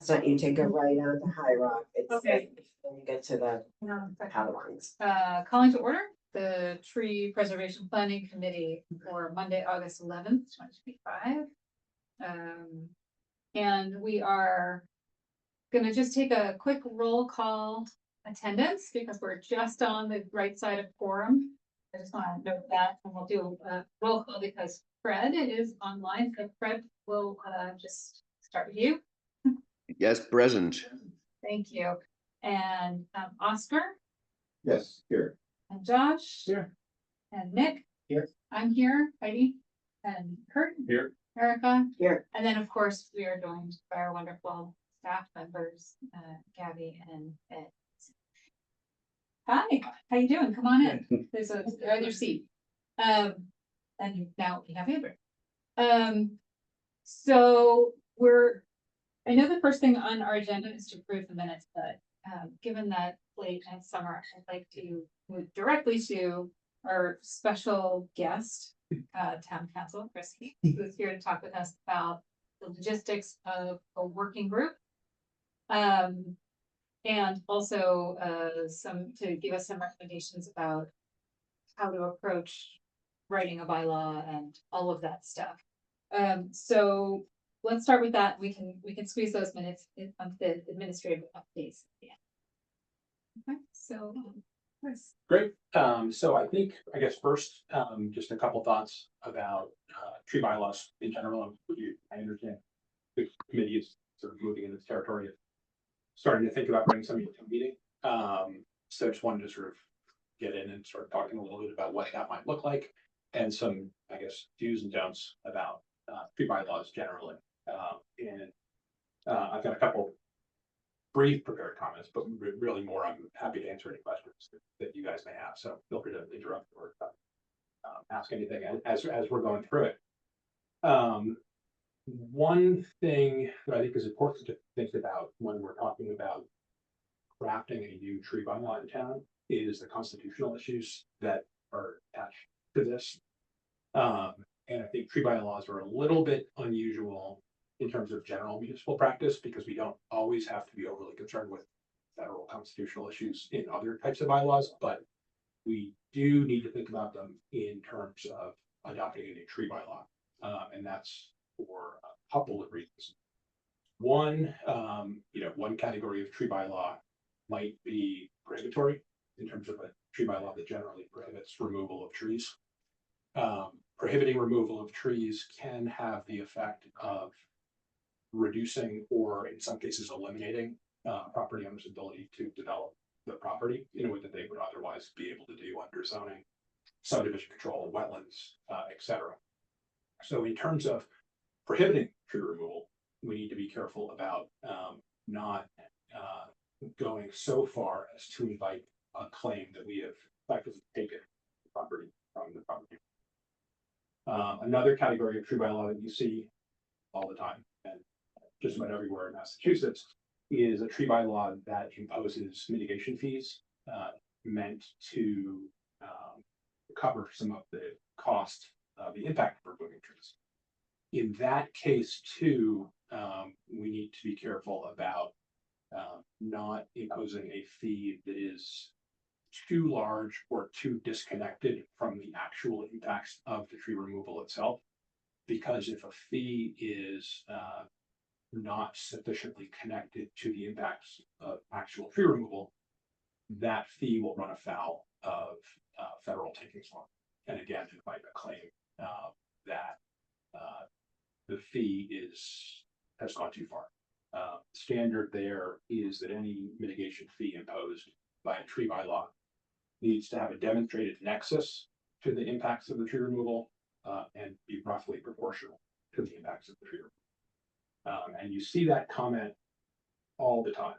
So you take a right on to High Rock. It's Okay. when you get to the Padawan's. Calling to order the Tree Preservation Planning Committee for Monday, August 11th, 2025. And we are gonna just take a quick roll call attendance because we're just on the right side of quorum. I just want to note that, and we'll do a roll call because Fred is online. So Fred, will just start with you. Yes, present. Thank you. And Oscar Yes, here. and Josh. Here. And Nick. Here. I'm here, Heidi. And Kurt. Here. Erica. Here. And then, of course, we are joined by our wonderful staff members, Gabby and Ed. Hi, how you doing? Come on in. There's a other seat. And now we have Amber. So I know the first thing on our agenda is to approve the minutes, but given that late and summer, I'd like to move directly to our special guest, town council, Chris Heath, who's here to talk with us about the logistics of a working group. And also to give us some recommendations about how to approach writing a bylaw and all of that stuff. So let's start with that. We can squeeze those minutes onto the administrative updates. Yeah. Okay, so Chris. Great. So I guess first, just a couple thoughts about tree bylaws in general. I understand the committee is sort of moving in this territory of starting to think about bringing something to a meeting. So just wanted to sort of get in and start talking a little bit about what that might look like and some, I guess, do's and don'ts about tree bylaws generally. I've got a couple brief prepared comments, but really more, I'm happy to answer any questions that you guys may have. So feel free to interrupt or ask anything as we're going through it. One thing that I think is important to think about when we're talking about crafting a new tree bylaw in town is the constitutional issues that are attached to this. And I think tree bylaws are a little bit unusual in terms of general municipal practice because we don't always have to be overly concerned with federal constitutional issues in other types of bylaws, but we do need to think about them in terms of adopting a new tree bylaw. And that's for a couple of reasons. One, one category of tree bylaw might be prohibitory in terms of a tree bylaw that generally prohibits removal of trees. Prohibiting removal of trees can have the effect of reducing or in some cases eliminating property owners' ability to develop the property in a way that they would otherwise be able to do under zoning, subdivision control, wetlands, etc. So in terms of prohibiting tree removal, we need to be careful about not going so far as to invite a claim that we have effectively taken the property from the property. Another category of tree bylaw that you see all the time and just about everywhere in Massachusetts is a tree bylaw that imposes mitigation fees meant to cover some of the cost of the impact of removing trees. In that case, too, we need to be careful about not imposing a fee that is too large or too disconnected from the actual impacts of the tree removal itself. Because if a fee is not sufficiently connected to the impacts of actual tree removal, that fee will run afoul of federal takings law. And again, invite a claim that the fee has gone too far. Standard there is that any mitigation fee imposed by a tree bylaw needs to have a demonstrated nexus to the impacts of the tree removal and be roughly proportional to the impacts of the tree removal. And you see that comment all the time.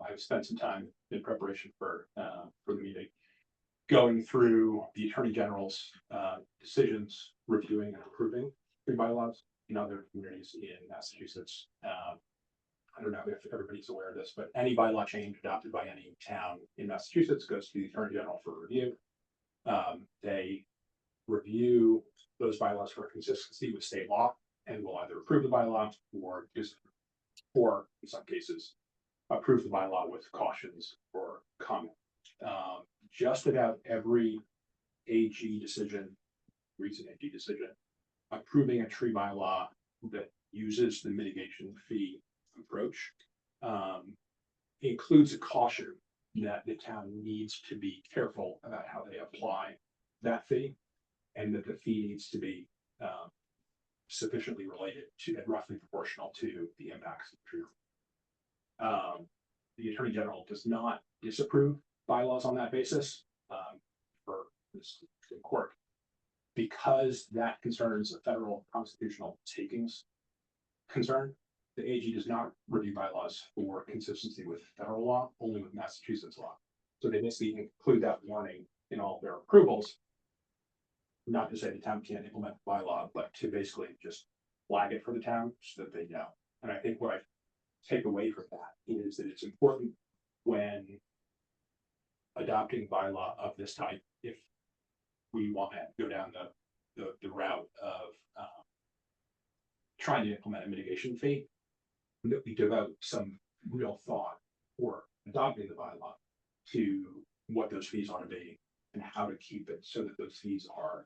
I've spent some time in preparation for the meeting going through the Attorney General's decisions, reviewing and approving tree bylaws in other communities in Massachusetts. I don't know if everybody's aware of this, but any bylaw change adopted by any town in Massachusetts goes to the Attorney General for review. They review those bylaws for consistency with state law and will either approve the bylaw or disapprove. or in some cases, approve the bylaw with cautions or comment. Just about every AG decision, recent AG decision, approving a tree bylaw that uses the mitigation fee approach, includes a caution that the town needs to be careful about how they apply that fee, and that the fee needs to be sufficiently related to and roughly proportional to the impacts of the tree. The Attorney General does not disapprove bylaws on that basis for this court, because that concerns a federal constitutional takings concern. The AG does not review bylaws for consistency with federal law, only with Massachusetts law. So they basically include that warning in all their approvals. Not to say the town can't implement the bylaw, but to basically just flag it for the town so that they know. And I think what I take away from that is that it's important when adopting bylaw of this type, if we want to go down the route of trying to implement a mitigation fee, that we devote some real thought for adopting the bylaw to what those fees ought to be and how to keep it so that those fees are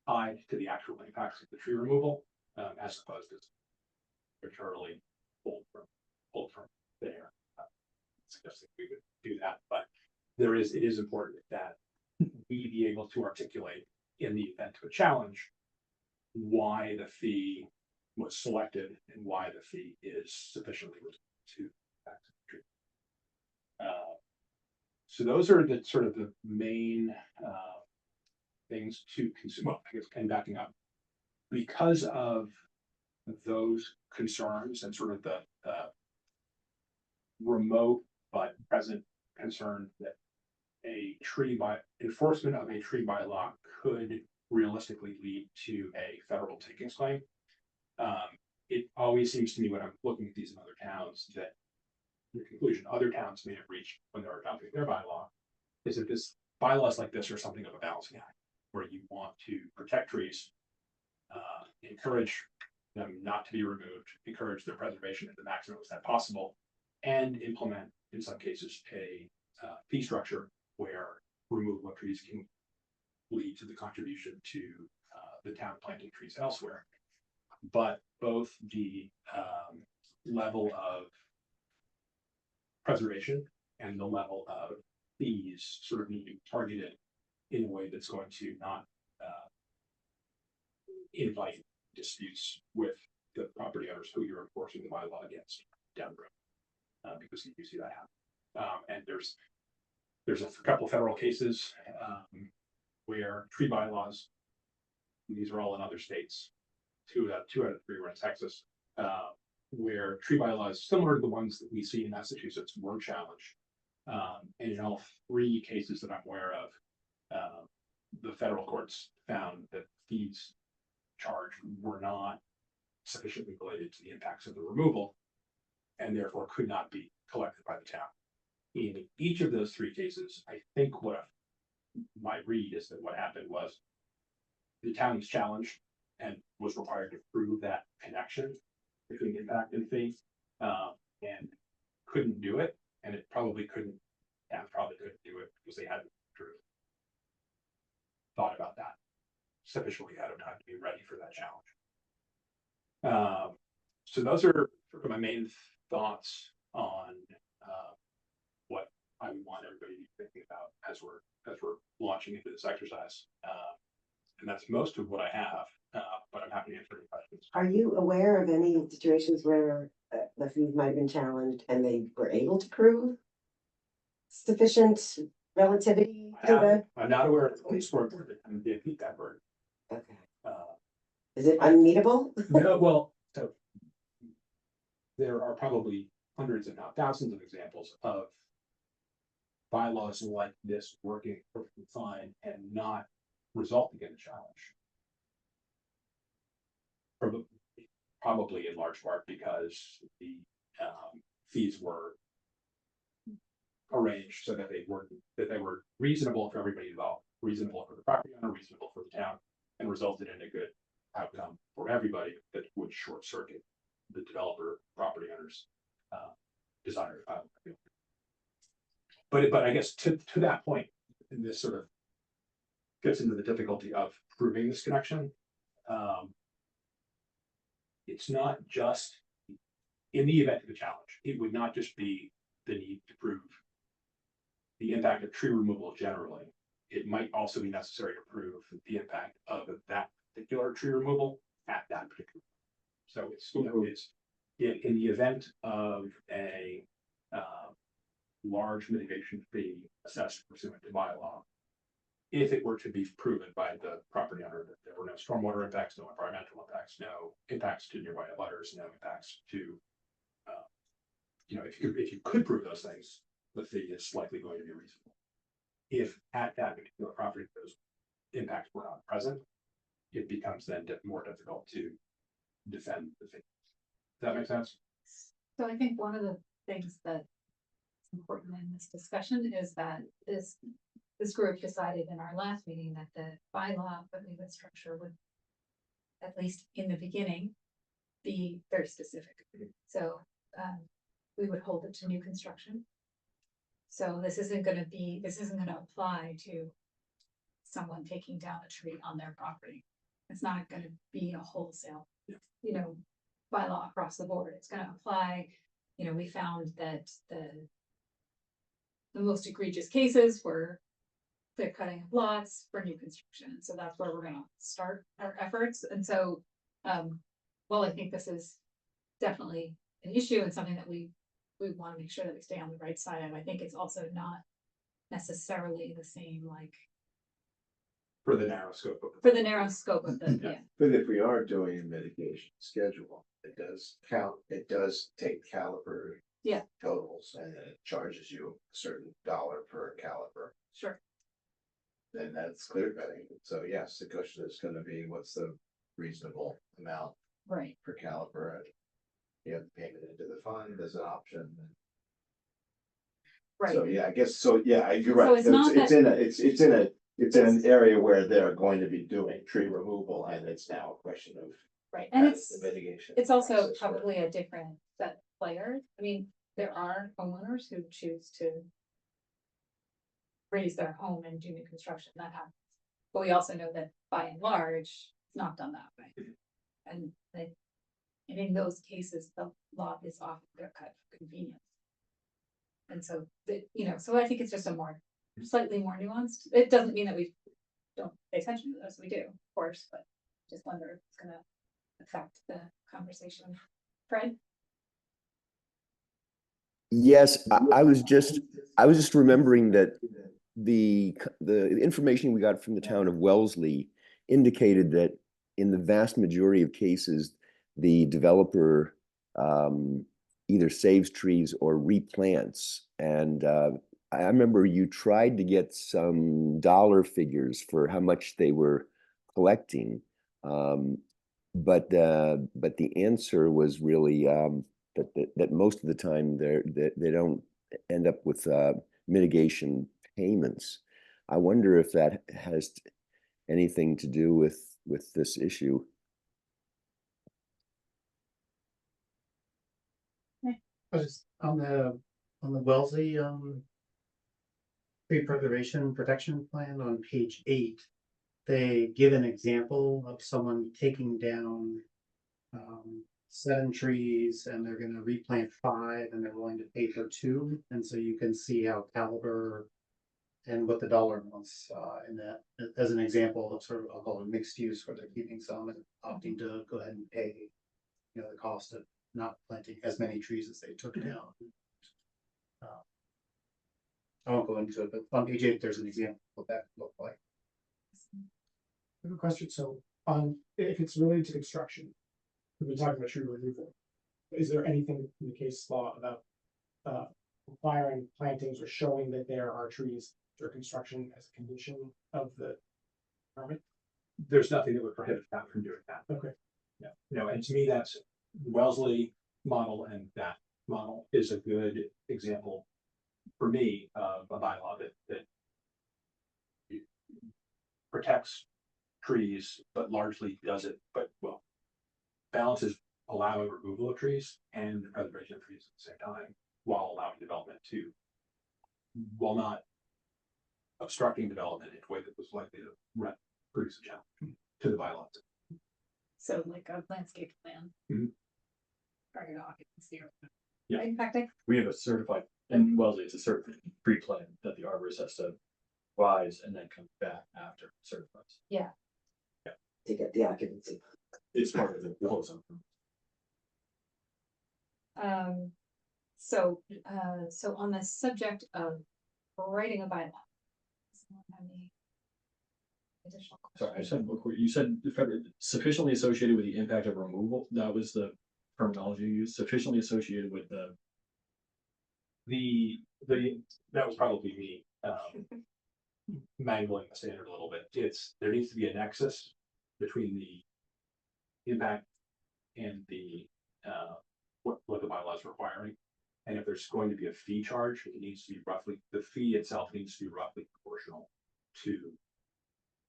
tied to the actual impacts of the tree removal, as opposed to arbitrarily pulled from there. Suggesting we would do that, but it is important that we be able to articulate in the event of a challenge why the fee was selected and why the fee is sufficiently to impact the tree. So those are the sort of the main things to consume. Well, I guess, and backing up, because of those concerns and sort of the remote but present concern that enforcement of a tree bylaw could realistically lead to a federal takings claim. It always seems to me when I'm looking at these in other towns that the conclusion other towns may have reached when they're adopting their bylaw is that this bylaws like this are something of a balancing act, where you want to protect trees, encourage them not to be removed, encourage their preservation to the maximum extent possible, and implement, in some cases, a fee structure where removal of trees can lead to the contribution to the town planting trees elsewhere. But both the level of preservation and the level of fees sort of need to be targeted in a way that's going to not invite disputes with the property owners who you're enforcing the bylaw against down the road, because you see that happen. And there's a couple of federal cases where tree bylaws, these are all in other states, two out of three were in Texas, where tree bylaws similar to the ones that we see in Massachusetts were challenged. And in all three cases that I'm aware of, the federal courts found that fees charged were not sufficiently related to the impacts of the removal, and therefore could not be collected by the town. In each of those three cases, I think what my read is that what happened was the town was challenged and was required to prove that connection between impact and fee, and couldn't do it, and it probably couldn't do it because they hadn't thought about that sufficiently ahead of time to be ready for that challenge. So those are sort of my main thoughts on what I would want everybody to be thinking about as we're launching into this exercise. And that's most of what I have, but I'm happy to answer any questions. Are you aware of any situations where the fees might have been challenged and they were able to prove sufficient relativity to the? I'm not aware of the police work that did meet that burden. Okay. Is it unmeetable? No, well, so there are probably hundreds, if not thousands, of examples of bylaws like this working perfectly fine and not resulting in a challenge. Probably in large part because the fees were arranged so that they were reasonable for everybody involved, reasonable for the property owner, reasonable for the town, and resulted in a good outcome for everybody that would short circuit the developer, property owners, desire. But I guess to that point, and this sort of gets into the difficulty of proving this connection. It's not just in the event of a challenge, it would not just be the need to prove the impact of tree removal generally. It might also be necessary to prove the impact of that particular tree removal at that particular. So it's, you know, it's in the event of a large mitigation fee assessed pursuant to bylaw. If it were to be proven by the property owner that there were no stormwater impacts, no environmental impacts, no impacts to nearby abutters, no impacts to, you know, if you could prove those things, the fee is likely going to be reasonable. If at that particular property those impacts were not present, it becomes then more difficult to defend the fee. Does that make sense? So I think one of the things that's important in this discussion is that this group decided in our last meeting that the bylaw that we would structure would, at least in the beginning, be very specific. So we would hold it to new construction. So this isn't gonna apply to someone taking down a tree on their property. It's not gonna be a wholesale, you know, bylaw across the board. It's gonna apply, you know, we found that the most egregious cases were clear cutting of lots for new construction. So that's where we're gonna start our efforts. And so, while I think this is definitely an issue and something that we want to make sure that we stay on the right side of, I think it's also not necessarily the same, like, For the narrow scope of. for the narrow scope of the, yeah. But if we are doing a mitigation schedule, it does count, it does take caliper. Yeah. Totals, and then it charges you a certain dollar per caliper, Sure. then that's clear cutting. So yes, the question is gonna be, what's the reasonable amount Right. per caliper? And you have to pay it into the fund as an option. Right. So, yeah, I guess, so, yeah, you're So right. it's not It's in an area where they're going to be doing tree removal, and it's now a question of. Right. And how does it's, the mitigation it's also process work. probably a different set of players. I mean, there are homeowners who choose to raise their home and do new construction, that happens. But we also know that by and large, it's not done that way. And in those cases, the lot is often clear cut for convenience. And so, you know, so I think it's just slightly more nuanced. It doesn't mean that we don't pay attention to this, we do, of course, but just wonder if it's gonna affect the conversation. Fred? Yes, I was just remembering that the information we got from the town of Wellesley indicated that in the vast majority of cases, the developer either saves trees or replants. And I remember you tried to get some dollar figures for how much they were collecting. But the answer was really that most of the time they don't end up with mitigation payments. I wonder if that has anything to do with this issue. Just on the Wellesley tree preservation protection plan on page 8, they give an example of someone taking down 7 trees and they're going to replant 5 and they're willing to pay for 2, and so you can see how caliber and what the dollar amounts in that as an example of sort of, I'll call it mixed use, where they're keeping some and opting to go ahead and pay, you know, the cost of not planting as many trees as they took down. I won't go into it, but on page 8 there's an example of what that looked like. I have a question. So if it's related to construction, we've been talking about tree removal. Is there anything in the case law about requiring plantings or showing that there are trees for construction as a condition of the permit? There's nothing that would prohibit that from doing that. Okay. Yeah, you know, and to me, that's the Wellesley model, and that model is a good example for me of a bylaw that protects trees, but largely does it, but well, balances allowing removal of trees and the preservation of trees at the same time, while allowing development to, while not obstructing development in a way that was likely to produce a challenge to the bylaws. So like a landscape plan. Mhm. Target occupancy. Yeah. In fact, We have a certified, in Wellesley, it's a certified pre-plan that the arborist has to rise and then come back after certifies. To get the occupancy. It's part of the proposal. So on the subject of writing a bylaw. does anyone have any additional Sorry, I questions? said, before, you said sufficiently associated with the impact of removal, that was the terminology you used, sufficiently associated with the. That was probably me, mangling the standard a little bit. There needs to be a nexus between the impact and the, what the bylaw is requiring. And if there's going to be a fee charge, it needs to be the fee itself needs to be roughly proportional to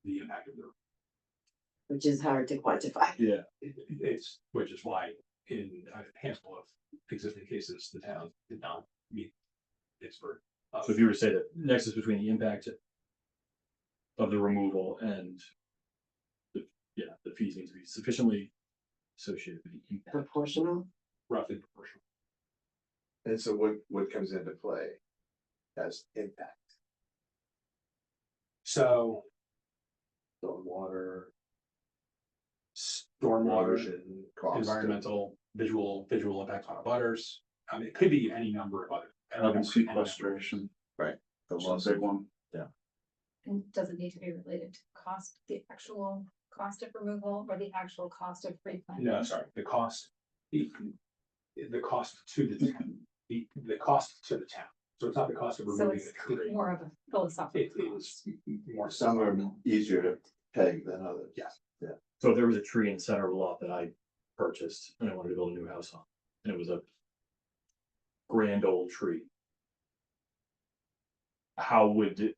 the impact of the. Which is hard to quantify. Yeah. Which is why in a handful of existing cases, the town did not meet its burden. So if you were to say that nexus between the impact of the removal and the fees need to be sufficiently associated with the impact. Proportional. Roughly proportional. And so what comes into play as impact? So Stormwater, stormwater, erosion, cost. environmental, visual impacts on butters. I mean, it could be any number of other. Carbon sequestration. Right. The That's loss a of big one. And does it need to be related to cost, the actual cost of removal or the actual cost of replanting? No, sorry, the cost to the town, the cost to the town. So it's not the cost of So removing it's the tree. more of a philosophical It cost. is more. Some are easier to peg than others. Yes. So if there was a tree in the center of a lot that I purchased and I wanted to build a new house on, and it was a grand old tree. How would it,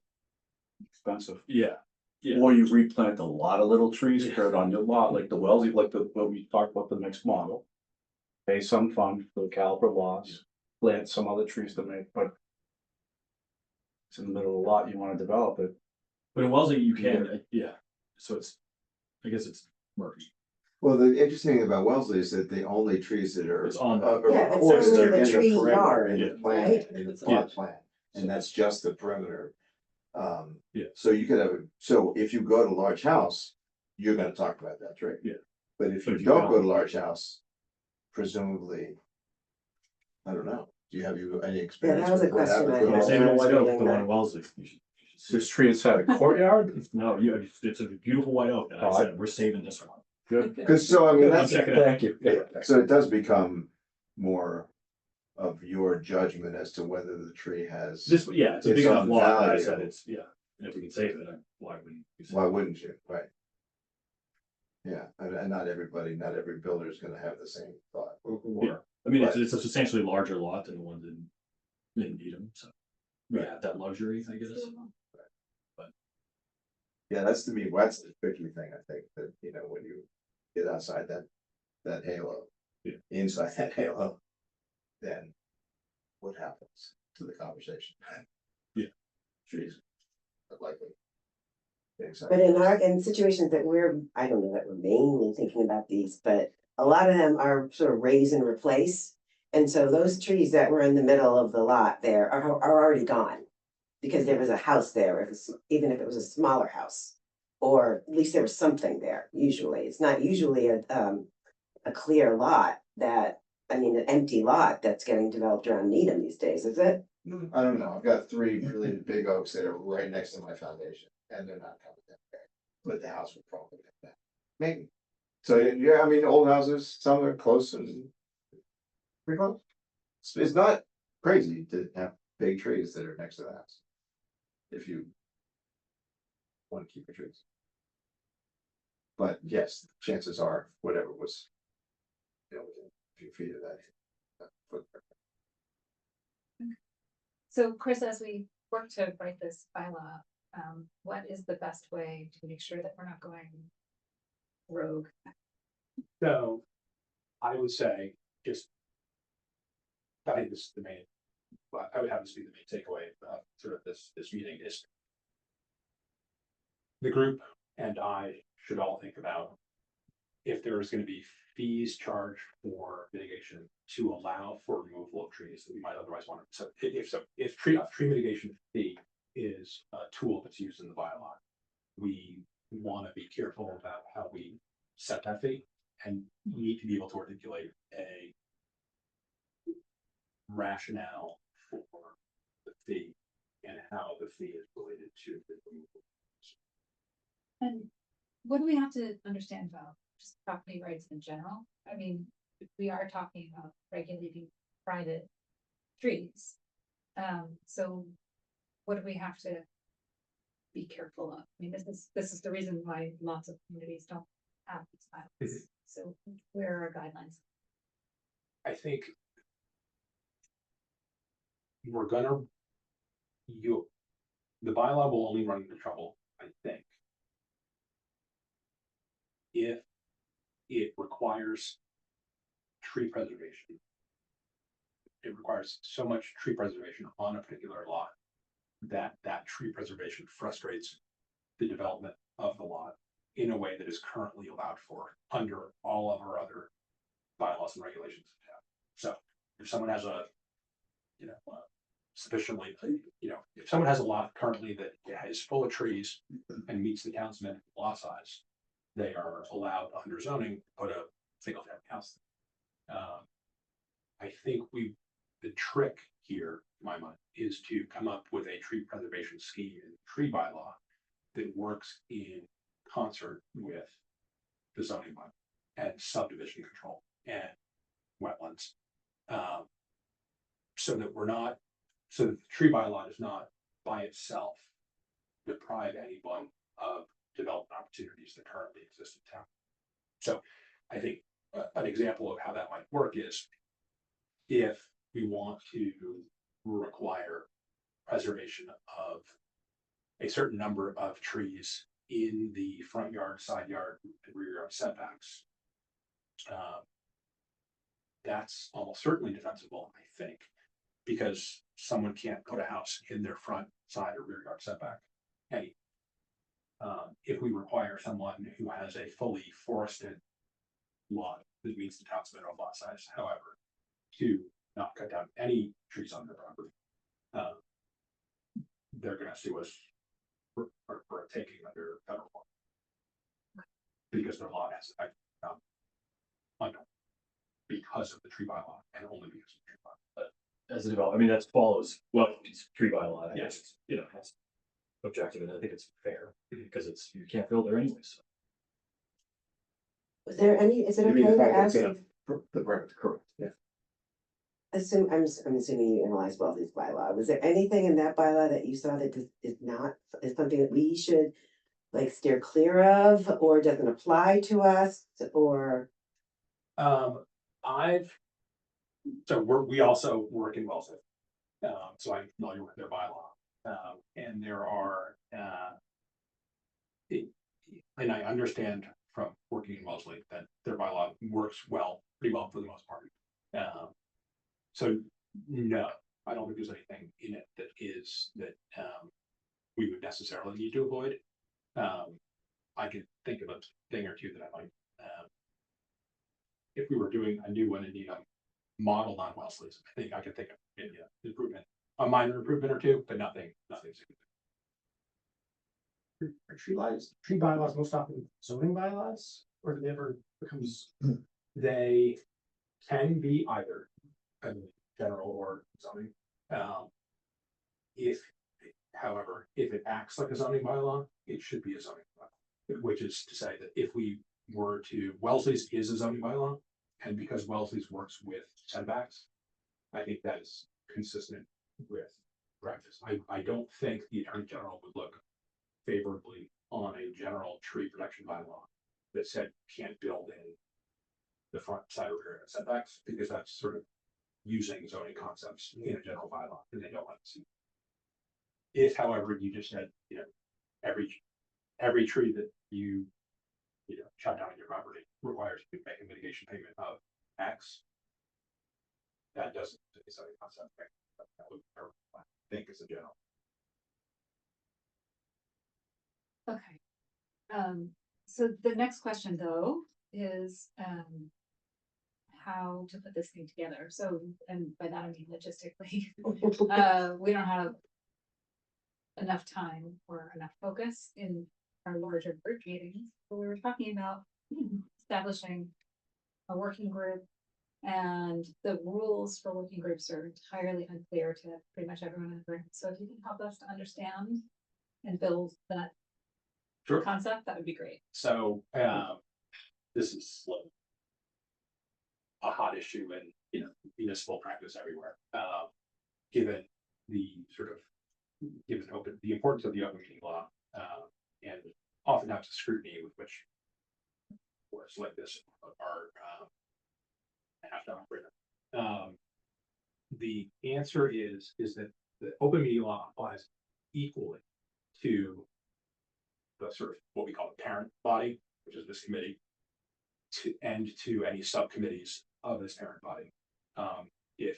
Expensive. yeah, Yeah. Or you replant a lot of little trees spread on your lot, like the Wellesley, what we talked about, the mixed model. Pay some fund for the caliper loss, plant some other trees to make, but. It's in the middle of the lot, you wanna develop it. but in Wellesley you can, so it's, I guess it's murky. Well, the interesting thing about Wellesley is that the only trees that are. It's on the- are Yeah, it's recorded only are the in tree perimeter, yard, in the yeah. plan, right? in the Yeah. plot plan, and that's just the perimeter. Yeah. So you could have, so if you go to a large house, you're gonna talk about that tree. Yeah. But if But you if you don't don't- go to a large house, presumably, I don't know, do you have any experience? was a with what question happens I with had. all Same in that? White Oak, reading the one that. in Wellesley. You should see This it. tree inside a courtyard? No, it's a beautiful white oak, and I Oh, said, we're saving this one. Good. Cause so, I mean, I'm that's, checking it out. Thank you. so it does become more of your judgment as to whether the tree has. This, it's a It's big enough on lot, I value. said it's, and if we can save it, why wouldn't we? save Why it? wouldn't you, right? Yeah, and not every builder is gonna have the same thought. Yeah. I mean, Right. it's a substantially larger lot than the one in Needham, so we have that luxury, I guess. Yeah, that's to me, that's the tricky thing, I think, that, when you get outside that halo. Yeah. Inside that halo, then what happens to the conversation? Yeah. Trees, but likely. But in situations that I don't know that we're mainly thinking about these, but a lot of them are sort of raise and replace. And so those trees that were in the middle of the lot there are already gone. Because there was a house there, even if it was a smaller house. Or at least there was something there, usually. It's not usually a clear lot an empty lot that's getting developed around Needham these days, is it? I don't know, I've got 3 really big oaks that are right next to my foundation, and they're not coming down there. But the house would probably get that, maybe. So, yeah, I mean, old houses, some are close and. Pretty close. It's not crazy to have big trees that are next to the house. If you. Want to keep your trees. But yes, chances are, whatever was. Within a few feet of that footprint. So Chris, as we work to write this bylaw, what is the best way to make sure that we're not going rogue? So I would say just. I think this is the main, I would have this be the main takeaway of sort of this meeting is. The group and I should all think about. If there is gonna be fees charged for mitigation to allow for removal of trees that we might otherwise want to. If tree mitigation fee is a tool that's used in the bylaw. We wanna be careful about how we set that fee and need to be able to articulate a. Rationale for the fee and how the fee is related to the removal. And what do we have to understand about just property rights in general? I mean, we are talking about regulating private trees. So what do we have to be careful of? I mean, this is the reason why lots of communities don't have these bylaws. So where are our guidelines? I think. We're gonna. The bylaw will only run into trouble, I think. If it requires tree preservation. It requires so much tree preservation on a particular lot. That tree preservation frustrates the development of the lot in a way that is currently allowed for under all of our other bylaws and regulations. So if someone has a, sufficiently, if someone has a lot currently that is full of trees and meets the town's minimum lot size, they are allowed under zoning to put a single family house. I think the trick here, in my mind, is to come up with a tree preservation scheme and tree bylaw that works in concert with the zoning bylaw and subdivision control and wetlands. So that the tree bylaw does not by itself deprive anyone of development opportunities that currently exist in town. So I think an example of how that might work is if we want to require preservation of a certain number of trees in the front yard, side yard, and rear yard setbacks. That's almost certainly defensible, I think, because someone can't put a house in their front, side, or rear yard setback. If we require someone who has a fully forested lot that meets the town's minimum lot size, however, to not cut down any trees on their property, they're gonna sue us for a taking under federal law. Because their lot has under because of the tree bylaw and only because of the tree bylaw. But as a developer, I mean, that follows, well, it's tree bylaw, I Yes. guess, it's objective, and I think it's fair, because you can't build there anyways. Was there any, is it You mean okay the to fact ask, that the correct, yeah. I'm assuming you analyzed Wellesley's bylaw, was there anything in that bylaw that you saw that is something that we should like steer clear of, or doesn't apply to us, or? We also work in Wellesley. So I'm familiar with their bylaw. And there are, and I understand from working in Wellesley that their bylaw works pretty well for the most part. So no, I don't think there's anything in it that we would necessarily need to avoid. I can think of a thing or two that I might, if we were doing a new one in Needham modeled on Wellesley's, I think I could think of maybe an improvement, a minor improvement or two, but nothing significant. Are tree bylaws most often zoning bylaws, or do they ever becomes? They can be either general or zoning. However, if it acts like a zoning bylaw, it should be a zoning bylaw, which is to say that if we were to, Wellesley's is a zoning bylaw, and because Wellesley's works with setbacks, I think that is consistent with practice. I don't think the Attorney General would look favorably on a general tree protection bylaw that said can't build in the front, side, or rear setbacks, because that's sort of using zoning concepts in a general bylaw, and they don't want to see. If, however, you just said, every tree that you chop down on your property requires you to make a mitigation payment of X. That doesn't, it's a concept, right? That would, I think is a general. Okay. So the next question though is, how to put this thing together. So, and by that I mean logistically, we don't have enough time or enough focus in our larger group meetings. But we were talking about establishing a working group, and the rules for working groups are entirely unclear to pretty much everyone in the room. So if you can help us to understand and build that Sure. concept, that would be great. So, this is like a hot issue in, municipal practice everywhere. Given the sort of, the importance of the open meeting law, and oftentimes the scrutiny with which words like this are, have to operate. The answer is that the open meeting law applies equally to the sort of what we call the parent body, which is this committee, and to any subcommittees of this parent body, if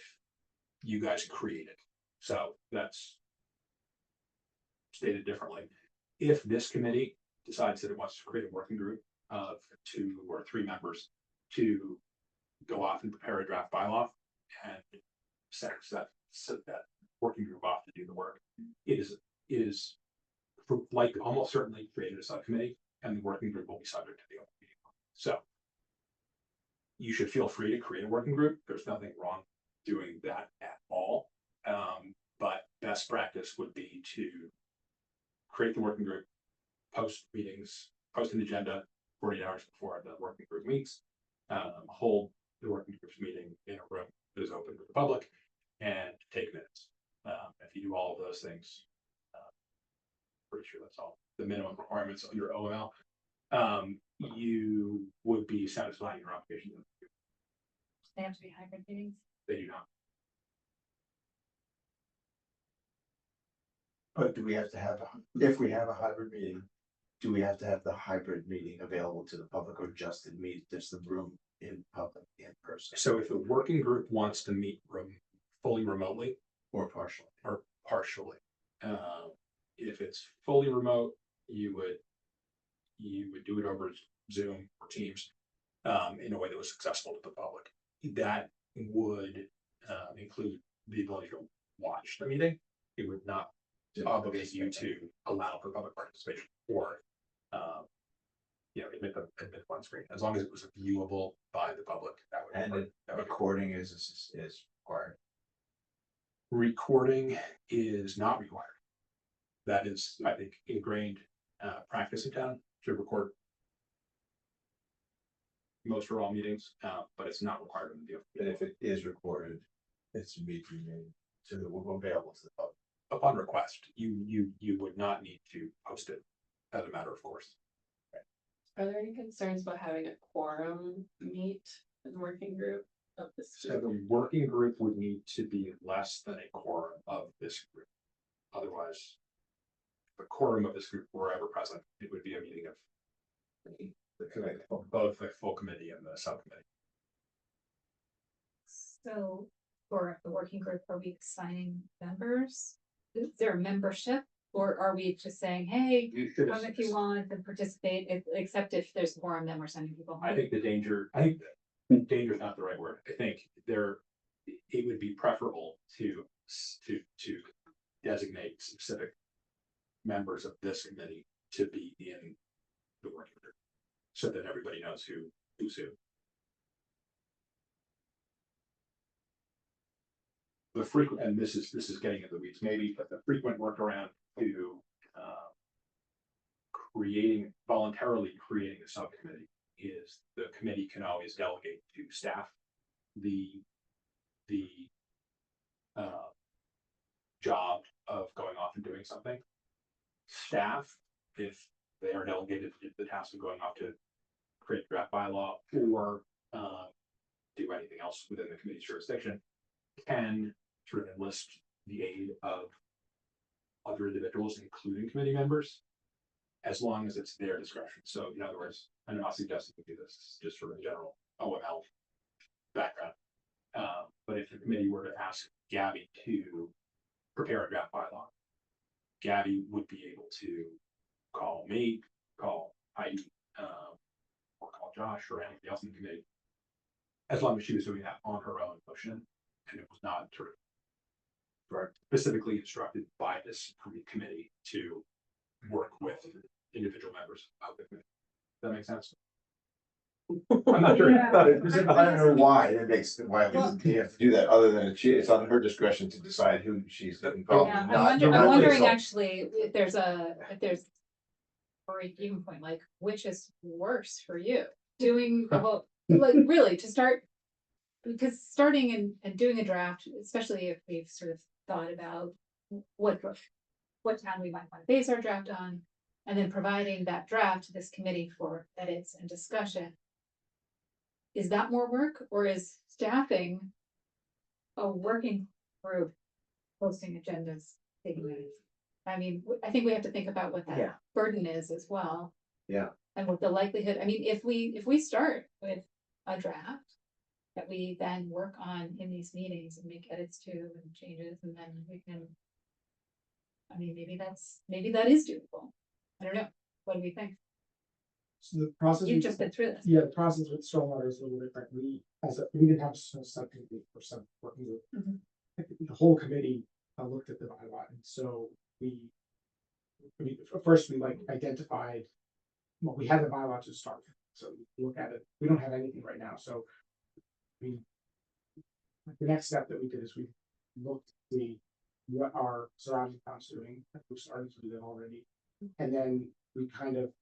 you guys create it. So that's stated differently. If this committee decides that it wants to create a working group of 2 or 3 members to go off and prepare a draft bylaw and set that working group off to do the work, it is like almost certainly created a subcommittee, and the working group will be subject to the open meeting law. So you should feel free to create a working group. There's nothing wrong doing that at all. But best practice would be to create the working group, post meetings, post an agenda 48 hours before the working group meets, hold the working group's meeting in a room that is open to the public, and take minutes. If you do all of those things, pretty sure that's all the minimum requirements of your OML, you would be satisfying your obligation. They have to be hybrid meetings. They do not. But do we have to have, if we have a hybrid meeting, do we have to have the hybrid meeting available to the public, or just in meet, just the room in public, in person, So if the working group wants to meet fully remotely or partially? or partially, if it's fully remote, you would do it over Zoom or Teams, in a way that was accessible to the public. That would include the ability to watch the meeting. It would not obligate you to allow for public participation or admit one screen, as long as it was viewable by the public. That would And work. the recording is required. Recording is not required. That is, I think, ingrained practice in town to record most or all meetings, but it's not required in the deal. And if it is recorded, it's immediately made to the, available to the public. Upon request, you would not need to post it as a matter of course. Are there any concerns about having a quorum meet in the working group of this? So the working group would need to be less than a quorum of this group. Otherwise, the quorum of this group were ever present, it would be a meeting of both the full committee and the subcommittee. So for the working group, are we assigning members? Is there a membership, or are we just saying, hey, You should come if you want and participate, except if there's a quorum, then we're sending people home? I think danger is not the right word. I think it would be preferable to designate specific members of this committee to be in the working group, so that everybody knows who's who. The frequent, and this is getting into the weeds maybe, but the frequent workaround to voluntarily creating a subcommittee is the committee can always delegate to staff the job of going off and doing something. Staff, if they are delegated the task of going off to create a draft bylaw or do anything else within the committee's jurisdiction, can sort of enlist the aid of other individuals, including committee members, as long as it's their discretion. So in other words, I'm not suggesting we do this, just sort of general OML background. But if the committee were to ask Gabby to prepare a draft bylaw, Gabby would be able to call me, call Heidi, or call Josh or anybody else in the committee. As long as she was doing that on her own motion, and it was not sort of specifically instructed by this committee to work with individual members of the committee. Does that make sense? I'm not sure. Yeah. I don't know why it makes, why we Well- have to do that, other than it's on her discretion to decide who she's involved Yeah, in. I'm not- wondering, not I'm wondering result. actually if there's. Or even point, like, which is worse for you, doing the whole, like, really, to start. Because starting and doing a draft, especially if we've sort of thought about what town we might want to base our draft on. And then providing that draft to this committee for edits and discussion. Is that more work, or is staffing a working group posting agendas, taking minutes? I mean, I think we have to think about what Yeah. that burden is as well. Yeah. And what the likelihood, I mean, if we start with a draft. That we then work on in these meetings and make edits to and changes, and then we can. I mean, maybe that is doable. I don't know. What do we think? So the process. You've we- just been through this. Yeah, the process with stormwater is a little different. We didn't have a subcommittee for some working group. Mhm. The whole committee looked at the bylaw, and so first we like identified. Well, we had the bylaw to start with, so we look at it. We don't have anything right now, so. The next step that we did is we looked to see what our surrounding towns doing. We started to do that already, and then we kind of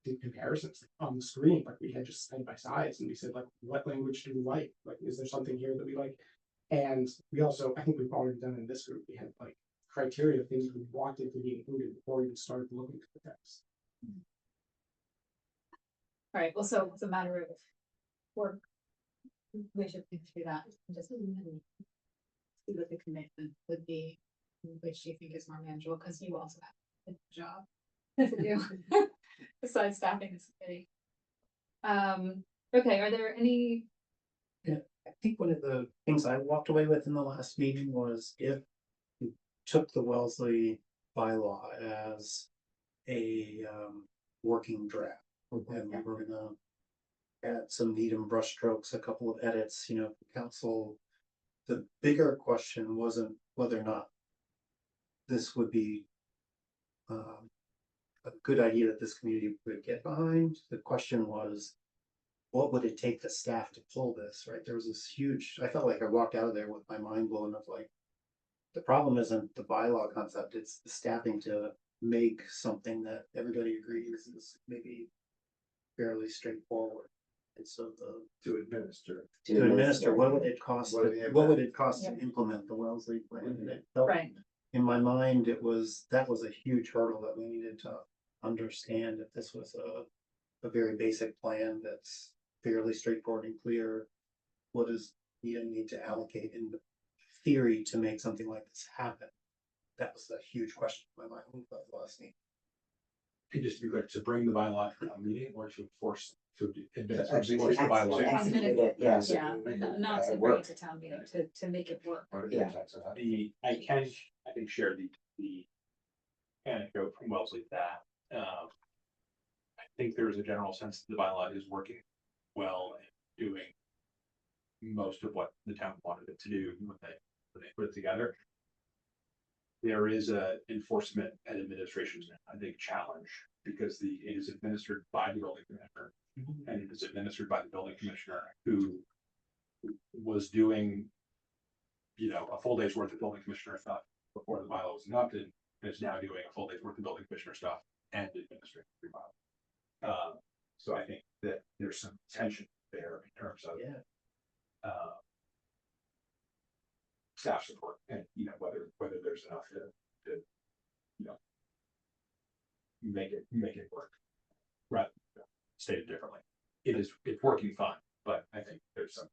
did comparisons on the screen, like we had just side by sides, and we said, like, what language do we like? Like, is there something here that we like? And we also, I think we've already done in this group, we had like criteria of things we wanted to be included before we even started looking at the text. All right, well, so it's a matter of work. We should think through that, and just. See what the commitment would be, which you think is more manageable, because you also have a job to do. Besides staffing this committee. Okay, are there any, I think one of the things I walked away with in the last meeting was if we took the Wellesley bylaw as a working draft. And we were gonna add some needham brush strokes, a couple of edits, council. The bigger question wasn't whether or not this would be a good idea that this community would get behind. The question was, what would it take the staff to pull this, right? There was this huge, I felt like I walked out of there with my mind blown of like, the problem isn't the bylaw concept, it's the staffing to make something that everybody agrees is maybe fairly straightforward. And so To administer. to administer, what would it cost, What are the what would it cost Yeah. to implement the Wellesley plan? And it felt right, in my mind, that was a huge hurdle that we needed to understand if this was a very basic plan that's fairly straightforward and clear. What does Needham need to allocate in theory to make something like this happen? That was a huge question in my mind. Last meeting. And just to be clear, to bring the bylaw to a meeting or to force, to administer, Actually, enforce the bylaw. Execute it, yes. yeah, not to bring it to town meeting, to make it work. Yeah. I can share the anecdote from Wellesley that, I think there is a general sense that the bylaw is working well and doing most of what the town wanted it to do when they put it together. There is a enforcement and administration, I think, challenge because it is administered by the building commissioner. And it is administered by the building commissioner who was doing, a full day's worth of building commissioner stuff before the bylaw was adopted, and is now doing a full day's worth of building commissioner stuff and administering the bylaw. So I think that there's some tension there in terms of staff support and, whether there's enough to make it work. Rather than stated differently. It's working fine, but I think there's some.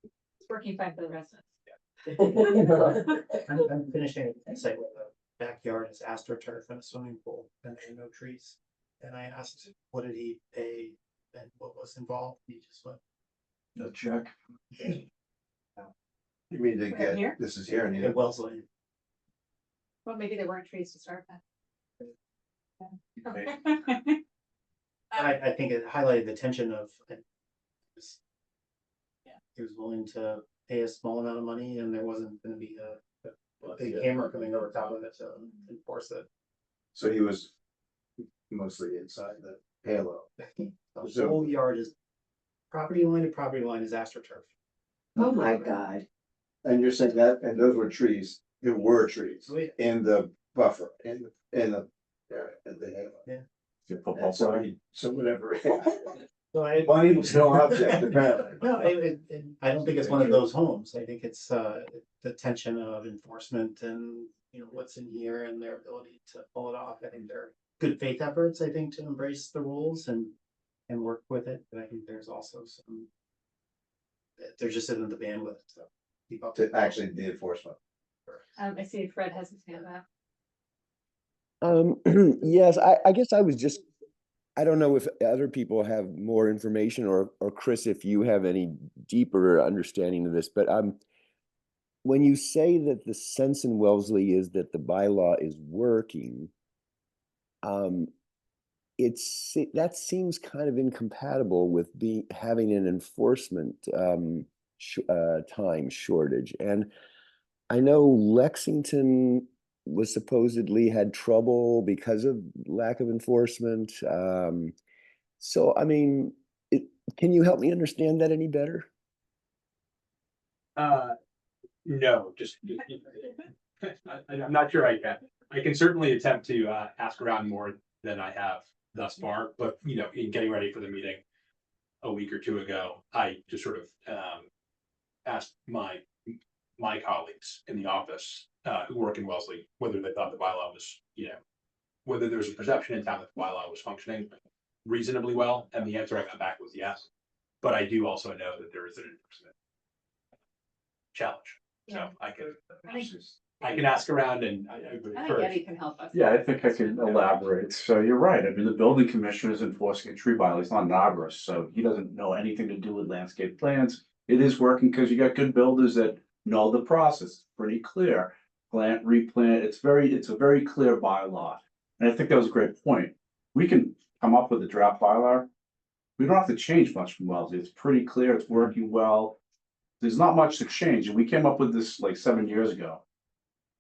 It's working fine for the residents. I'm finishing a site with a backyard is astroturf and a swimming pool and there are no trees. And I asked, what did he pay and what was involved? He just went, A check. You mean to Right here? get, this is here and At Wellesley. Well, maybe there weren't trees to start Okay. with. I think it highlighted the tension of. Yeah, he was willing to pay a small amount of money and there wasn't gonna be a big hammer coming over top of it to enforce it. So he was mostly inside the halo. The whole yard is property line to property line is astroturf. Oh, my God. And you're saying that, and those were trees, there were trees Oh, yeah. in the buffer, in the area, in the halo. Your football So side. he, so whatever. So I, Money was no object apparently. no, I don't think it's one of those homes. I think it's the tension of enforcement and, you know, what's in here and their ability to pull it off. I think they're good faith efforts, I think, to embrace the rules and work with it. But I think there's also some, there just isn't the bandwidth to keep up. To actually the enforcement. I see Fred has his hand up. Yes, I guess I was just, I don't know if other people have more information or Chris, if you have any deeper understanding of this, but when you say that the sense in Wellesley is that the bylaw is working, that seems kind of incompatible with having an enforcement time shortage. And I know Lexington was supposedly had trouble because of lack of enforcement. So, I mean, can you help me understand that any better? No, just, I'm not sure I can. I can certainly attempt to ask around more than I have thus far, but you know, in getting ready for the meeting a week or two ago, I just sort of asked my colleagues in the office who work in Wellesley whether they thought the bylaw was, you know, whether there was a perception in town that the bylaw was functioning reasonably well, and the answer I got back was yes. But I do also know that there is an enforcement challenge, so Yeah. I can ask around and I would I think encourage. Eddie can help us. Yeah, I think I can elaborate. So you're right. I mean, the building commissioner is enforcing a tree bylaw. He's not an arborist, so he doesn't know anything to do with landscape plans. It is working because you got good builders that know the process. It's pretty clear. Plant, replant. It's a very clear bylaw. And I think that was a great point. We can come up with a draft bylaw. We don't have to change much from Wellesley. It's pretty clear. It's working well. There's not much to change. And we came up with this like 7 years ago.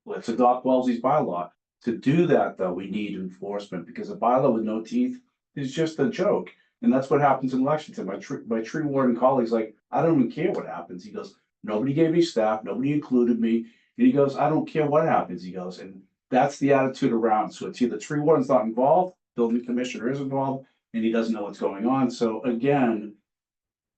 Let's adopt Wellesley's bylaw. To do that, though, we need enforcement because a bylaw with no teeth is just a joke. And that's what happens in Lexington. My tree warden colleague's like, I don't even care what happens. He goes, nobody gave me staff, nobody included me. And he goes, I don't care what happens. He goes, and that's the attitude around. So it's either tree warden's not involved, building commissioner is involved, and he doesn't know what's going on. So again,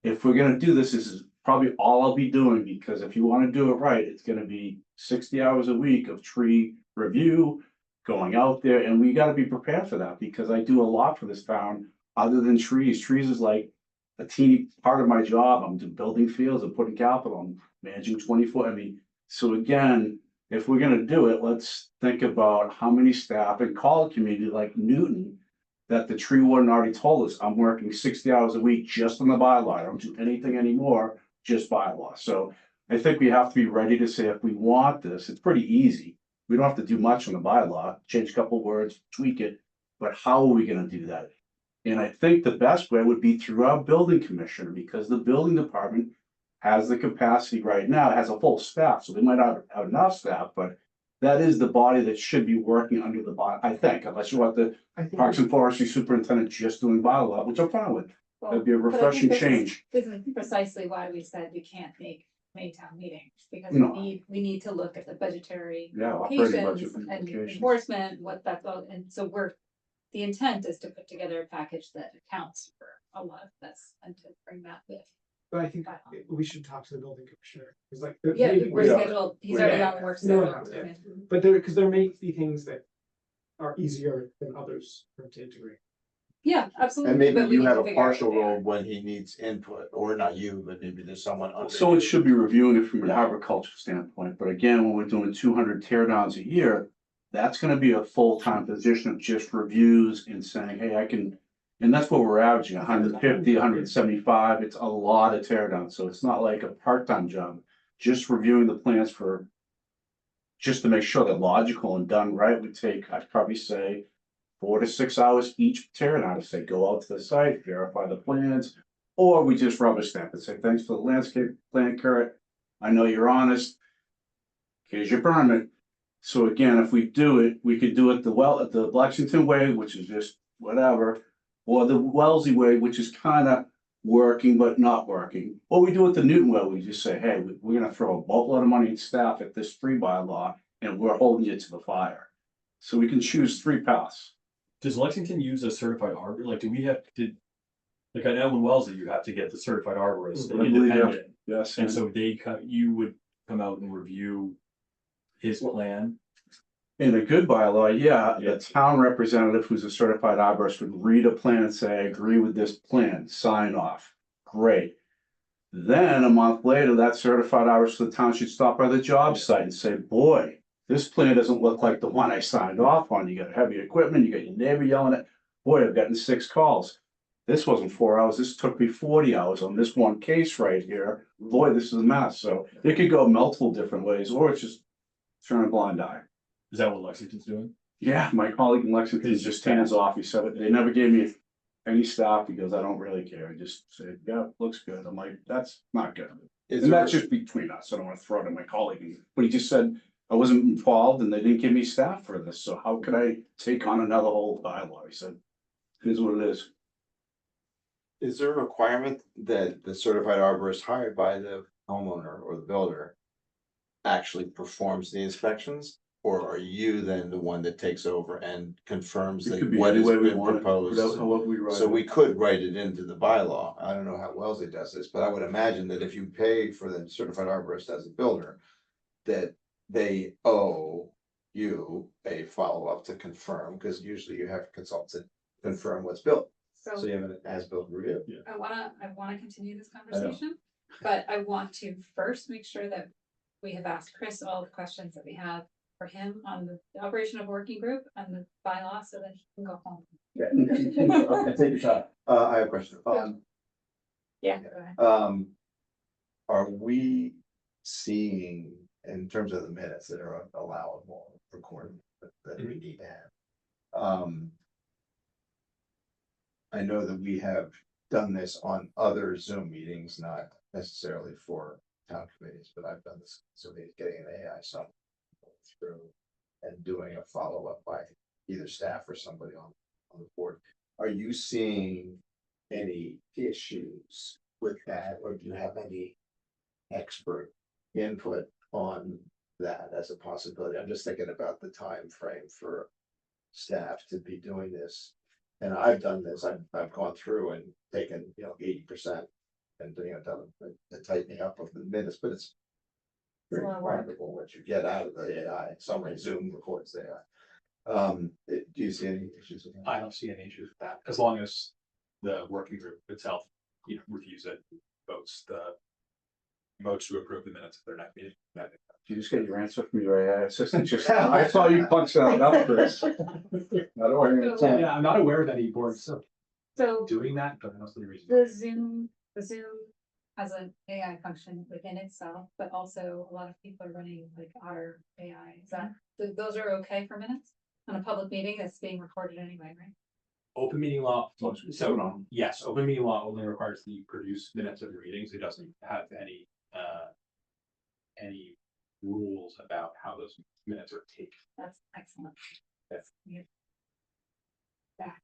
if we're gonna do this, this is probably all I'll be doing, because if you wanna do it right, it's gonna be 60 hours a week of tree review, going out there, and we gotta be prepared for that, because I do a lot for this town, other than trees. Trees is like a teeny part of my job. I'm building fields, I'm putting capital, I'm managing 24, I mean, so again, if we're gonna do it, let's think about how many staff and call a community like Newton, that the tree warden already told us, I'm working 60 hours a week just on the bylaw. I don't do anything anymore, just bylaw. So I think we have to be ready to say, if we want this, it's pretty easy. We don't have to do much on the bylaw, change a couple words, tweak it, but how are we gonna do that? And I think the best way would be through our building commissioner, because the building department has the capacity right now, it has a full staff, so they might not have enough staff, but that is the body that should be working under the I think, unless you want the Parks and Forestry Superintendent just doing bylaw, which I'm fine with. That'd be a Well, but I think refreshing this is- change. This is precisely why we said we can't make Maytown meetings, because No. we need to look at the budgetary Yeah, operating budget implications and implications. enforcement, what that's all, and so the intent is to put together a package that accounts for a lot of this and to bring that with. But I think we should talk to the building commissioner, because like. Yeah, maybe- we're scheduled, he's already on the work No, schedule. no, But because there may be things that are easier than others for him to integrate. Yeah, absolutely. And maybe but we you need have to a figure out partial what they are. role when he needs input, or not you, but maybe there's someone under. So it you. should be reviewing it from an agricultural standpoint, but again, when we're doing 200 tear downs a year, that's gonna be a full-time position of just reviews and saying, hey, I can And that's what we're averaging, 150, 175. It's a lot of tear down, so it's not like a part-time job. Just reviewing the plans just to make sure they're logical and done right, would take, I'd probably say, 4 to 6 hours each tear down. To say, go out to the site, verify the plans, or we just rubber stamp and say, thanks for the landscape plan, Kurt. I know you're honest. Here's your permit. So again, if we do it, we could do it the Lexington way, which is just whatever, or the Wellesley way, which is kind of working but not working. Or we do it the Newton way, we just say, hey, we're gonna throw a boatload of money at staff at this 3 bylaw, and we're holding you to the fire. So we can choose 3 paths. Does Lexington use a certified arbor? Like, do we have to? Like, I know in Wellesley, you have to get the certified arborist, I believe, yeah. independent, Yes, and so you would come out and review his plan. in a good bylaw, yeah, the town representative who's a certified arborist would read a plan and say, I agree with this plan, sign off. Great. Then a month later, that certified arborist for the town should stop by the job site and say, boy, this plan doesn't look like the one I signed off on. You got heavy equipment, you got your neighbor yelling at, boy, I've gotten 6 calls. This wasn't 4 hours, this took me 40 hours on this one case right here. Boy, this is a mess. So it could go multiple different ways, or it's just turn a blind eye. Is that what Lexington's doing? Yeah, my colleague in Lexington is just hands off. He said, they never gave me any staff because I don't really care. I just said, yeah, looks good. I'm like, that's not good. And that's just between us. I don't want to throw it at my colleague. But he just said, I wasn't involved and they didn't give me staff for this. So how could I take on another whole bylaw? He said, here's what it is. Is there a requirement that the certified arborist hired by the homeowner or the builder actually performs the inspections? Or are you then the one that takes over and confirms It that could be what any has way we been want it. proposed? Without what we write. So we could write it into the bylaw. I don't know how Wellesley does this, but I would imagine that if you pay for the certified arborist as a builder, that they owe you a follow-up to confirm, because usually you have consultants confirm what's built. So So you have an as-built review. I wanna continue this conversation, but I want to first make sure that we have asked Chris all the questions that we have for him on the operation of working group and the bylaw so that he can go home. Okay, take your time. I have a question. Yeah. Go ahead. Are we seeing, in terms of the minutes that are allowable recording that we need to have? I know that we have done this on other Zoom meetings, not necessarily for town committees, but I've done this, so getting an AI software through and doing a follow-up by either staff or somebody on the board. Are you seeing any issues with that, or do you have any expert input on that as a possibility? I'm just thinking about the time frame for staff to be doing this. And I've done this, I've gone through and taken, 80% and done the tightening up of the minutes, but it's It's a very lot of work. remarkable what you get out of the AI. Somebody Zoom records the AI. Do you see any issues with that? I don't see any issues with that, as long as the working group itself, reviews it, votes to approve the minutes of their next meeting. Did you just get your answer from your AI assistant? Just, I saw you punch that up, Chris. I don't want to. Yeah, I'm not aware of any boards So doing that, but I don't see any reason. the Zoom has an AI function within itself, but also a lot of people are running like Otter AI. Is that, those are okay for minutes on a public meeting that's being recorded anyway, right? Open meeting law, Hold so on. yes, open meeting law only requires the produce minutes of your meetings. It doesn't have any rules about how those minutes are taken. That's excellent. That's. Back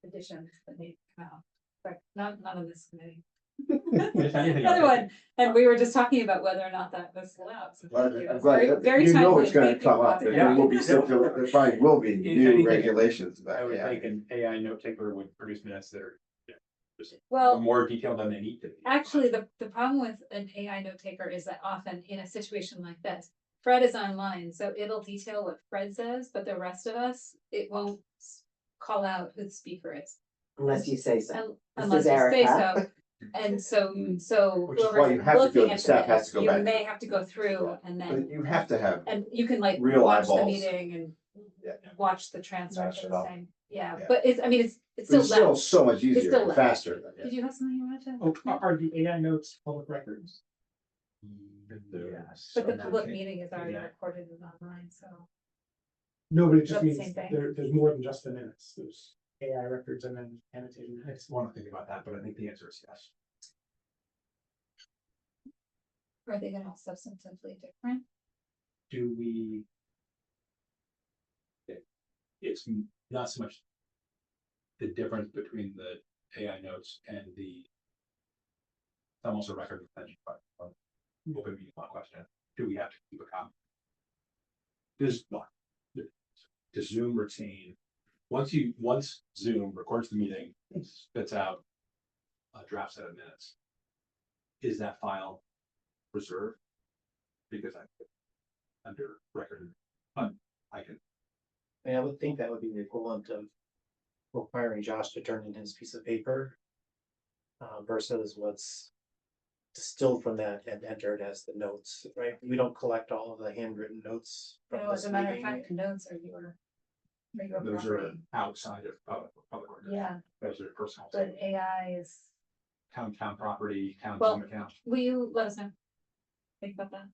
additions that need to come out, but none of this committee. If anything, Other one, and we were just talking about whether or not that was allowed. So Glad- thank you. I'm It's glad very- that- very you know timely. it's gonna Thank you come for up, that. there will be, there probably will be If new anything- regulations I about would AI. think an AI note taker would produce minutes that are just Well, more detailed than they need to be. actually, the problem with an AI note taker is that often in a situation like this, Fred is online, so it'll detail what Fred says, but the rest of us, it won't call out who the speaker is. Unless you say so. Unless is you say Erica. so. And so Which is why whoever's you have to go, looking the at staff the has to minutes, go you back. may have to go through and But then, you have to have, and you can like real watch the eyeballs. meeting and Yeah. watch the transcript Match at it the up. same. Yeah, Yeah. but it's, I mean, it's But still it's still less. so much easier still and less. faster than. Did you have something you wanted to? Oh, add? are the AI notes public records? But the public meeting is already recorded and online, so. No, but it Is that just the means same thing? there's more than just the minutes. There's AI records and then annotated I minutes. just want to think about that, but I think the answer is yes. Are they gonna be substantively different? Do we? It's not so much the difference between the AI notes and the. I'm also record retention, but open meeting law question, do we have to keep a copy? Does Zoom retain, once Zoom records the meeting, spits out a draft set of minutes, is that file preserved? Because under record, I can, And I would think that would be the equivalent of requiring Josh to turn in his piece of paper. Versus what's distilled from that and entered as the notes, right? We don't collect all of the handwritten notes. from No, as this a matter of meeting. fact, notes are your. those are property. outside of public record. Yeah, Those are personal. but AI is, Town property, town Well- Zoom account. will you let us know? Think about that.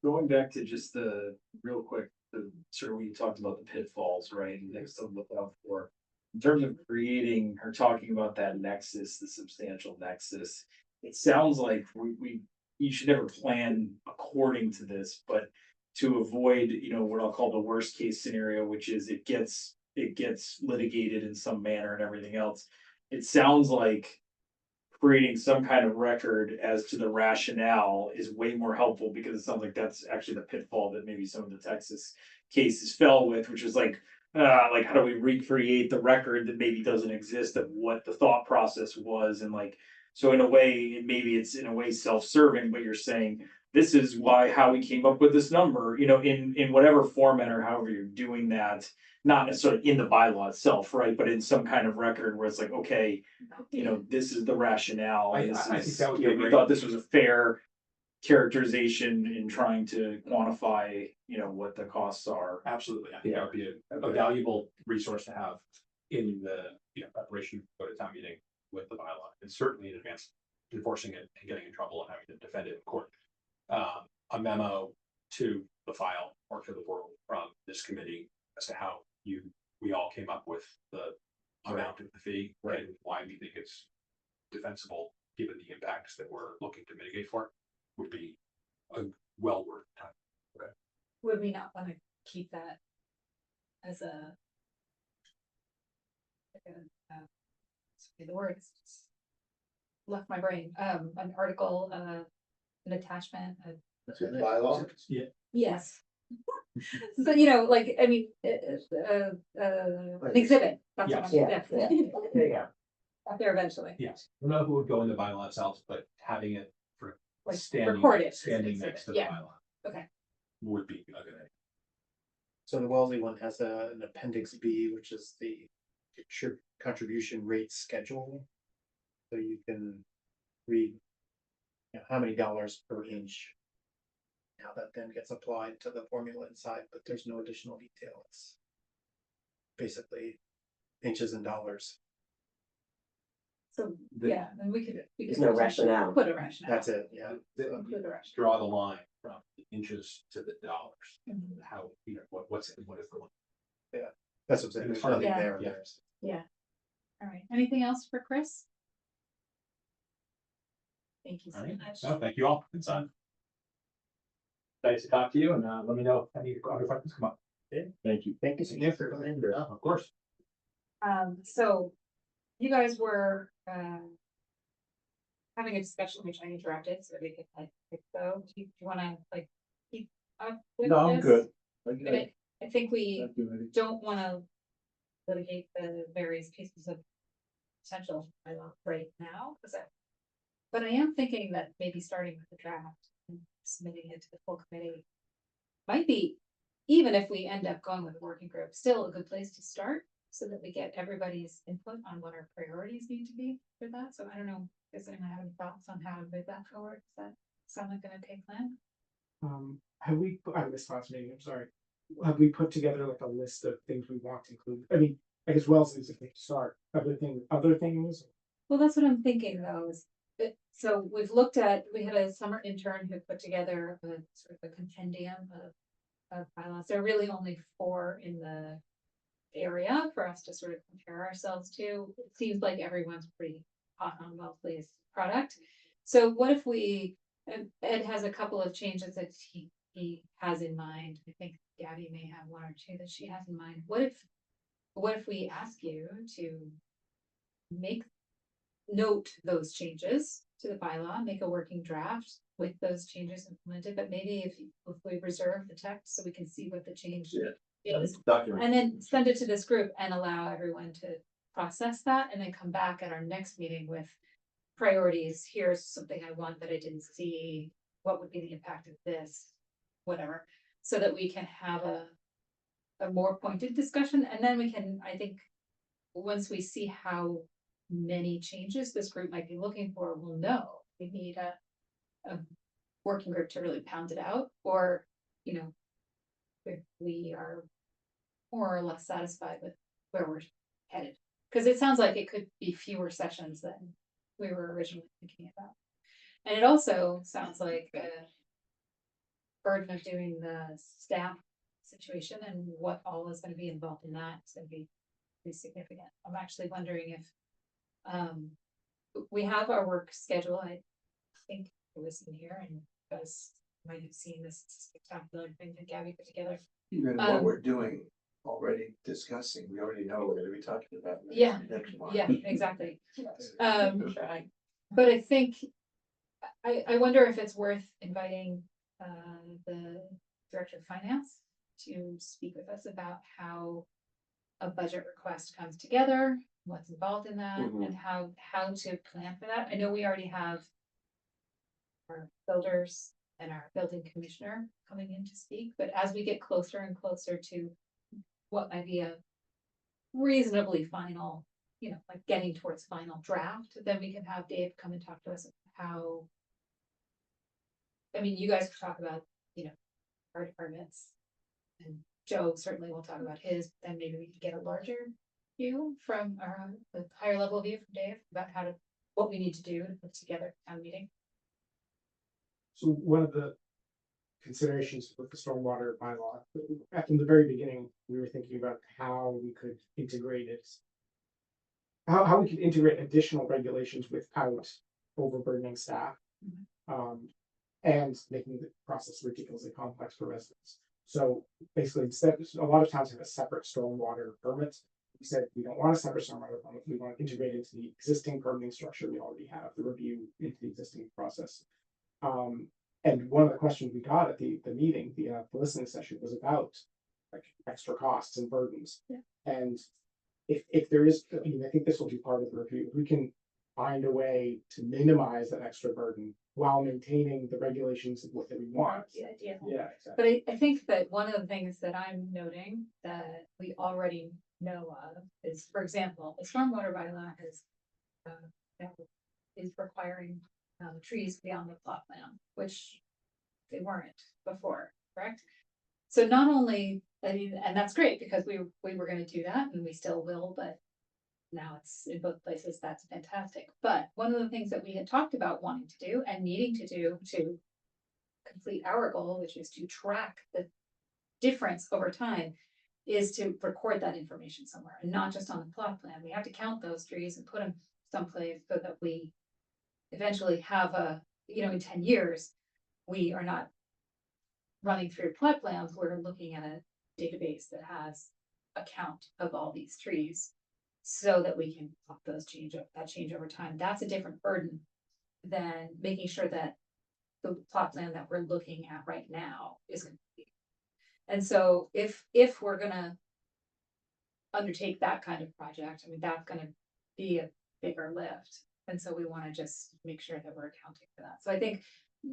Going back to just the, real quick, the sort of, we talked about the pitfalls, right, and things to look out for. In terms of creating or talking about that nexus, the substantial nexus, it sounds like you should never plan according to this, but to avoid, what I'll call the worst case scenario, which is it gets litigated in some manner and everything else. It sounds like creating some kind of record as to the rationale is way more helpful, because it sounds like that's actually the pitfall that maybe some of the Texas cases fell with, which is like how do we recreate the record that maybe doesn't exist of what the thought process was, and so in a way, maybe it's in a way self-serving, but you're saying this is how we came up with this number, in whatever format or however you're doing that, not necessarily in the bylaw itself, right, but in some kind of record where it's like, okay, this is the rationale. I This think is, that would be we great. thought this was a fair characterization in trying to quantify, what the costs are. Absolutely, I think that would be a valuable resource to have in the, preparation for the town meeting with the bylaw, and certainly in advance enforcing it and getting in trouble and having to defend it in court. A memo to the file or to the world from this committee as to how we all came up with the amount of the fee, Right. and why we think it's defensible, given the impacts that we're looking to mitigate for, would be a well worth time. Would we not wanna keep that as a? Say the words. Left my brain, an article, an attachment, Bylaw? Yeah. yes. So, I mean, an exhibit, that's what I'm, Yeah. yeah. There you go. Out there eventually, Yes, I don't know who would go in the bylaw itself, but having it for like standing recorded. standing next to the Yeah. bylaw. Okay. Would be a good idea. So the Wellesley one has an appendix B, which is the contribution rate schedule. So you can read, how many dollars per inch. How that then gets applied to the formula inside, but there's no additional detail. It's basically inches and dollars. So, The- yeah, and we could. There's no rationale. Put a rationale. That's it, yeah. Include a rationale. Draw the line from the inches to the dollars, Mhm. how, what is going. That's what I'm saying. There's nothing Yeah. there. Yeah. There's- All right, anything else for Chris? Thank you so All right, much. so thank you all, it's nice to talk to you, and let me know if any other questions come up. Thank you. Thank you so much for coming. Yeah, of course. So you guys were, having a discussion which I interrupted, so we could go, do you wanna keep up with No, I'm this? good. I think we Thank you, Eddie. don't wanna litigate the various pieces of potential bylaw right now, but I am thinking that maybe starting with the draft and submitting it to the full committee might be, even if we end up going with a working group, still a good place to start, so that we get everybody's input on what our priorities need to be for that. So I don't know, does anyone have any thoughts on how to move that forward? Does that sound like an okay plan? Have we, I missed last meeting, I'm sorry. have we put together like a list of things we want to include? I mean, I guess Wellesley is a place to start, other things, Well, that's what I'm thinking though, is so we've looked at, we had a summer intern who put together a sort of a compendium of bylaws. There are really only 4 in the area for us to sort of compare ourselves to. It seems like everyone's pretty hot on Wellesley's product. So what if Ed has a couple of changes that he has in mind. I think Gabby may have 1 or 2 that she has in mind. What if we ask you to note those changes to the bylaw, make a working draft with those changes implemented, but maybe if we reserve the text so we can see what the change is. Document. And then send it to this group and allow everyone to process that and then come back at our next meeting with priorities. Here's something I want that I didn't see. What would be the impact of this? Whatever, so that we can have a more pointed discussion. And then we can, I think, once we see how many changes this group might be looking for, we'll know we need a working group to really pound it out, or, you know, if we are more or less satisfied with where we're headed. Because it sounds like it could be fewer sessions than we were originally thinking about. And it also sounds like a burden of doing the staff situation and what all is going to be involved in that is going to be pretty significant. I'm actually wondering if we have our work schedule. I think it was in here, and you guys might have seen this spectacular thing that Gabby put together. Even what we're doing, already discussing, we already know we're gonna be talking about. Yeah, next month. yeah, exactly. But I think, I wonder if it's worth inviting the director of finance to speak with us about how a budget request comes together, what's involved in that, and how to plan for that. I know we already have our builders and our building commissioner coming in to speak, but as we get closer and closer to what might be a reasonably final, you know, like getting towards final draft, then we can have Dave come and talk to us about how. I mean, you guys could talk about, you know, our departments, and Joe certainly will talk about his, but then maybe we could get a larger view from a higher level view from Dave about what we need to do to put together a town meeting. so one of the considerations with the stormwater bylaw, from the very beginning, we were thinking about how we could integrate it. How we could integrate additional regulations without overburdening staff. And making the process ridiculously complex for residents. So basically, instead, a lot of towns have a separate stormwater permit. We said we don't want a separate stormwater permit. We want to integrate into the existing permitting structure we already have, the review into the existing process. And one of the questions we got at the meeting, the listening session, was about like extra costs and burdens. Yeah. And if there is, I mean, I think this will be part of the review. If we can find a way to minimize that extra burden while maintaining the regulations of what that we want. The idea. Yeah, exactly. But I think that one of the things that I'm noting that we already know of is, for example, the stormwater bylaw is requiring trees beyond the plot plan, which they weren't before, correct? So not only, I mean, and that's great because we were going to do that and we still will, but now it's in both places. That's fantastic. But one of the things that we had talked about wanting to do and needing to do to complete our goal, which is to track the difference over time, is to record that information somewhere and not just on the plot plan. We have to count those trees and put them someplace so that we eventually have in 10 years, we are not running through plot plans. We're looking at a database that has a count of all these trees, so that we can plot those change over time. That's a different burden than making sure that the plot plan that we're looking at right now is complete. And so if we're gonna undertake that kind of project, I mean, that's gonna be a bigger lift. And so we want to just make sure that we're accounting for that. So I think,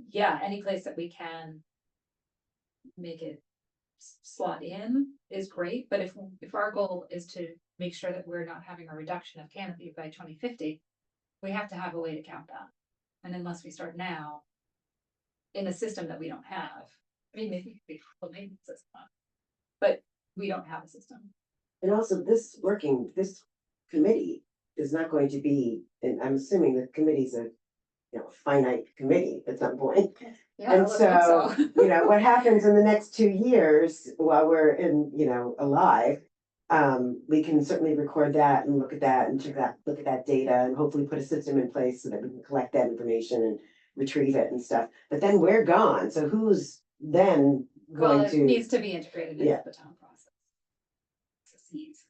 yeah, any place that we can make it slot in is great. But if our goal is to make sure that we're not having a reduction of canopy by 2050, we have to have a way to count that. And unless we start now in a system that we don't have, I mean, maybe it could be a maintenance system, but we don't have a system. And also this committee is not going to be, and I'm assuming the committee's a, finite committee at some point. Yeah, And let's hope so, what happens in the next 2 years while we're alive, we can certainly record that and look at that and look at that data and hopefully put a system in place so that we can collect that information and retrieve it and stuff. But then we're gone, so who's then Well, going it to? needs to be integrated into Yeah. the town process.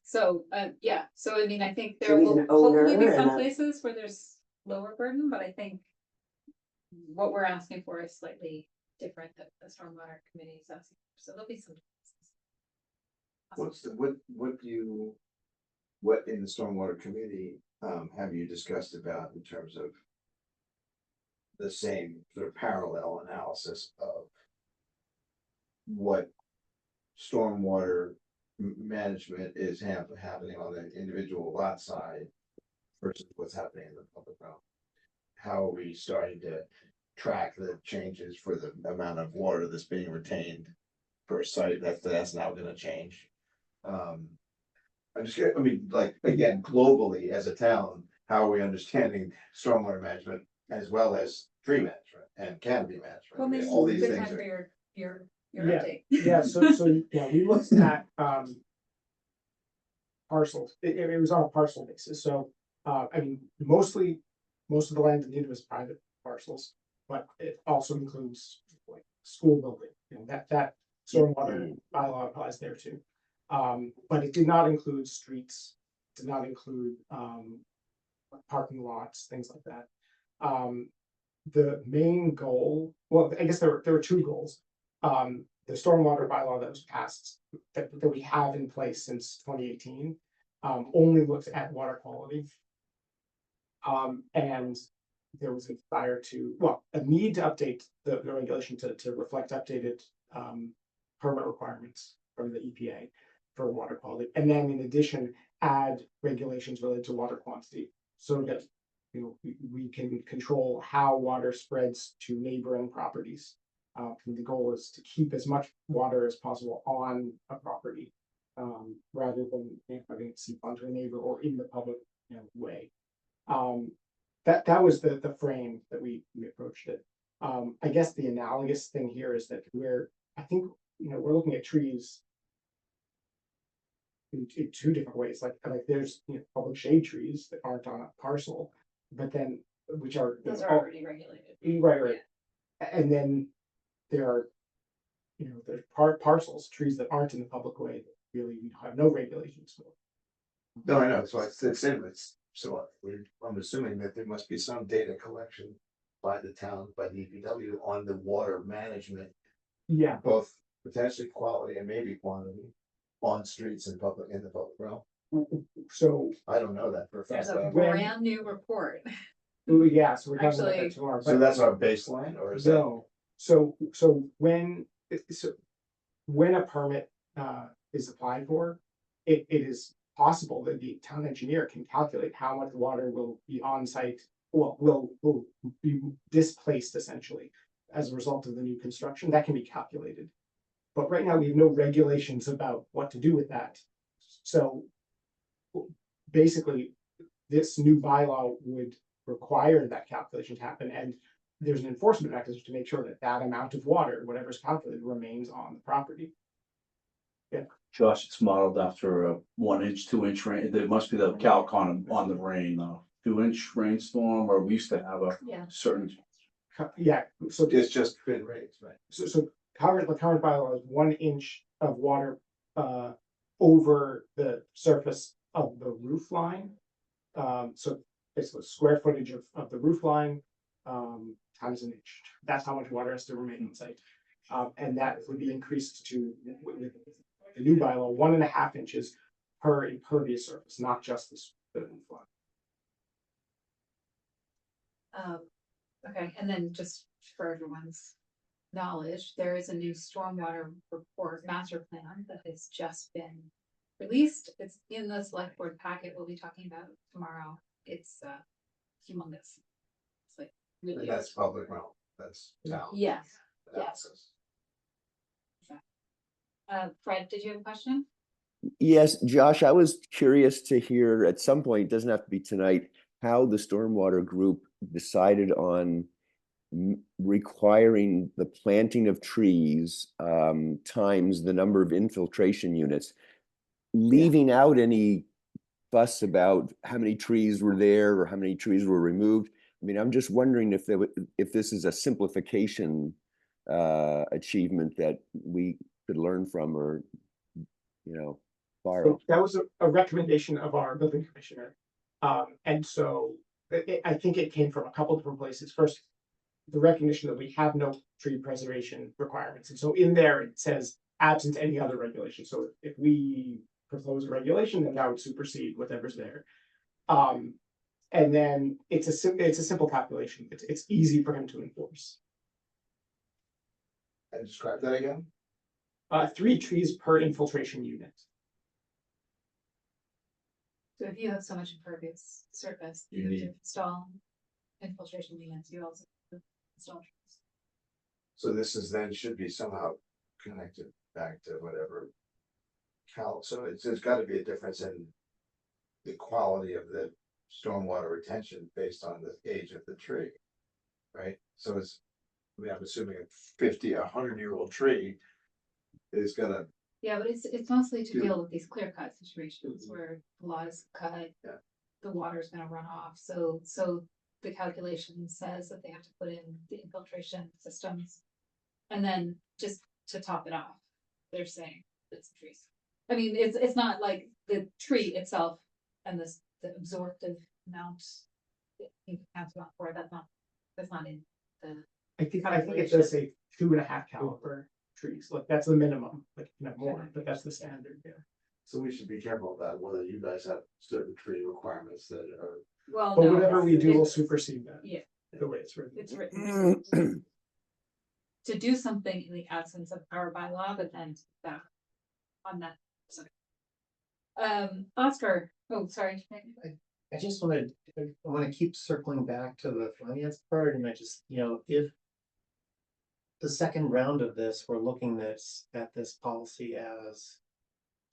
So, yeah, so I mean, I think So there it needs will an owner hopefully be some and a- places where there's lower burden, but I think what we're asking for is slightly different than the stormwater committee is asking, for. So there'll be some. differences. What in the stormwater committee, have you discussed about in terms of the same sort of parallel analysis of what stormwater management is happening on the individual lot side versus what's happening in the public realm? How are we starting to track the changes for the amount of water that's being retained per site? That's now gonna change. I'm just I mean, like, again, globally as a town, how are we understanding stormwater management as well as tree management and canopy management? Well, maybe All it's a these good things time for are. your Yeah. update. Yeah, so, yeah, we looked at, parcels, it was on a parcel basis, so, I mean, most of the land in Needham is private parcels, but it also includes like school building, that stormwater bylaw applies there too. But it did not include streets, did not include, parking lots, things like that. The main goal, well, I guess there were two goals. The stormwater bylaw that was passed, that we have in place since 2018, only looks at water quality. And there was a desire a need to update the regulation to reflect updated permit requirements from the EPA for water quality. And then in addition, add regulations related to water quantity so that we can control how water spreads to neighboring properties. And the goal is to keep as much water as possible on a property, rather than having it seep onto a neighbor or in the public way. That was the frame that we approached it. I guess the analogous thing here is that I think we're looking at trees in two different ways. Like there's public shade trees that aren't on a parcel, but then which are Those are already regulated. right. And then there are there's parcels, trees that aren't in the public way that really have no regulations for. No, I know, so it's so I'm assuming that there must be some data collection by the town, by DPW on the water management, Yeah, both potentially quality and maybe quantity on streets and in the public realm. so I don't know that for a fact. There's a but I'm- brand new report. yeah, so we're talking about Actually- that tomorrow. So but- that's our baseline, or is that? No, so when a permit is applied for, it is possible that the town engineer can calculate how much water will be on site, will be displaced essentially as a result of the new construction. That can be calculated. But right now, we have no regulations about what to do with that. So basically, this new bylaw would require that calculation to happen, and there's an enforcement mechanism to make sure that that amount of water, whatever's calculated, remains on the property. Josh, it's modeled after a 1 inch, 2 inch rain. There must be the calc on the rain, 2 inch rainstorm, or we used to have a Yeah. certain. Yeah, so It's just been raised, right? the current bylaw is 1 inch of water over the surface of the roof line. So it's the square footage of the roof line times an inch. That's how much water has to remain on site. And that would be increased to with the new bylaw, 1.5 inches per impervious surface, not just the roof line. Okay, and then just for everyone's knowledge, there is a new stormwater report master plan that has just been released. It's in the select board packet we'll be talking about tomorrow. It's humongous. It's like really. That's public realm, that's town. Yes, yes. analysis. Fred, did you have a question? Yes, Josh, I was curious to hear at some point, it doesn't have to be tonight, how the stormwater group decided on requiring the planting of trees times the number of infiltration units, leaving out any fuss about how many trees were there or how many trees were removed. I mean, I'm just wondering if if this is a simplification achievement that we could learn from or, borrow. So that was a recommendation of our building commissioner. And so I think it came from a couple different places. First, the recognition that we have no tree preservation requirements. And so in there, it says absent any other regulation. So if we propose a regulation, then that would supersede whatever's there. And then it's a simple calculation. It's easy for him to enforce. And describe that again? 3 trees per infiltration unit. So if you have so much impervious surface, You you need need- to install infiltration units, you also have to install trees. So this is then should be somehow connected back to whatever. So there's gotta be a difference in the quality of the stormwater retention based on the age of the tree. Right, so I'm assuming a 100-year-old tree is gonna, Yeah, but it's mostly to Do- deal with these clear cut situations where the lot is cut. Yeah. The water's gonna run off, so the calculation says that they have to put in the infiltration systems. And then just to top it off, they're saying it's trees. I mean, it's not like the tree itself and the absorptive amount. That you can count for, that's not in the. I think it does say 2.5 caliber trees, like that's the minimum, like you can have more, but that's the standard, yeah. so we should be careful about whether you guys have certain tree requirements that are. Well, But no, whatever we do will it's- supersede that. Yeah. The way it's written. It's written. To do something in the absence of our bylaw, but then back on that. Sorry. Oscar, oh, sorry. I just wanna, I wanna keep circling back to the finance part, and I just, if the second round of this, we're looking at this policy as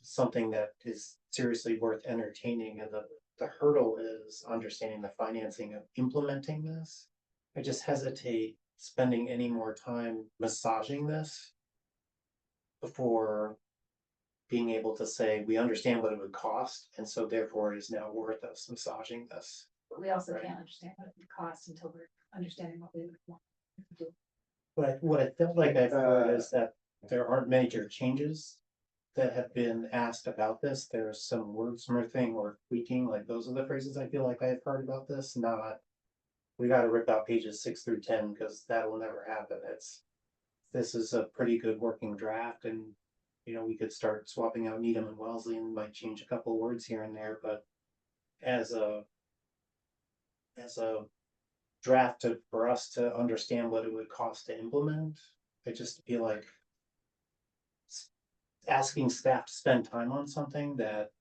something that is seriously worth entertaining, and the hurdle is understanding the financing of implementing this. I just hesitate spending any more time massaging this before being able to say, we understand what it would cost, and so therefore it is now worth us massaging this. But we also Right. can't understand what it would cost until we're understanding what we would want to do. But what I felt like I've heard is that there aren't major changes that have been asked about this. There's some wordsmithing or tweaking, like those are the phrases I feel like I've heard about this, not we gotta rip out pages 6 through 10, because that will never happen. This is a pretty good working draft, and we could start swapping out Needham and Wellesley and might change a couple words here and there, but as a draft for us to understand what it would cost to implement, I just feel like asking staff to spend time on something that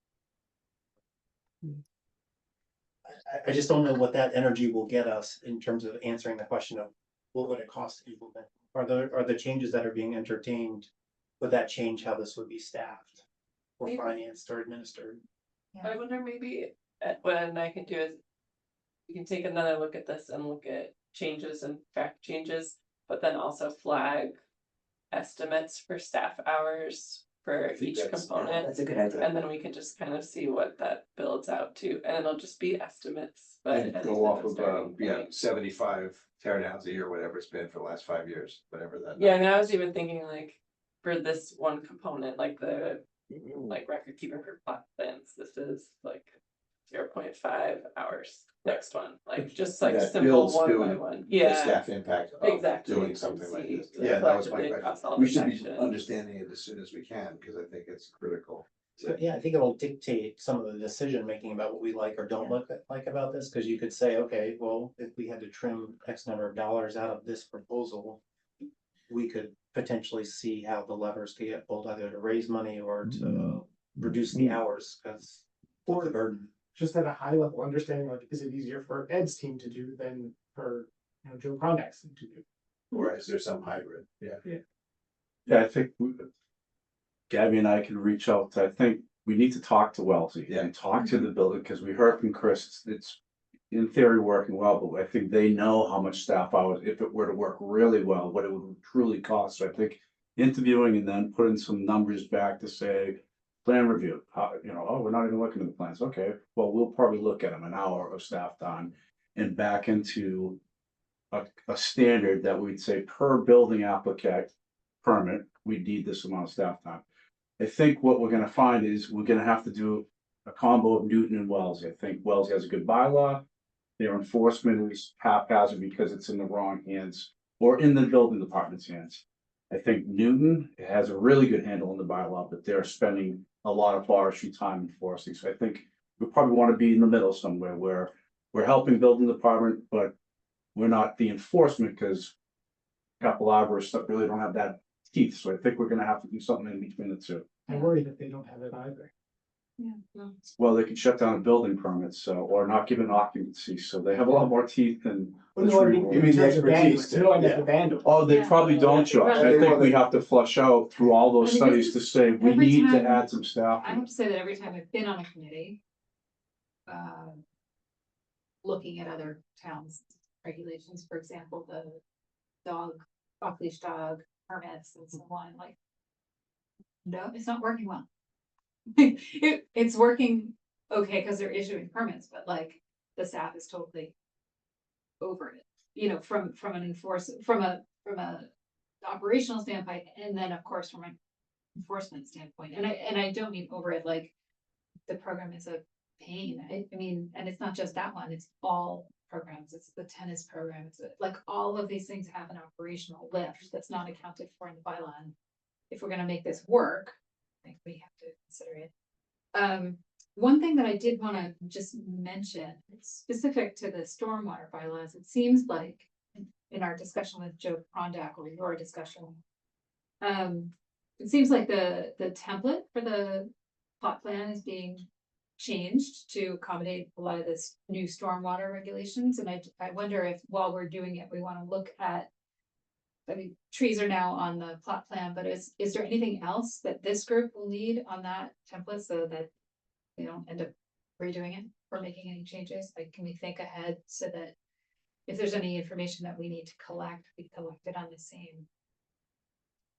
I just don't know what that energy will get us in terms of answering the question of what would it cost to implement? Are the changes that are being entertained, would that change how this would be staffed or Maybe. financed or administered? I wonder maybe what Ed and I can do is we can take another look at this and look at changes and fact changes, but then also flag estimates for staff hours for each component. That's a good idea. And then we can just kind of see what that builds out to, and it'll just be estimates, but. And it's go off a of, starting point. 75 teardowns a year, whatever it's been for the last 5 years, whatever that. Yeah, and I was even thinking like, for this one component, like the, like record keeping for plot plans, this is like 0.5 hours. Next one, like just like That simple builds one to by one, The yeah, staff impact of exactly. doing something like See this. the Yeah, that was my collectively question. across all We the should be sections. understanding it as soon as we can, because I think it's critical. So, yeah, I think it'll dictate some of the decision making about what we like or don't like about this, because you could say, okay, well, if we had to trim X number of dollars out of this proposal, we could potentially see how the levers could get pulled, either to raise money or to reduce the hours, because for the burden. Just at a high level understanding, like, is it easier for Ed's team to do than for, Joe Condak's team to do? Or is there some hybrid? Yeah. Yeah, I think Gabby and I can reach out to, I think we need to talk to Wellesley Yeah. and talk to the building, because we heard from Chris, it's in theory working well, but I think they know how much staff hours, if it were to work really well, what it would truly cost. So I think interviewing and then putting some numbers back to say, plan review, how, you know, oh, we're not even looking at the plans. Okay, well, we'll probably look at them an hour of staff time and back into a standard that we'd say per building applicant permit, we need this amount of staff time. I think what we're gonna find is we're gonna have to do a combo of Newton and Wellesley. I think Wellesley has a good bylaw. Their enforcement is haphazard because it's in the wrong hands or in the building department's hands. I think Newton has a really good handle on the bylaw, but they're spending a lot of forestry time enforcing. So I think we probably want to be in the middle somewhere where we're helping building department, but we're not the enforcement, because a couple arborists that really don't have that teeth. So I think we're gonna have to do something in between the two. I worry that they don't have it either. Well, they can shut down a building permit, so, or not give an occupancy, so they have a lot more teeth than. Well, no, I mean, You in mean the terms of expertise bandwidth, to- no, I meant yeah. the bandwidth. Oh, they Yeah. probably don't, Josh. I Right. think we have to flush out through all those I mean, studies this to is say, we every need to time- add some staff. I have to say that every time I've been on a committee, looking at other towns' regulations, for example, the dog, off-leash dog permits and so on, like, no, it's not working well. It's working okay because they're issuing permits, but like, the staff is totally over it, you know, from an from a operational standpoint, and then, of course, from an enforcement standpoint. And I don't mean over it like the program is a pain. I mean, and it's not just that one, it's all programs. It's the tennis program. It's like all of these things have an operational lift that's not accounted for in the bylaw. And if we're gonna make this work, I think we have to consider it. One thing that I did wanna just mention, specific to the stormwater bylaws, it seems like in our discussion with Joe Prondak, or your discussion, it seems like the template for the plot plan is being changed to accommodate a lot of this new stormwater regulations, and I wonder if while we're doing it, we wanna look at. I mean, trees are now on the plot plan, but is there anything else that this group will need on that template so that we don't end up redoing it or making any changes? Like, can we think ahead so that if there's any information that we need to collect, we collect it on the same?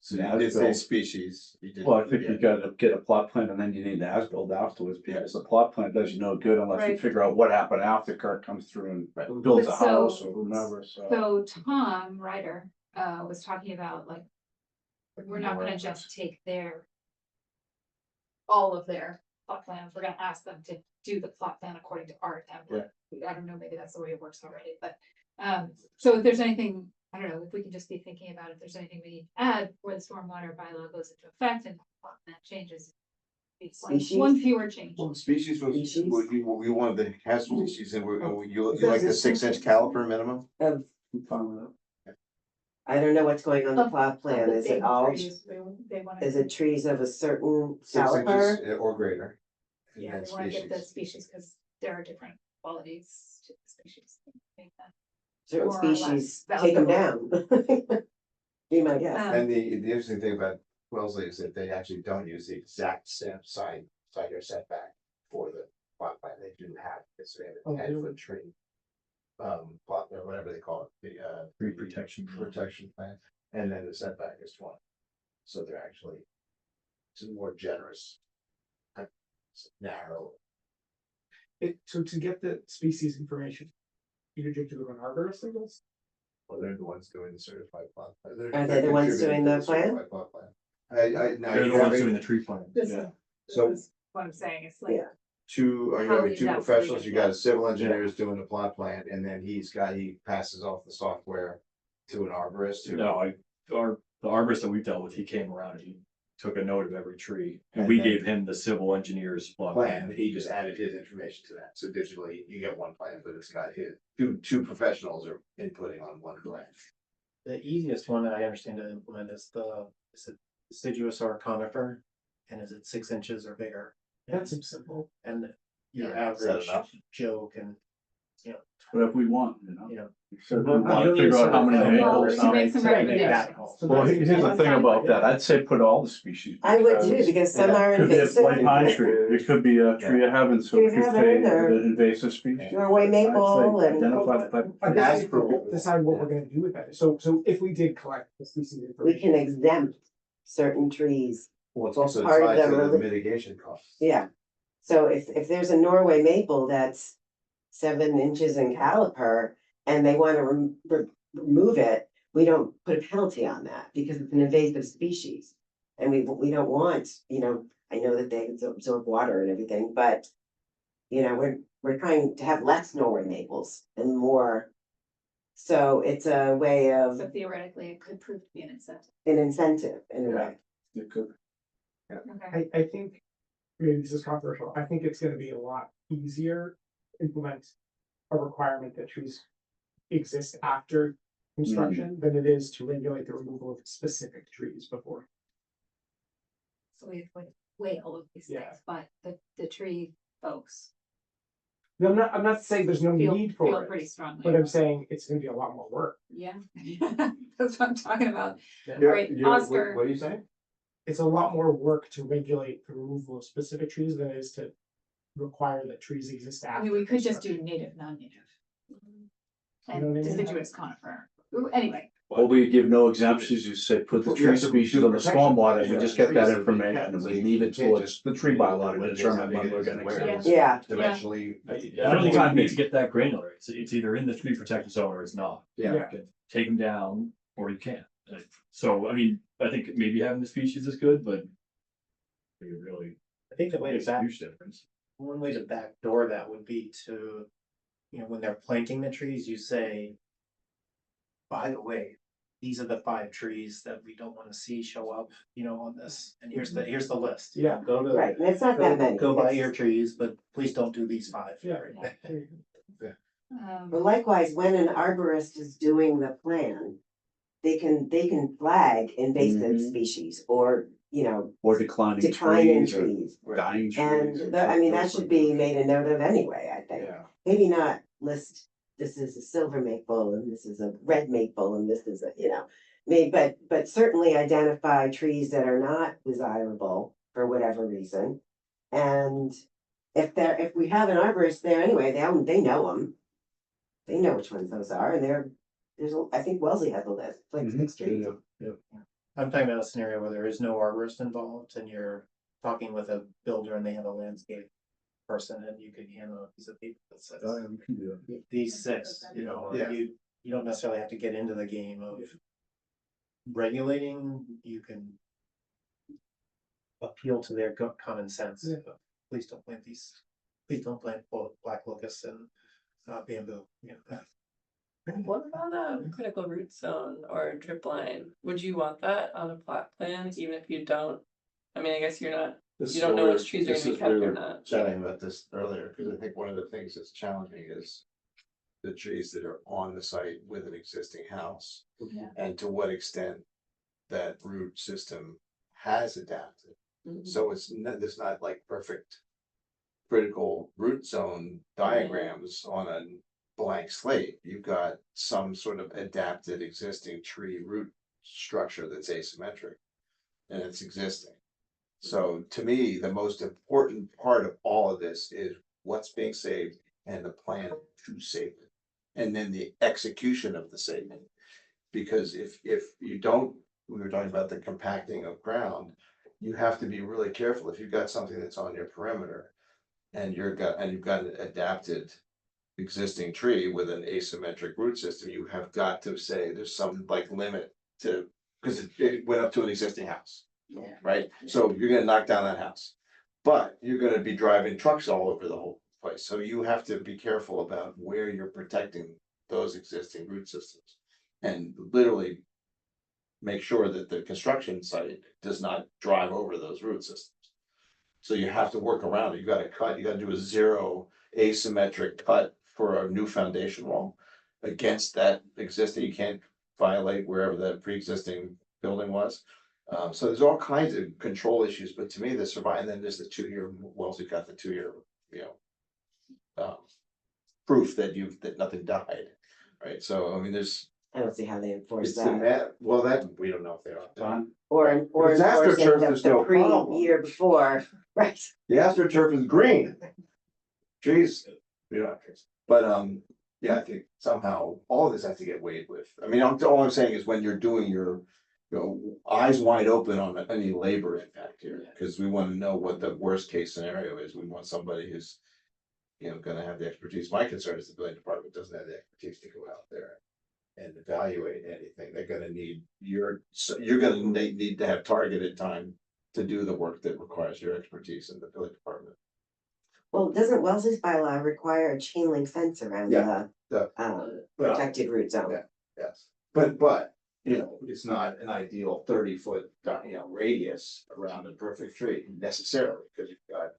So you did say species. You did- Well, I think yeah. you gotta get a plot plan and then you need the as-built afterwards, because the plot plan does you no good unless you Right. figure out what happened after Kirk comes through and builds a But so- house or whomever, so. So Tom Ryder, was talking about like, we're not gonna just take all of their plot plans, we're gonna ask them to do the plot plan according to our template. I don't know, maybe that's the way it works already, but, so if there's anything, I don't know, if we can just be thinking about if there's anything we need to add before the stormwater bylaw goes into effect and the plot plan changes. It's like Species? one fewer change. Well, species was, Species? we wanted to have species and you So like the is it 6-inch caliper minimum? Of, I'm fine with it. I don't know what's going on the Of- plot plan. The Is big it all, trees, they wanna- is it trees of a certain 6 caliper? inches or greater. And Yeah, then they wanna get the species. species, cause there are different qualities to the species. Make that- Certain more or less species, take them down. Be my guess. And the interesting thing about Wellesley is that they actually don't use the exact same side yard setback for the plot plan. They do have, it's a Oh, 10-foot tree. Plot, or whatever they call it, the tree protection plan, and then the setback is 20. So they're actually, it's more generous. Narrow. So to get the species information, either you have to go to an arborist, I guess? Well, they're the ones doing the certified plot. Plan. Are they the ones contributing doing to the plan? certified plot plan. Now They're you the ones have doing the tree plan. This Yeah. is, So- this is what I'm saying, it's like, Yeah. two, How two is that professionals, you got a related? civil engineer is doing the plot plan, and then he passes off the software to an arborist who. No, the arborist that we've dealt with, he came around and he took a note of every tree. And And we then- gave him the civil engineer's plot Plan, plan. he just added his information to that, so digitally, you get one plan, but it's got his, two professionals are inputting on one plan. The easiest one that I understand to implement is it deciduous or conifer? And is it 6 inches or bigger? That seems simple. And your Yeah. Is that average enough? Joe can, Whatever we want, you know? you know, So we want to figure out how many Well, we maples. can make some Right, recommendations. Well, here's the thing about that, I'd say put all the species. I would too, because some are Could be a invasive. white pine tree, it could be a tree of heaven, so Tree it of could heaven say or an invasive species. Norway maple I'd say and identify the type. I guess Ask we for- can decide what we're gonna do with that. So if we did collect the species we information. can exempt certain trees. Well, it's also Part of tied to the the reli- mitigation costs. Yeah, so if there's a Norway maple that's 7 inches in caliper and they wanna remove it, we don't put a penalty on that because it's an invasive species. And we don't want, I know that they absorb water and everything, but we're trying to have less Norway maples and more. So it's a way of So theoretically, it could prove to be an incentive. an incentive in a Yeah. way. It could. Okay. I think, maybe this is controversial, I think it's gonna be a lot easier to implement a requirement that trees exist after construction than it is to regulate the removal of specific trees before. So we would weigh all of these Yeah. things, but the tree folks No, I'm not saying there's no feel, need feel for pretty it, strongly. but I'm saying it's gonna be a lot more work. Yeah, that's what I'm talking about. You're- Alright, you're- what- Oscar. What are you saying? It's a lot more work to regulate the removal of specific trees than it is to require that trees exist I after. mean, we could just do construction. native, non-native. You know what I And mean? deciduous conifer. Ooh, anyway, Or we give no exemptions, you say put the Well, you tree have to species do on the protection. stormwater, we Yeah. just get that Trees that we information can. and we leave it You can't towards just the tree bylaw to what it is, determine how when big it we're is, gonna and where it exempt. is. Yeah. Eventually. I don't think it needs to get that granular. It's either in the tree protection zone or it's not. Yeah. Yeah. You can take them down or you can't. So, I mean, I think maybe having the species is good, but it really I think the way to makes a back, huge difference. one way to backdoor that would be to, when they're planting the trees, you say, by the way, these are the 5 trees that we don't wanna see show up, on this, and here's the list. Yeah. Go to. Right, and it's not that many. Go buy It's- your trees, but please don't do these 5. Yeah. Right? But likewise, when an arborist is doing the plan, they can flag invasive Mhm. species or, Or declining declining trees or trees. dying trees. And that should be made a note of anyway, I think. Yeah. Maybe not list, this is a silver maple and this is a red maple and this is but certainly identify trees that are not desirable for whatever reason. And if we have an arborist there anyway, they know them. They know which ones those are and I think Wellesley has a list, like 6 trees. I'm talking about a scenario where there is no arborist involved and you're talking with a builder and they have a landscape person and you can hand them a piece of paper that says these 6, Yeah. you don't necessarily have to get into the game of regulating, you can appeal to their common sense. Yeah. Please don't plant these, please don't plant black locust and bamboo. What about a critical root zone or a drip line? Would you want that on a plot plan, even if you don't? I mean, I guess you don't know which trees are gonna be kept or not. Chatting about this earlier, because I think one of the things that's challenging is the trees that are on the site with an existing house. Yeah. And to what extent that root system has adapted. Mm-hmm. So there's not like perfect critical root zone diagrams on a blank slate. You've got some sort of adapted existing tree root structure that's asymmetric. And it's existing. So to me, the most important part of all of this is what's being saved and the plan to save it. And then the execution of the saving. Because if you don't, we were talking about the compacting of ground, you have to be really careful if you've got something that's on your perimeter. And you've got an adapted existing tree with an asymmetric root system, you have got to say there's some like limit to, because it went up to an existing house. Yeah. Right, so you're gonna knock down that house, but you're gonna be driving trucks all over the whole place, so you have to be careful about where you're protecting those existing root systems. And literally make sure that the construction site does not drive over those root systems. So you have to work around it, you gotta do a 0 asymmetric cut for a new foundation wall. Against that existing, you can't violate wherever that pre-existing building was. So there's all kinds of control issues, but to me, and then there's the 2-year, Wellesley got the 2-year, proof that nothing died. right? So, I mean, there's, I don't see how they enforce it's the that. well, that, we don't know if they are. Don? Or If it's astroturf, enforcing there's the no problem. pre-year before, right? The astroturf is green. Trees, we don't have trees, but, yeah, I think somehow all of this has to get weighed with, I mean, all I'm saying is when you're doing your. You know, eyes wide open on any labor impact here, because we wanna know what the worst case scenario is, we want somebody who's. You know, gonna have the expertise, my concern is the building department doesn't have the expertise to go out there. And evaluate anything, they're gonna need you're gonna need to have targeted time to do the work that requires your expertise in the building department. Well, doesn't Wellesley's bylaw require a chain link fence around Yeah, the well, protected root zone? yeah. Yes, but, you know, it's not an ideal 30-foot, radius around a perfect tree necessarily, because you've got.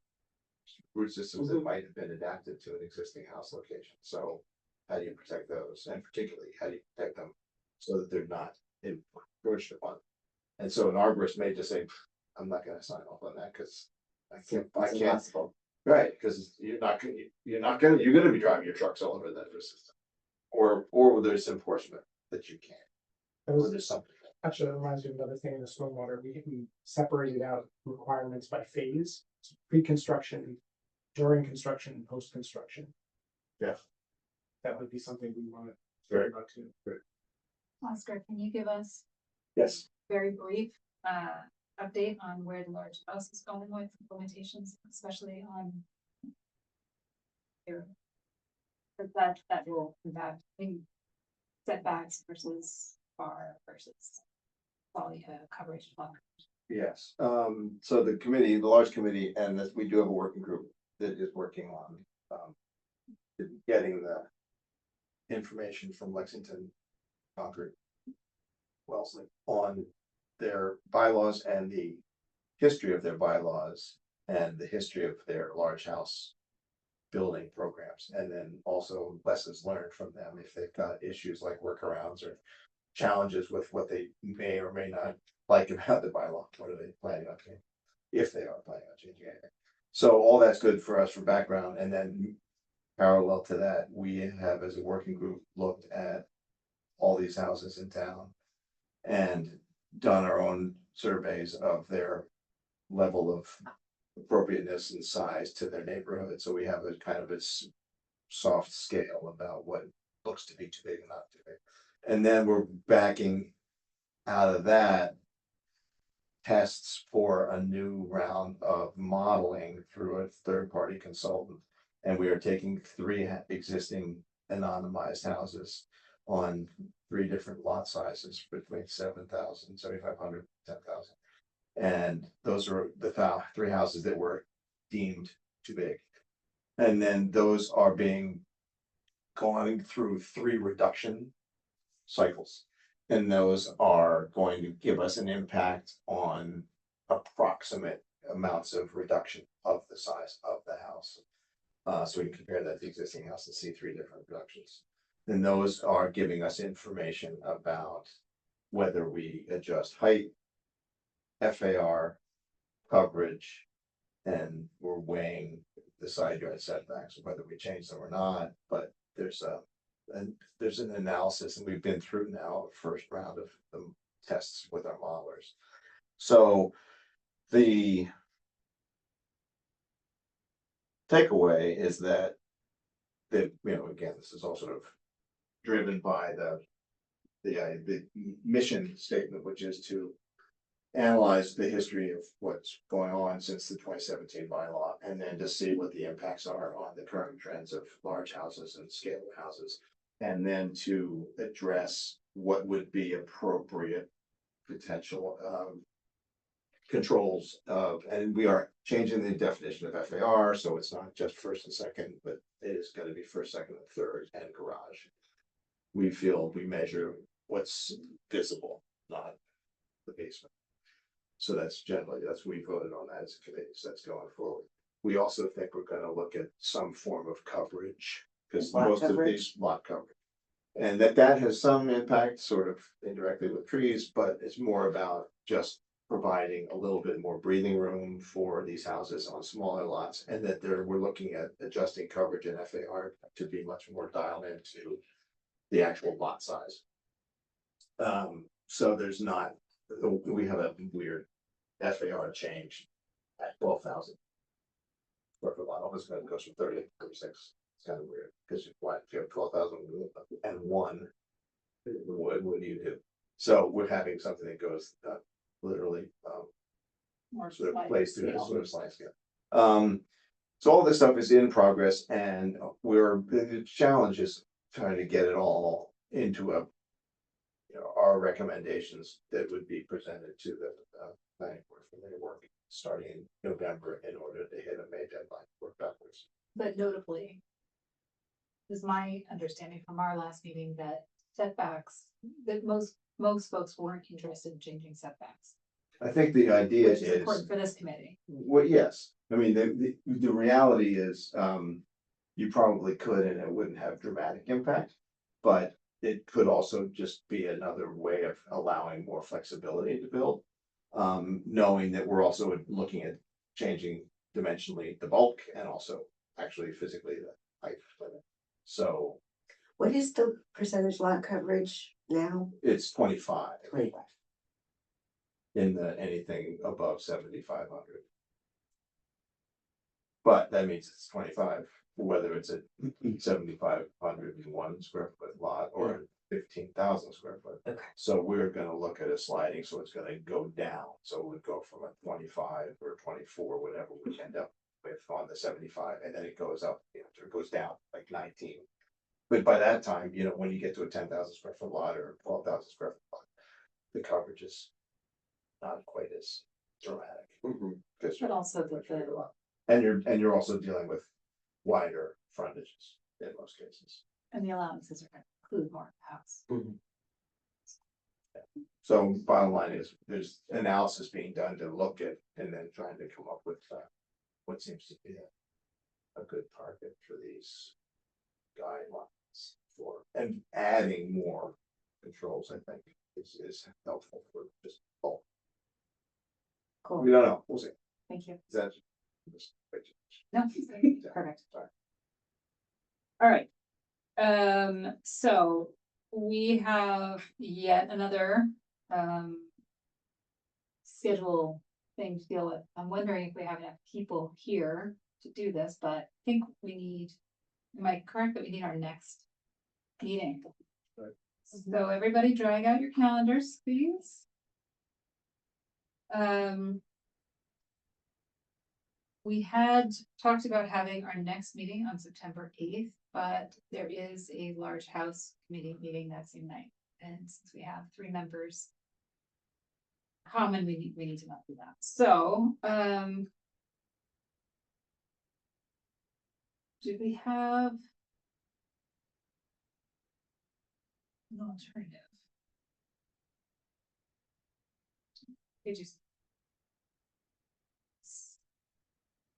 Root systems that might have been adapted to an existing house location, so how do you protect those, and particularly, how do you protect them so that they're not encroached upon? And so an arborist may just say, I'm not gonna sign off on that, because I It's can't, impossible. right, because you're gonna be driving your trucks all over that root system. Or there's enforcement that you can't, That or was, there's something. actually, that reminds me of another thing in the stormwater, we separated out requirements by phase, pre-construction, during construction, and post-construction. Yeah. That would be something we want to Very think about too. Oscar, can you give us Yes. very brief update on where the large house is going with implementations, especially on here? But that will impact, I mean, setbacks versus bar versus quality coverage. Yes, so the committee, the large committee, and this, we do have a working group that is working on, getting the information from Lexington, Concord, Wellesley, on their bylaws and the history of their bylaws and the history of their large house building programs, and then also lessons learned from them if they've got issues like workarounds or challenges with what they may or may not like about the bylaw. What are they planning on changing? If they are planning on changing anything. So all that's good for us for background, and then parallel to that, we have as a working group looked at all these houses in town and done our own surveys of their level of appropriateness and size to their neighborhood. So we have a kind of a soft scale about what looks to be too big and not too big. And then we're backing out of that tests for a new round of modeling through a third-party consultant. And we are taking 3 existing anonymized houses on 3 different lot sizes between 7,000, 7,500, 10,000. And those are the 3 houses that were deemed too big. And then those are going through 3 reduction cycles. And those are going to give us an impact on approximate amounts of reduction of the size of the house. So we can compare that to the existing house and see 3 different reductions. And those are giving us information about whether we adjust height, FAR, coverage, and we're weighing the side yard setbacks, whether we change them or not. But there's an analysis, and we've been through now the first round of the tests with our modelers. So the takeaway is that again, this is all sort of driven by the mission statement, which is to analyze the history of what's going on since the 2017 bylaw, and then to see what the impacts are on the current trends of large houses and scale of houses, and then to address what would be appropriate potential controls of, and we are changing the definition of FAR, so it's not just first and second, but it is going to be first, second, and third, and garage. We feel we measure what's visible, not the basement. So that's we voted on that as a committee, so that's going forward. We also think we're gonna look at some form of coverage, because Lot most of coverage? these lot coverage. And that has some impact sort of indirectly with trees, but it's more about just providing a little bit more breathing room for these houses on smaller lots, and that we're looking at adjusting coverage in FAR to be much more dialed into the actual lot size. So there's not, we have a weird FAR change at 12,000. Square foot lot, almost goes from 30 to 36, it's kind of weird, because if you have 12,000 and one, what do you do? So we're having something that goes, literally, More sort of slide plays through this scale. sort of slide scale. So all this stuff is in progress, and the challenge is trying to get it all into a, our recommendations that would be presented to the planning board for their work, starting in November in order to hit a May deadline, work backwards. But notably, is my understanding from our last meeting that setbacks, that most folks weren't interested in changing setbacks. I think the idea Which is important is, for this committee. well, yes, I mean, the reality is, you probably could, and it wouldn't have dramatic impact. But it could also just be another way of allowing more flexibility to build. Knowing that we're also looking at changing dimensionally the bulk and also actually physically the height limit. So What is the percentage lot coverage now? it's 25 25. in anything above 7,500. But that means it's 25, whether it's a 7,501 square foot lot or 15,000 square foot. Okay. So we're gonna look at a sliding, so it's gonna go down, so it would go from a 25 or 24, whatever we end up with on the 75, and then it goes up, it goes down like 19. But by that time, when you get to a 10,000 square foot lot or 12,000 square foot lot, the coverage is not quite as dramatic. Because But also the and you're also dealing with wider frontages in most cases. and the allowances are gonna include more of the house. So bottom line is, there's analysis being done to look at and then trying to come up with what seems to be a good target for these guidelines for, and adding more controls, I think, is helpful for just bulk. Cool, We don't know, we'll see. thank you. Is that? No, perfect. Sorry. All right. So we have yet another schedule thing to deal with. I'm wondering if we have enough people here to do this, but I think we need, am I correct that we need our next meeting? Right. So everybody drag out your calendars, please. We had talked about having our next meeting on September 8th, but there is a large house committee meeting that same night. And since we have 3 members common, we need to not do that. So, do we have an alternative? It just.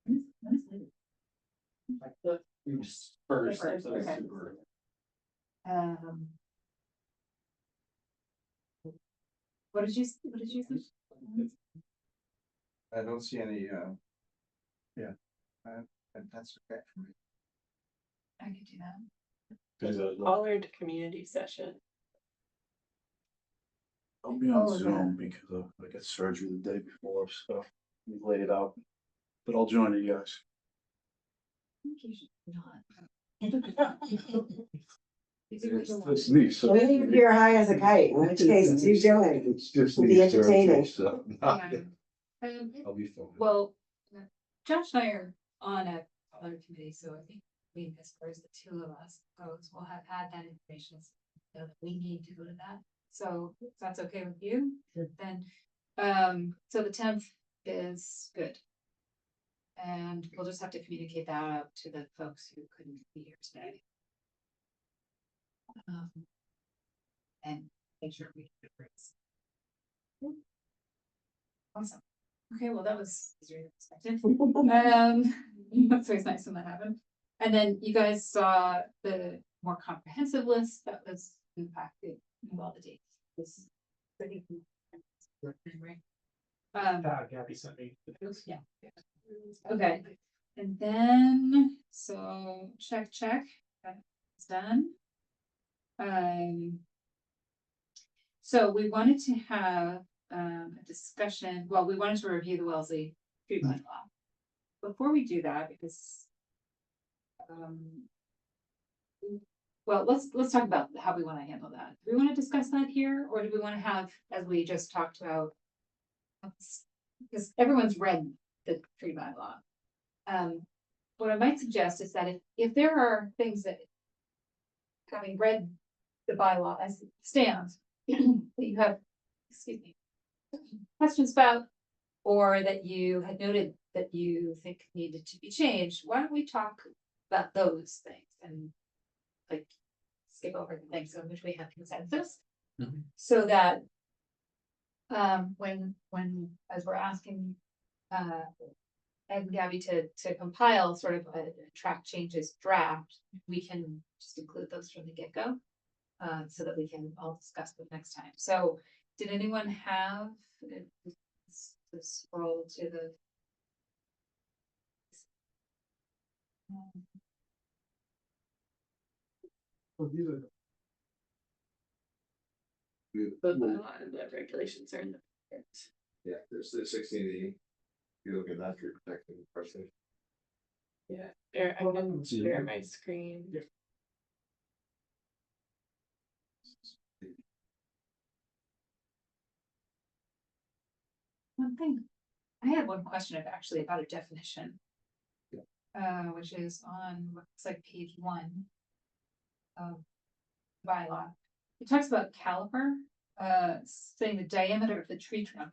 When is later? Like the first, First, so it's okay. super. What did you say? I don't see any, that's okay for me. I could do that. Pollard community session. I'll be Oh, on Zoom because I got surgery the day before, so we laid it out. But I'll join you guys. I think you should not. It's neat, so. Maybe if you're high as a kite, in which case it's you doing. It's just. It'll be neat surgery, entertaining. so Yeah. I'll be fine. Well, Josh and I are on a other committee, so I think we, as far as the 2 of us goes, we'll have had that information. So that we need to go to that. So if that's okay with you, then, so the 10th is good. And we'll just have to communicate that out to the folks who couldn't be here today. And make sure we get breaks. Awesome. Okay, well, that was easier than expected. That's always nice when that happened. And then you guys saw the more comprehensive list that was impacted with all the dates. This, I think, right? Gabby sent me. Yeah. Okay, and then, so check, that's done. So we wanted to have a discussion, well, we wanted to review the Wellesley tree line law. Before we do that, because well, let's talk about how we want to handle that. Do we want to discuss that here, or do we want to have, as we just talked about? Because everyone's read the tree bylaw. What I might suggest is that if there are things that, having read the bylaw as it stands, that you have, excuse me, questions about, or that you had noted that you think needed to be changed, why don't we talk about those things and like skip over the things on which we have consensus? Mhm. So that when as we're asking Ed and Gabby to compile sort of a track changes draft, we can just include those from the get-go. So that we can all discuss them next time. So did anyone have to scroll to the The bylaw and the regulations are in the. Yeah, there's the 16E. You look at that, you're protecting the person. Yeah, there, I'm gonna share my screen. one thing? I had one question actually about a definition. Which is on what's like page 1 of bylaw. It talks about caliper, saying the diameter of the tree trunk.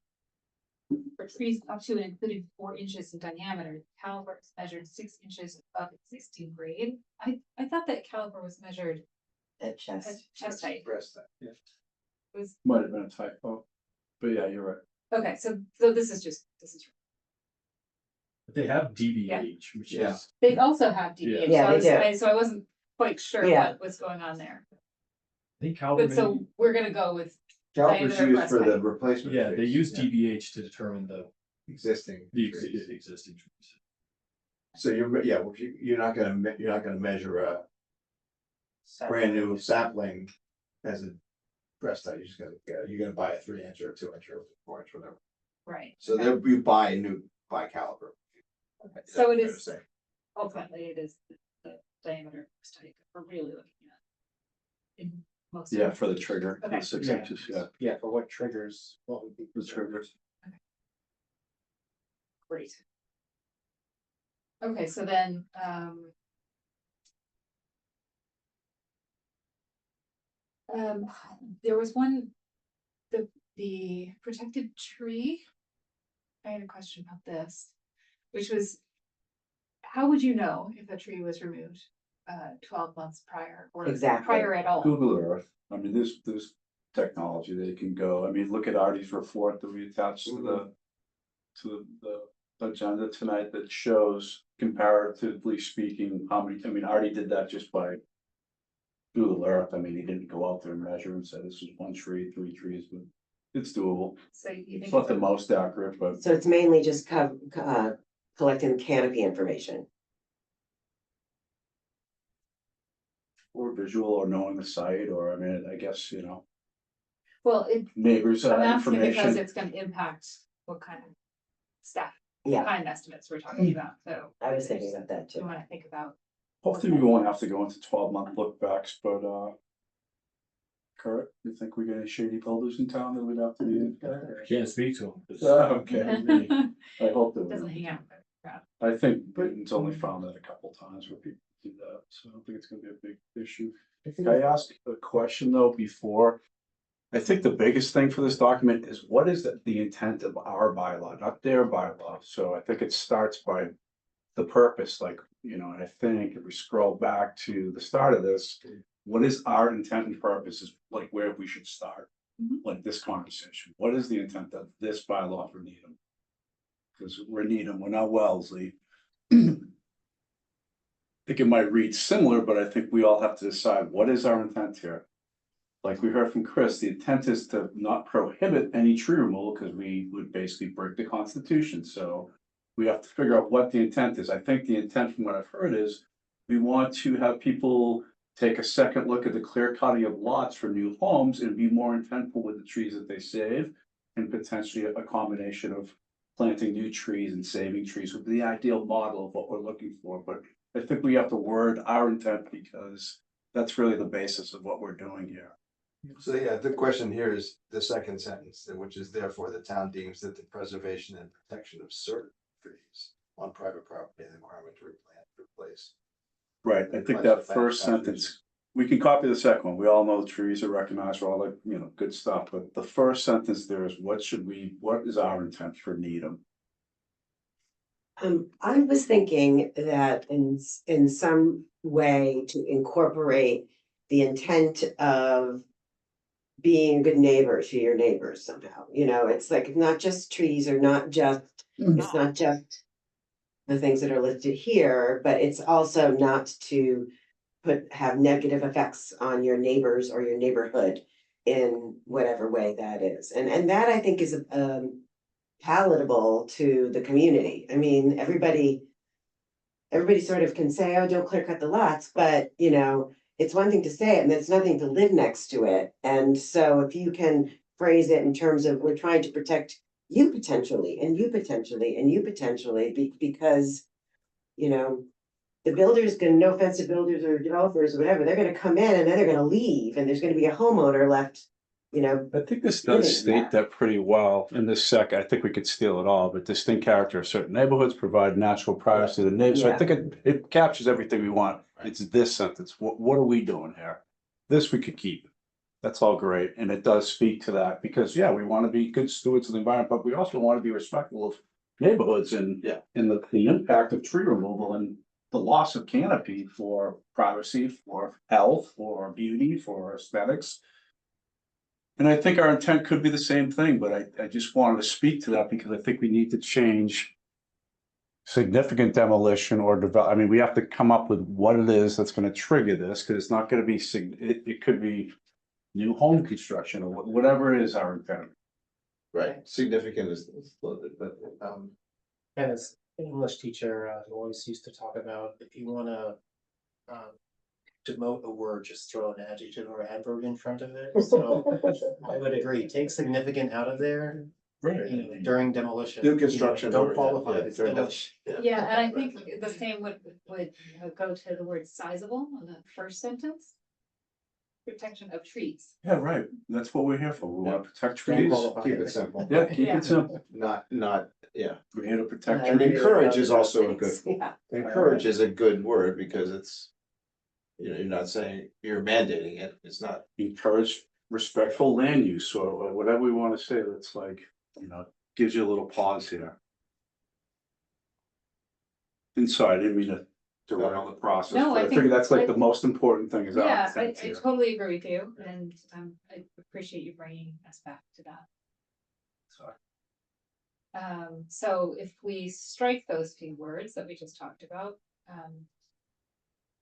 For trees up to and including 4 inches in diameter, caliper is measured 6 inches above existing grade. I thought that caliper was measured At at chest. chest height. Breast that. Yeah. Was, Might have been a typo, but yeah, you're right. okay, so this is They have DBH, which Yeah. is, they also have DBH. Yeah, they do. So I wasn't quite sure Yeah. what was going on there. I think Calvin, But so we're gonna go with Calipers diameter used breast for the height. replacement. yeah, they trees, use yeah. DBH to determine the Existing. trees. existing trees. So yeah, well, you're not gonna measure a brand new sapling as a breast height. You're gonna buy a 3-inch or a 2-inch or 4-inch, whatever. Right. So okay. there you buy a new caliper. So it Fair to is, say. ultimately, it is the diameter study that we're really looking at. In most. Yeah, for the trigger, Okay. the 6 Yeah. inches, yeah, Yeah, for what triggers, what would be. the triggers. Great. Okay, so then, there was one, the protected tree. I had a question about this, which was, how would you know if a tree was removed 12 months prior or Exactly. prior at all? Google Earth, I mean, there's technology that can go, I mean, look at Artie's report that we attached to the agenda tonight that shows comparatively speaking, how many, I mean, Artie did that just by Google Earth, I mean, he didn't go out there and measure and say this was 1 tree, 3 trees, but it's doable. So you think. It's not the most accurate, but So it's mainly just collecting canopy information. or visual or knowing the site, or I mean, I guess, Well, neighbors I'm asking because information. it's gonna impact what kind of staff, Yeah, time estimates we're talking about, so. I was thinking about that You too. wanna think about, Hopefully we won't have to go into 12-month look backs, but Kurt, you think we get any shady builders in town that we'd have to be? Can't speak to them. Okay, doesn't I hope that. hang out. with the crowd. I think Britain's only found that a couple times where people do that, so I don't think it's gonna be a big issue. Can I ask a question though before? I think the biggest thing for this document is what is the intent of our bylaw, not their bylaw, so I think it starts by. The purpose, like, and I think if we scroll back to the start of this, what is our intent and purpose is like where we should start. Mhm. Like this conversation, what is the intent of this bylaw for Needham? Because we're Needham, we're not Wellesley. I think it might read similar, but I think we all have to decide, what is our intent here? Like we heard from Chris, the intent is to not prohibit any tree removal, because we would basically break the Constitution, so. We have to figure out what the intent is. I think the intent from what I've heard is, we want to have people take a second look at the clear cutting of lots for new homes and be more intentful with the trees that they save. And potentially a combination of planting new trees and saving trees would be the ideal model of what we're looking for, but I think we have to word our intent because that's really the basis of what we're doing here. So yeah, the question here is the second sentence, which is therefore the town deems that the preservation and protection of certain trees on private property and the requirement to replant, replace. Right, I think that first sentence, we can copy the second one. We all know the trees are recognized for all the, good stuff, but the first sentence there is what is our intent for Needham? I was thinking that in some way to incorporate the intent of being a good neighbor to your neighbors somehow, it's like not just trees or not just, it's not just the things that are listed here, but it's also not to have negative effects on your neighbors or your neighborhood in whatever way that is. And that I think is palatable to the community. I mean, everybody sort of can say, oh, don't clear cut the lots, but it's one thing to say it and it's nothing to live next to it. And so if you can phrase it in terms of we're trying to protect you potentially, and you potentially, and you potentially, because, the builders no offense to builders or developers or whatever, they're gonna come in and then they're gonna leave and there's gonna be a homeowner left, I think this Living does state that pretty well in this sec. I think we could steal it all, but distinct character of certain neighborhoods provide natural privacy to the neighbors. So I Yeah. think it captures everything we want. It's this sentence. What are we doing here? This we could keep. That's all great. And it does speak to that because, yeah, we want to be good stewards of the environment, but we also want to be respectful of neighborhoods and the impact of tree removal and the loss of canopy for privacy, for health, for beauty, for aesthetics. And I think our intent could be the same thing, but I just wanted to speak to that because I think we need to change significant demolition or develop. I mean, we have to come up with what it is that's going to trigger this because it's not going to be, it could be new home construction or whatever it is our intent. Right, significant is loaded, but And as an English teacher, who always used to talk about if you wanna demote a word, just throw an adjective or adverb in front of it. So I would agree, take significant out of there during demolition. new construction. Don't qualify it as during demolition. Yeah, and I think the same would go to the word sizable on the first sentence. Protection of trees. Yeah, right. That's what we're here for. We want to protect Don't trees. qualify Keep it. it simple. Yeah, keep Yeah. it simple. Not, yeah. We're here to protect And trees. encourage is also a good, Yeah. encourage is a good word because it's, you're not saying you're mandating it, it's not. Encourage respectful land use or whatever we want to say. That's like, gives you a little pause here. And sorry, I didn't mean to derail the process, No, but I I figure think- that's like the most important thing is our Yeah, intent I here. totally agree with you, and I appreciate you bringing us back to that. Sorry. So if we strike those few words that we just talked about,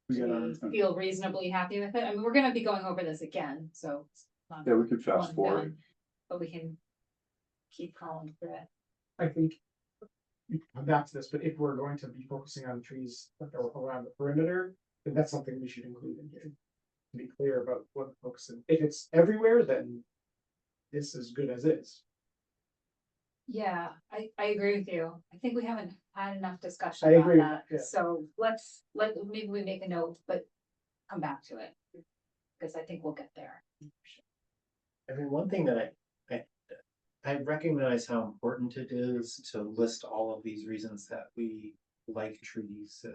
We got our do we intent. feel reasonably happy with it? I mean, we're gonna be going over this again, so. it's not Yeah, we can fast one forward. done, But we can keep calling through it. I think. I'm back to this, but if we're going to be focusing on trees that are around the perimeter, then that's something we should include in here. To be clear about what we're focusing, if it's everywhere, then. This is good as is. Yeah, I agree with you. I think we haven't had enough discussion I about agree, that, yeah. so maybe we make a note, but come back to it. Because I think we'll get there. I mean, one thing that I recognize how important it is to list all of these reasons that we like trees,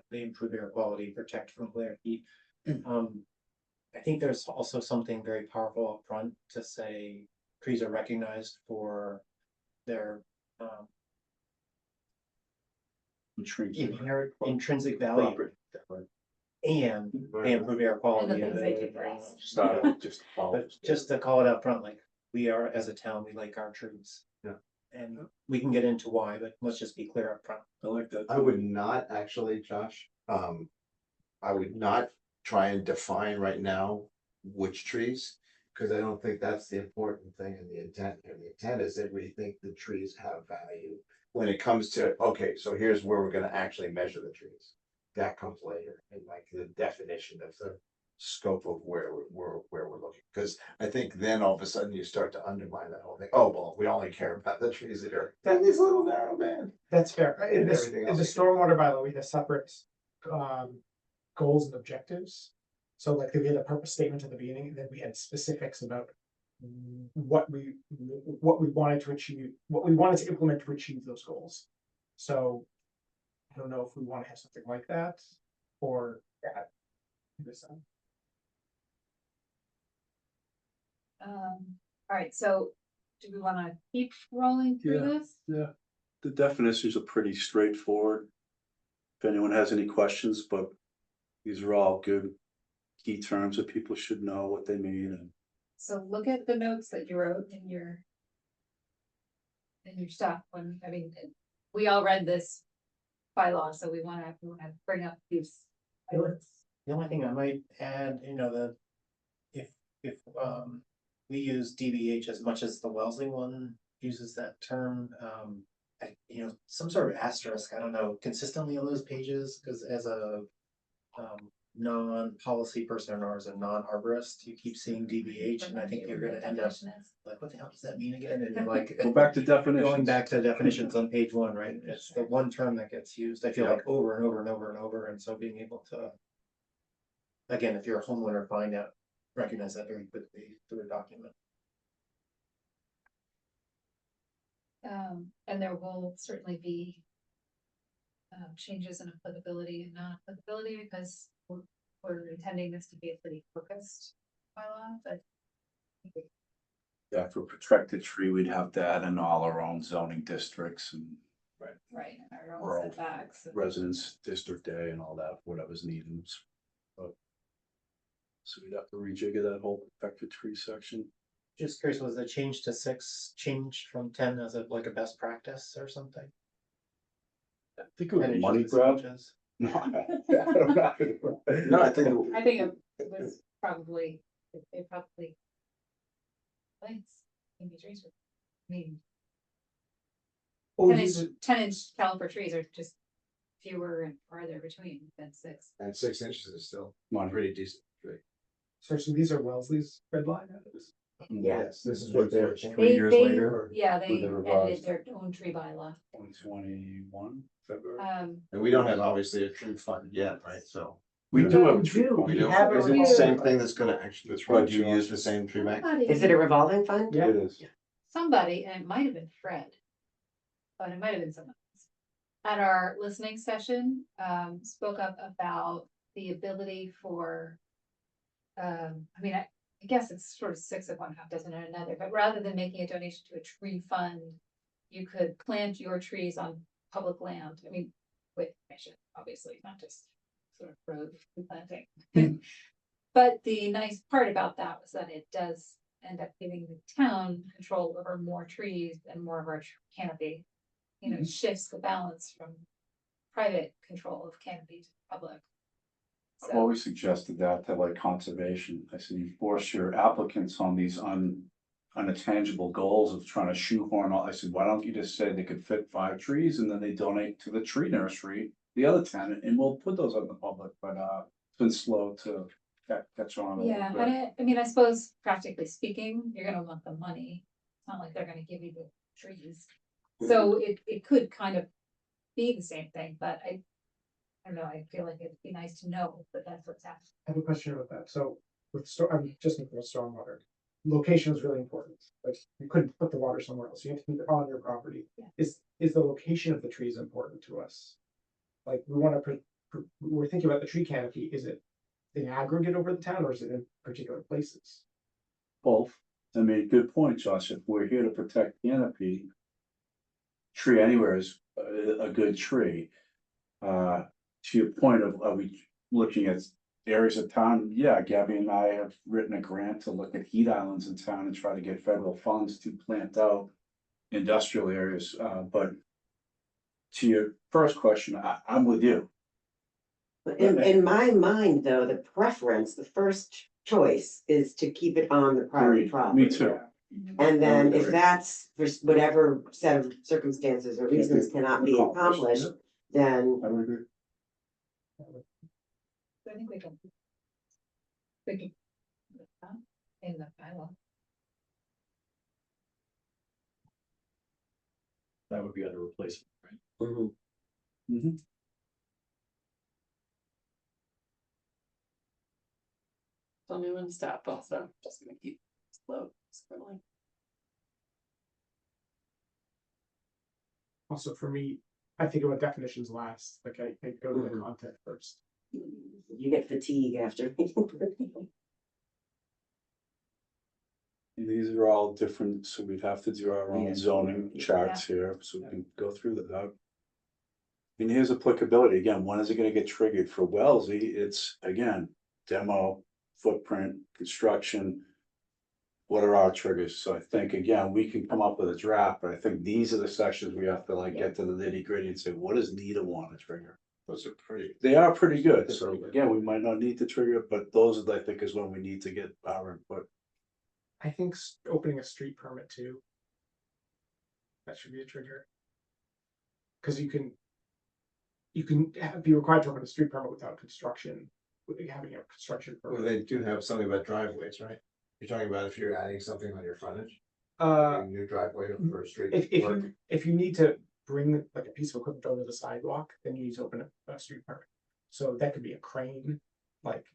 they improve air quality, protect from glare, heat. I think there's also something very powerful up front to say trees are recognized for their inherent intrinsic value and they improve air quality. And the things they do for us. But just to call it out front, like we are, as a town, we like our trees. Yeah. And we can get into why, but let's just be clear up front. I like that. I would not actually, Josh, I would not try and define right now which trees. Cause I don't think that's the important thing in the intent here. The intent is that we think the trees have value. When it comes to, okay, so here's where we're gonna actually measure the trees. That comes later in like the definition of scope of where we're looking, because I think then all of a sudden you start to undermine that whole thing. Oh, well, we only care about the trees that are in this little narrow band. That's fair. In And this, everything in the else. stormwater bylaw, we have separate goals and objectives. So like we had a purpose statement at the beginning, and then we had specifics about what we wanted to achieve, what we wanted to implement to achieve those goals. So I don't know if we want to have something like that or that. All right, so do we wanna keep rolling through Yeah. this? Yeah, the definitions are pretty straightforward. If anyone has any questions, but these are all good key terms that people should know what they mean and. So look at the notes that you wrote in your. In your stuff, we all read this bylaw, so we wanna bring up these. items. The only thing I might add, if we use DBH as much as the Wellesley one uses that term, some sort of asterisk, I don't know, consistently on those pages, because as a non-policy person or as a non-arborist, you keep seeing DBH, and I think you're gonna end up like, what the hell does that mean again? And you're like, Go back to definitions. going back to definitions on page 1, right? It's the one term that gets used, I feel like over and over and over and over, and so being able to. Again, if you're a homeowner, recognize that very quickly through a document. And there will certainly be. Changes in applicability and non-applicability, because we're intending this to be a pretty focused bylaw, but. Yeah, for protected tree, we'd have to add in all our own zoning districts and Right, our own Rural setbacks. residence district A and all that, whatever's needed. But- So we'd have to rejigger that whole protected tree section. Just curious, was the change to 6 changed from 10 as a best practice or something? I think it was a And it's money just grab. changes? No, No, I think I think it was probably, they probably. Thanks. Trees were, I mean, Oh, 10-inch 10-inch caliper trees are just fewer and farther between than 6. and 6 inches is still money. pretty decent tree. So these are Wellesley's red line items. Yes, this is what they're. 3 years later, Yeah, with they the edited revised- their own tree bylaw. 2021, February. And we don't have obviously a tree fund yet, right? So. We do have a We tree. do. fund. We do. have a Is it the review. same thing that's gonna actually, That's right, would you John. use the same tree bank? Is it a revolving fund? Yeah. It is. Somebody, and it might have been Fred, but it might have been someone else. At our listening session, spoke up about the ability for. I guess it's sort of 6 of one, half dozen of another, but rather than making a donation to a tree fund. You could plant your trees on public land, with permission, obviously, not just sort of road replanting. But the nice part about that was that it does end up giving the town control over more trees and more of our canopy. Shifts the balance from private control of canopy to public. I've always suggested that to like conservation. I said, you force your applicants on these unattainable goals of trying to shoehorn all. I said, why don't you just say they could fit 5 trees and then they donate to the tree nursery, the other 10, and we'll put those on the public, but it's been slow to catch on. a little Yeah, bit. and I suppose practically speaking, you're gonna want the money. It's not like they're gonna give you the trees. So it could kind of be the same thing, but I don't know, I feel like it'd be nice to know that that's what's happening. I have a question about that. So I'm just thinking of stormwater. Location is really important. Like you couldn't put the water somewhere else. You have to keep it on your property. Yeah. Is the location of the trees important to us? Like we want to, we're thinking about the tree canopy. Is it in aggregate over the town or is it in particular places? Both. Good point, Josh. If we're here to protect canopy. Tree anywhere is a good tree. To your point of, are we looking at areas of town? Yeah, Gabby and I have written a grant to look at heat islands in town and try to get federal funds to plant out industrial areas, but. To your first question, I'm with you. In my mind, though, the preference, the first choice is to keep it on the private Agreed. property. Me too. And then Agree. if that's for whatever set of circumstances or reasons cannot be accomplished, then I would agree. So I think we can. We can put that in the bylaw. That would be under replacement, right? Mhm. Mhm. Tell me when to stop also, I'm just gonna keep slow scrolling. Also for me, I think about definitions last, like I go to the Mhm. content first. You get fatigue after. These are all different, so we'd have to do our Yeah. own zoning charts here, so we can go through that. And here's applicability, again, when is it gonna get triggered? For Wellesley, it's again, demo, footprint, construction. What are our triggers? So I think, again, we can come up with a draft, but I think these are the sections we have to like get to the nitty gritty and say, what does NETA want to trigger? Those are pretty. They are pretty good, They're so pretty good. again, we might not need to trigger it, but those I think is when we need to get our input. I think opening a street permit too. That should be a trigger. Cause you can be required to open a street permit without construction, with having a construction Well, permit. they do have something about driveways, right? You're talking about if you're adding something on your frontage, Uh, a new driveway for a street. if if you need to bring like a piece of equipment over the sidewalk, then you need to open a street permit. So that could be a crane, like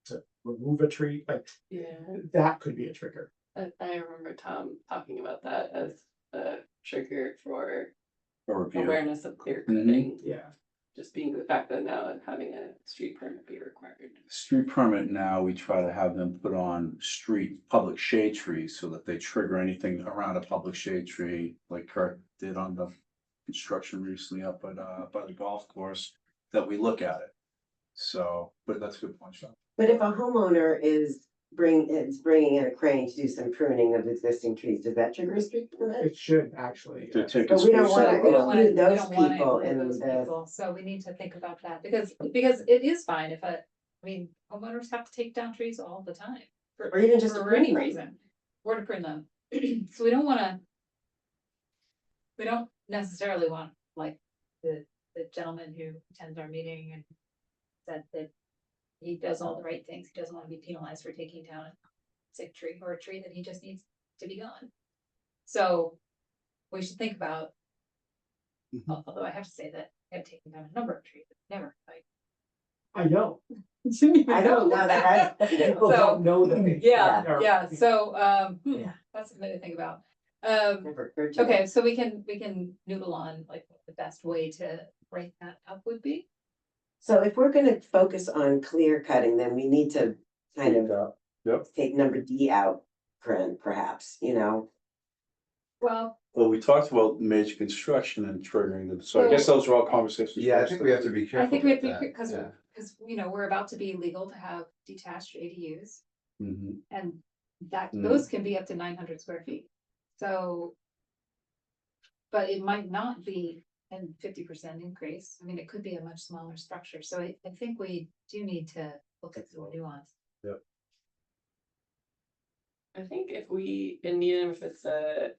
to remove a tree, like Yeah, that could be a trigger. I remember Tom talking about that as a trigger for A review. awareness of clear Mhm. cutting. Yeah. Just being the fact that now having a street permit be required. Street permit now, we try to have them put on street public shade trees so that they trigger anything around a public shade tree, like Kirk did on the construction recently up at by the golf course, that we look at it. So, but that's a good point, Sean. But if a homeowner is bringing in a crane to do some pruning of existing trees, does that trigger a street permit? It should actually. They're taking But we don't space wanna out. We don't wanna- include those we don't wanna people include in those the, people, so we need to think about that, because it is fine if I mean, homeowners have to take down trees all the time. or even just to For prune any them. reason, or to prune them, so we don't wanna. We don't necessarily want, like, the gentleman who attends our meeting and said that he does all the right things, he doesn't wanna be penalized for taking down a sick tree or a tree that he just needs to be gone. So, we should think about, although I have to say that I've taken down a number of trees, never, like. I know. I don't know that People So- don't know that. they- Yeah, yeah, so, Yeah. that's something to think about. Never occurred to me. Okay, so we can noodle on like what the best way to break that up would be. So if we're gonna focus on clear cutting, then we need to kind of Yep. take number D out, perhaps, you know? Well, Well, we talked about major construction and triggering them, so I guess those are all conversations. Yeah, for I us think to- we have to be careful. I think we have with to, that, because, yeah. you know, we're about to be legal to have detached ADUs, Mhm. and that, Mm. those can be up to 900 square feet, so. But it might not be a 50% increase, I mean, it could be a much smaller structure, so I think we do need to look at some nuance. I think if we, and even if it's a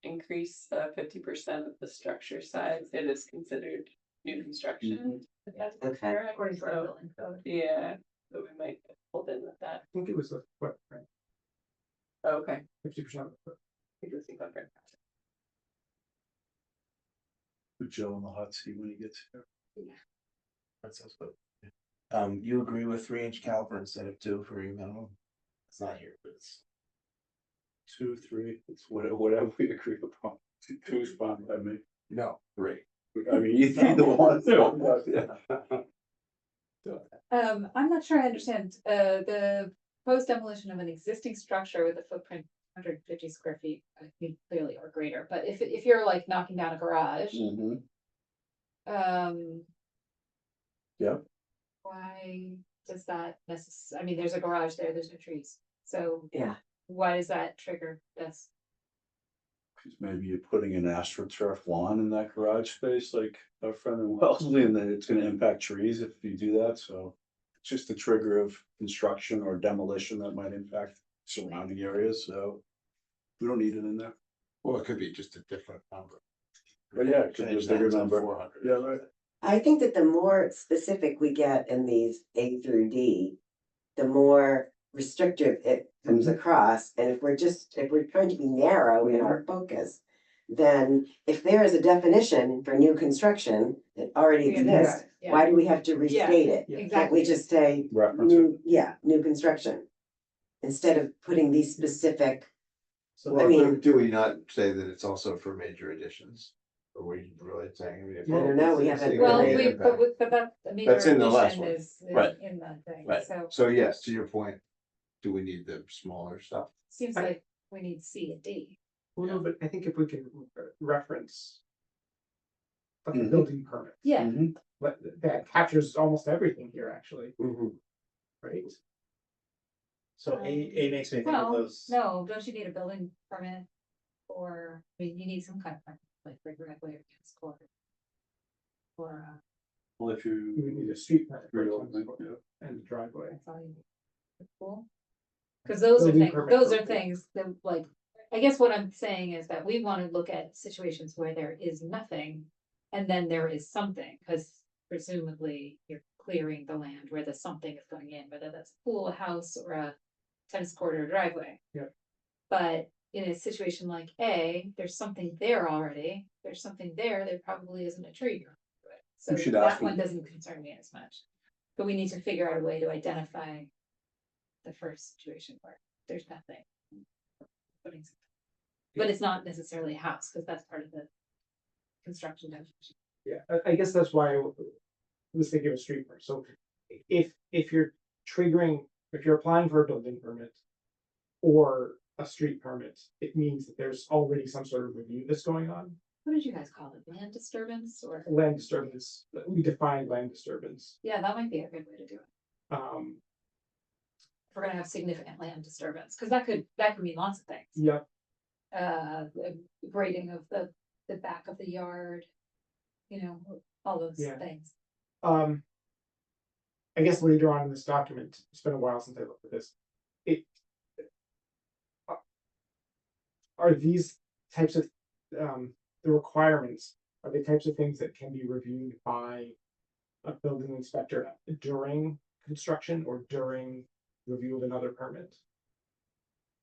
increase 50% of the structure size, it is considered new construction. If that's Okay. correct. According to our So, building code. yeah, so we might hold in with that. I think it was the footprint, Okay. 50% of the footprint. Existing footprint. Put Joe in the hot seat when he gets here. That sounds good. You agree with 3-inch caliper instead of 2 for your minimum? It's not here, but it's. 2, 3, it's whatever we agree upon. 2 is fine by me. No, 3. I mean, either one. Yeah. I'm not sure I understand, the proposed demolition of an existing structure with a footprint 150 square feet, I mean, clearly or greater, but if you're like knocking down a garage, Mhm. why does that I mean, there's a garage there, there's no trees, so Yeah. why does that trigger this? Because maybe you're putting an astroturf lawn in that garage space, like our friend in Wellesley, and then it's gonna impact trees if you do that, so. It's just a trigger of construction or demolition that might impact surrounding areas, so. We don't need it in there. Well, it could be just a different number. But yeah, it could be a Change that bigger to number. 400. Yeah, right. I think that the more specific we get in these A through D, the more restrictive it comes across. And if we're trying to be narrow in our focus, then if there is a definition for new construction that already Yeah, exists, yeah. why do we have to restate it? Yeah. Can't we Exactly. just say Reference it. new construction? Instead of putting these specific, So I Well, mean- do we not say that it's also for major additions? Are we really saying? I mean, if I don't know, we it's haven't Well, really really- but that, I mean, That's in the last addition one. is Right. in the thing, Right. so So yes, to your point, do we need the smaller stuff? seems like we need C and D. Well, no, but I think if we can reference. Like a Mhm. building permit, Yeah, but that captures almost everything here, actually, Mhm. right? So A makes me think of well, those. no, don't you need a building permit? Or, I mean, you need some kind of permit, like for driveway or tennis court. Or, Well, if You would you. need a street permit for a Real, tennis court and a driveway. that's all you need. Cool. Cause those are Building things, permit those for are pool. things that like, I guess what I'm saying is that we wanna look at situations where there is nothing. And then there is something, cause presumably you're clearing the land where the something is going in, whether that's a pool, a house, or a tennis court or a driveway. Yep. But in a situation like A, there's something there already, there's something there probably isn't a tree growing through it. So You should that ask one them. doesn't concern me as much. But we need to figure out a way to identify the first situation where there's nothing. Putting something. But it's not necessarily a house, because that's part of the construction definition. Yeah, I guess that's why I was thinking of a street permit. So if you're triggering, if you're applying for a building permit or a street permit, it means that there's already some sort of review that's going on. What did you guys call it? Land disturbance or? Land disturbance, we define land disturbance. Yeah, that might be a good way to do it. Um, If we're gonna have significant land disturbance, because that could mean lots of things. yep, The grading of the back of the yard. You know, all those Yeah. things. I guess later on in this document, it's been a while since I looked at this. It. Are these types of, the requirements, are the types of things that can be reviewed by a building inspector during construction or during review of another permit?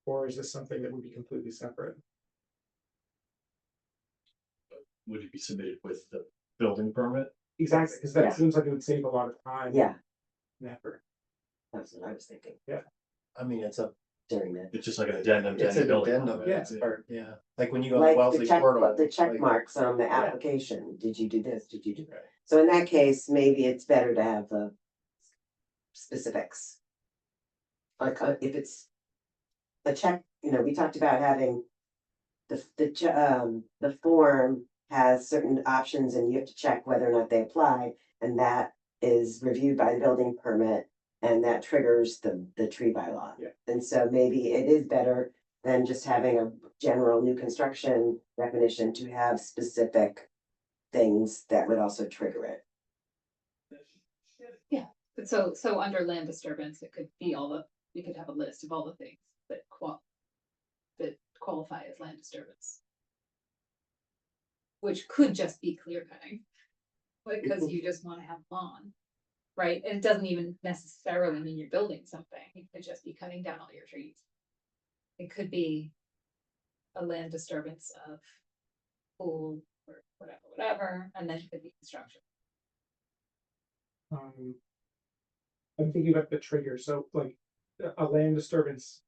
Or is this something that would be completely separate? Would it be submitted with the building permit? Exactly, because Yeah. that seems like it would save a lot of time. Yeah, And effort. that's what I was thinking I mean, it's a, during that. It's just like an addendum to it's any an building. addendum, permit. yeah. it's part, yeah, like when you go on Like Wellesley the check portal. marks on the Yeah. application, did you do this, did you do that? Right. So in that case, maybe it's better to have the specifics. Like, if it's a check, we talked about having the form has certain options and you have to check whether or not they apply, and that is reviewed by the building permit, and that triggers the tree bylaw. Yeah. And so maybe it is better than just having a general new construction definition to have specific things that would also trigger it. But so under land disturbance, it could be we could have a list of all the things that qualify as land disturbance. Which could just be clear cutting. Because you just wanna have lawn. Right? And it doesn't even necessarily mean you're building something. It could just be cutting down all your trees. It could be a land disturbance of pool or whatever, and then it could be construction. I'm thinking about the trigger, so like a land disturbance.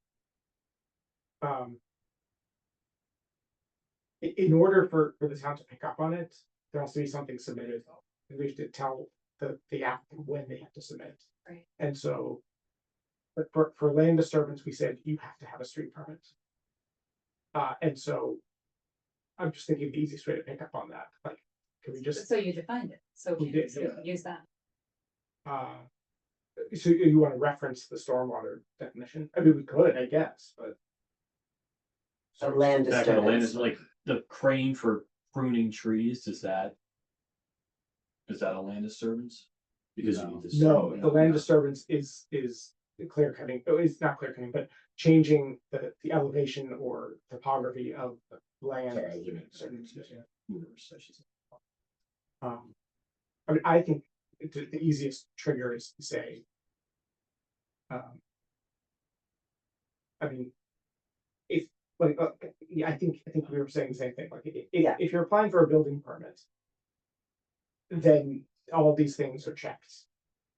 In order for the town to pick up on it, there has to be something submitted, and we have to tell the applicant when they have to submit. Right. And so. But for land disturbance, we said you have to have a street permit. And so. I'm just thinking the easiest way to pick up on that, like, can we just, So you defined it, so We we did, can yeah. use that. so you wanna reference the stormwater definition? I mean, we could, I guess, but. A land Back to the land disturbance. is like the crane for pruning trees, is that? Is that a land disturbance? Because you need to. No, the land disturbance is clear cutting, it's not clear cutting, but changing the elevation or topography of the land. Sorry, I was looking at Certain- yeah. Universe, I should say. Um, I mean, I think the easiest trigger is to say. I mean. If, like, yeah, I think we were saying the same thing, like, Yeah. if you're applying for a building permit. Then all of these things are checked.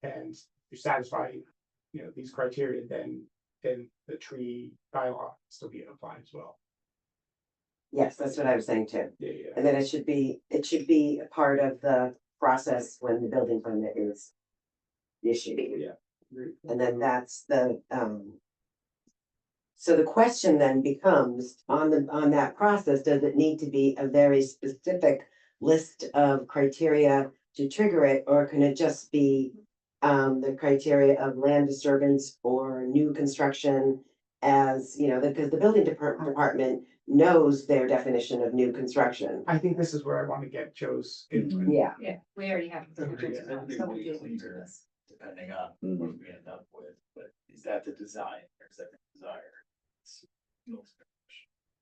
And you satisfy, these criteria, then the tree bylaw still be applied as well. Yes, that's what I was saying too. Yeah. And then it should be a part of the process when the building permit is issued. Yeah. And then that's the, so the question then becomes, on that process, does it need to be a very specific list of criteria to trigger it, or can it just be the criteria of land disturbance or new construction? As, because the building department knows their definition of new construction. I think this is where I want to get Joe's input. Yeah, Yeah, we already have. Agreed. Depending on what we end up with, but is that the design or is that the desire?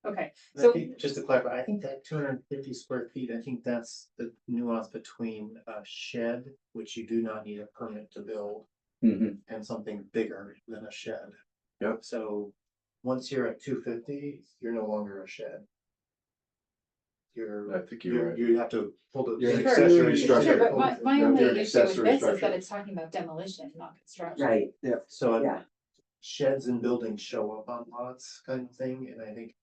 Okay, I so, think, just to clarify, I think that 250 square feet, I think that's the nuance between a shed, which you do not need a permit to build, Mhm. and something bigger than a shed. Yep. So, once you're at 250, you're no longer a shed. I think you're right. You have to hold it. You're an Sure. accessory Sure, structure. but my You're only an issue with accessory this is that structure. it's talking about demolition, not construction. right, So yeah. sheds and buildings show up on lots kind of thing, and I think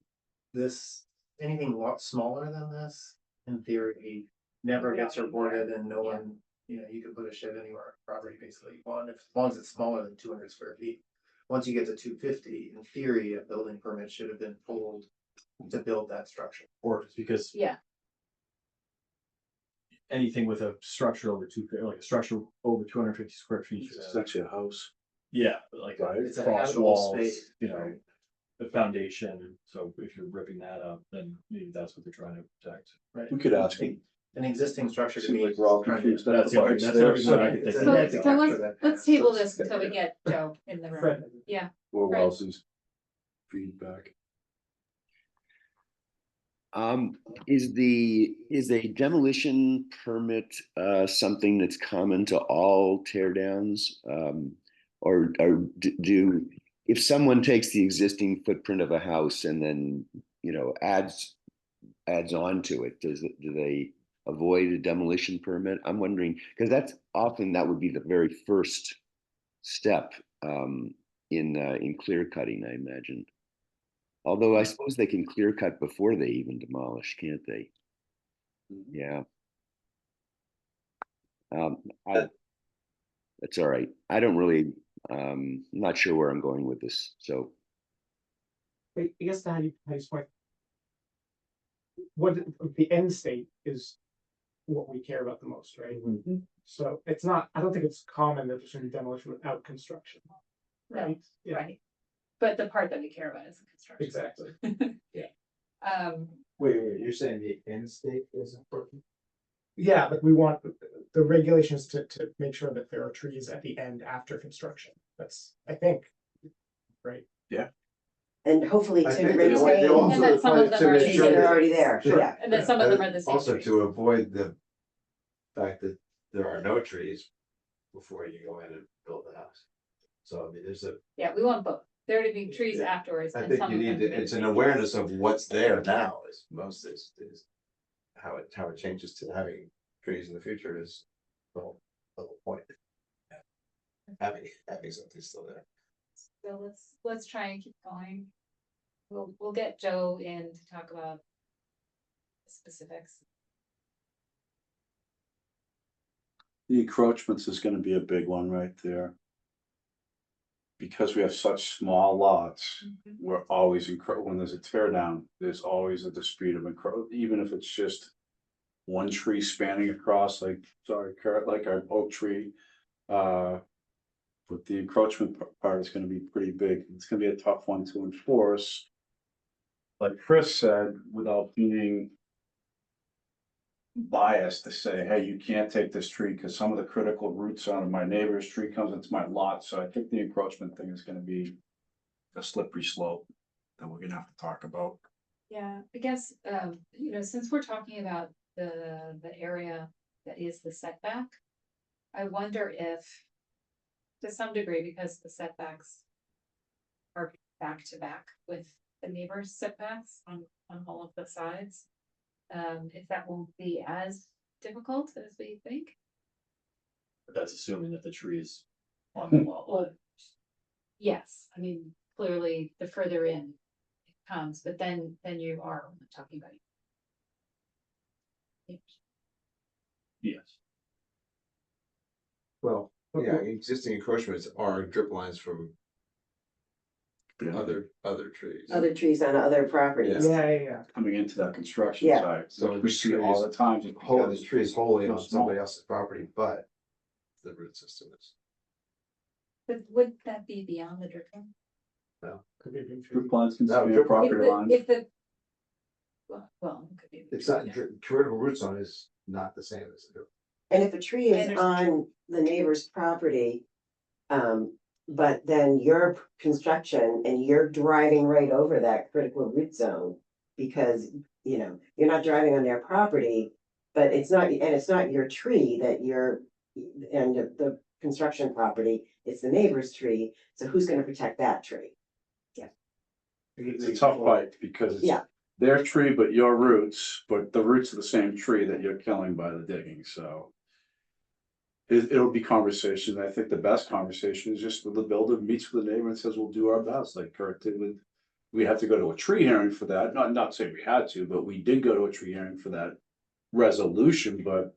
this, anything a lot smaller than this, in theory, never gets reported and no one, you can put a shed anywhere on property basically you want, as long as it's smaller than 200 square feet. Once you get to 250, in theory, a building permit should have been pulled to build that structure. Or because Yeah, anything with a structure over like a structure over 250 square feet. It's actually a house. Yeah, like It's a cross habitable walls, space, right. The foundation, so if you're ripping that up, then maybe that's what they're trying to protect. We could ask him. An existing structure to Seems me. like we're all trying to- confused. That's the only reason I could think of. let's table this until we get Joe in the room. Fred. Yeah, Or Right. Wellesley's feedback. Is a demolition permit, something that's common to all tear downs? Or if someone takes the existing footprint of a house and then, adds on to it, do they avoid a demolition permit? I'm wondering, because that would be the very first step, in clear cutting, I imagine. Although I suppose they can clear cut before they even demolish, can't they? Yeah. That's all right. I don't really, I'm not sure where I'm going with this, so. I guess to Patty's point. What the end state is what we care about the most, right? So it's not, I don't think it's common that there's gonna be demolition without construction. no, Yeah, right. But the part that we care about is the construction. exactly. Wait, you're saying the end state is important? Yeah, but we want the regulations to make sure that there are trees at the end after construction. That's, I think. Right, And hopefully I to think retain they also And that some of apply them to are make trees sure that are that- already there, Sure. yeah. And then some of them are the same Also trees. to avoid the fact that there are no trees before you go in and build the house. So I mean, Yeah, we want both. There to be trees Yeah. afterwards. I and think some you of need them to, to be it's an trees. awareness of what's there now is how it changes to having trees in the future is the whole point. Having something still there. So let's try and keep going. We'll get Joe in to talk about specifics. The encroachments is gonna be a big one right there. Because we have such small lots, we're always when there's a tear down, there's always a dispute of even if it's just. One tree spanning across, like our oak tree. But the encroachment part is gonna be pretty big. It's gonna be a tough one to enforce. Like Chris said, without being biased to say, hey, you can't take this tree because some of the critical roots out of my neighbor's tree comes into my lot. So I think the encroachment thing is gonna be a slippery slope that we're gonna have to talk about. Yeah, I guess, since we're talking about the area that is the setback. I wonder if, to some degree, because the setbacks are back to back with the neighbors' setbacks on all of the sides. If that won't be as difficult as we think. But that's assuming that the tree is on the lot line. Well, yes, I mean, clearly the further in it comes, but then you are talking about. Yes. Well, yeah, existing encroachments are drip lines from other trees. Other trees on other properties. Yeah. Coming into that construction Yeah. site, So we see all the time. just Whole, because this tree is wholly so on small. somebody else's property, but the root system is. But would that be beyond the drip line? Could be a big tree. Group lines can No, span drip property lines. If the. Well, it could be. It's not, yeah. critical root zone is not the same as. And if a tree I is understand. on the neighbor's property, but then your construction and you're driving right over that critical root zone. Because, you know, you're not driving on their property, but it's not, and it's not your tree that you're, and the construction property, it's the neighbor's tree, so who's gonna protect that tree? It's a tough fight because it's Yeah. their tree, but your roots, but the roots of the same tree that you're killing by the digging, so. It'll be conversation. I think the best conversation is just with the builder meets with the neighbor and says, we'll do our best, like Kurt did with. We have to go to a tree hearing for that, not saying we had to, but we did go to a tree hearing for that resolution, but.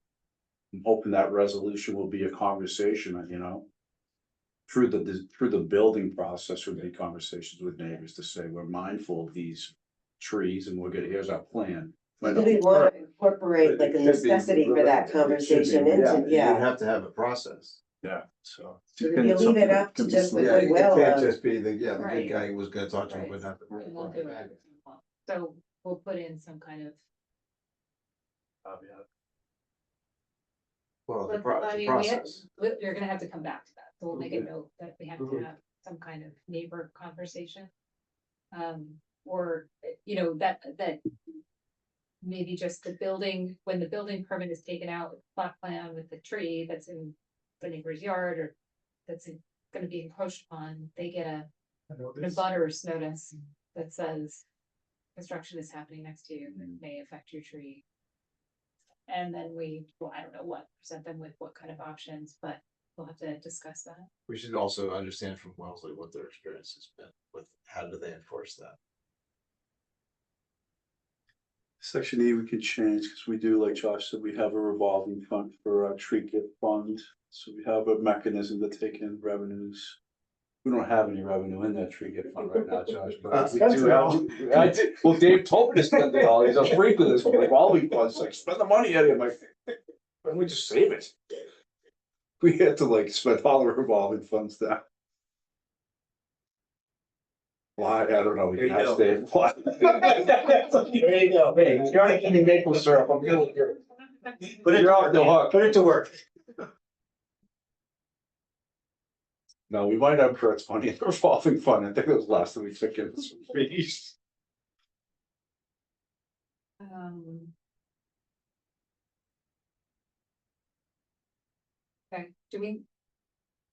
I'm hoping that resolution will be a conversation, you know. Through the building process would be conversations with neighbors to say, we're mindful of these trees and here's our plan. Do we wanna incorporate like a necessity for that conversation into, You yeah? have to have a process. Yeah, so. So if you leave it up to just the Yeah, it goodwill can't of, just be the good Right. guy who was gonna talk to him, Right. but not the. And we'll do it. So we'll put in some kind of. Well, the But, pro- I the mean, process. You're gonna have to come back to that, so we'll make a note that we have to Mhm. have some kind of neighbor conversation. Or, you know, that. Maybe just the building, when the building permit is taken out with the plot plan with the tree that's in the neighbor's yard or. That's gonna be encroached upon, they get a butters notice that says. Construction is happening next to you and may affect your tree. And then well, I don't know what, present them with what kind of options, but we'll have to discuss that. We should also understand from Wellesley what their experience has been with, how do they enforce that? Section E we could change, because we do, like Josh said, we have a revolving fund for our tree gift fund, so we have a mechanism to take in revenues. We don't have any revenue in that tree gift fund right now, Josh, but we do have. Well, Dave told me to spend it all, he's a freak with this revolving fund, it's like, spend the money, Eddie, I'm like, why don't we just save it? We had to like spend all the revolving funds down. Why, I don't know, we can ask Dave. Why? There you go, hey, you're not eating maple syrup, I'm good with you. You're off the hook. Put it to work. No, we might have Kurt's money in the revolving fund. I think it was last time we took in some fees. Okay, do we,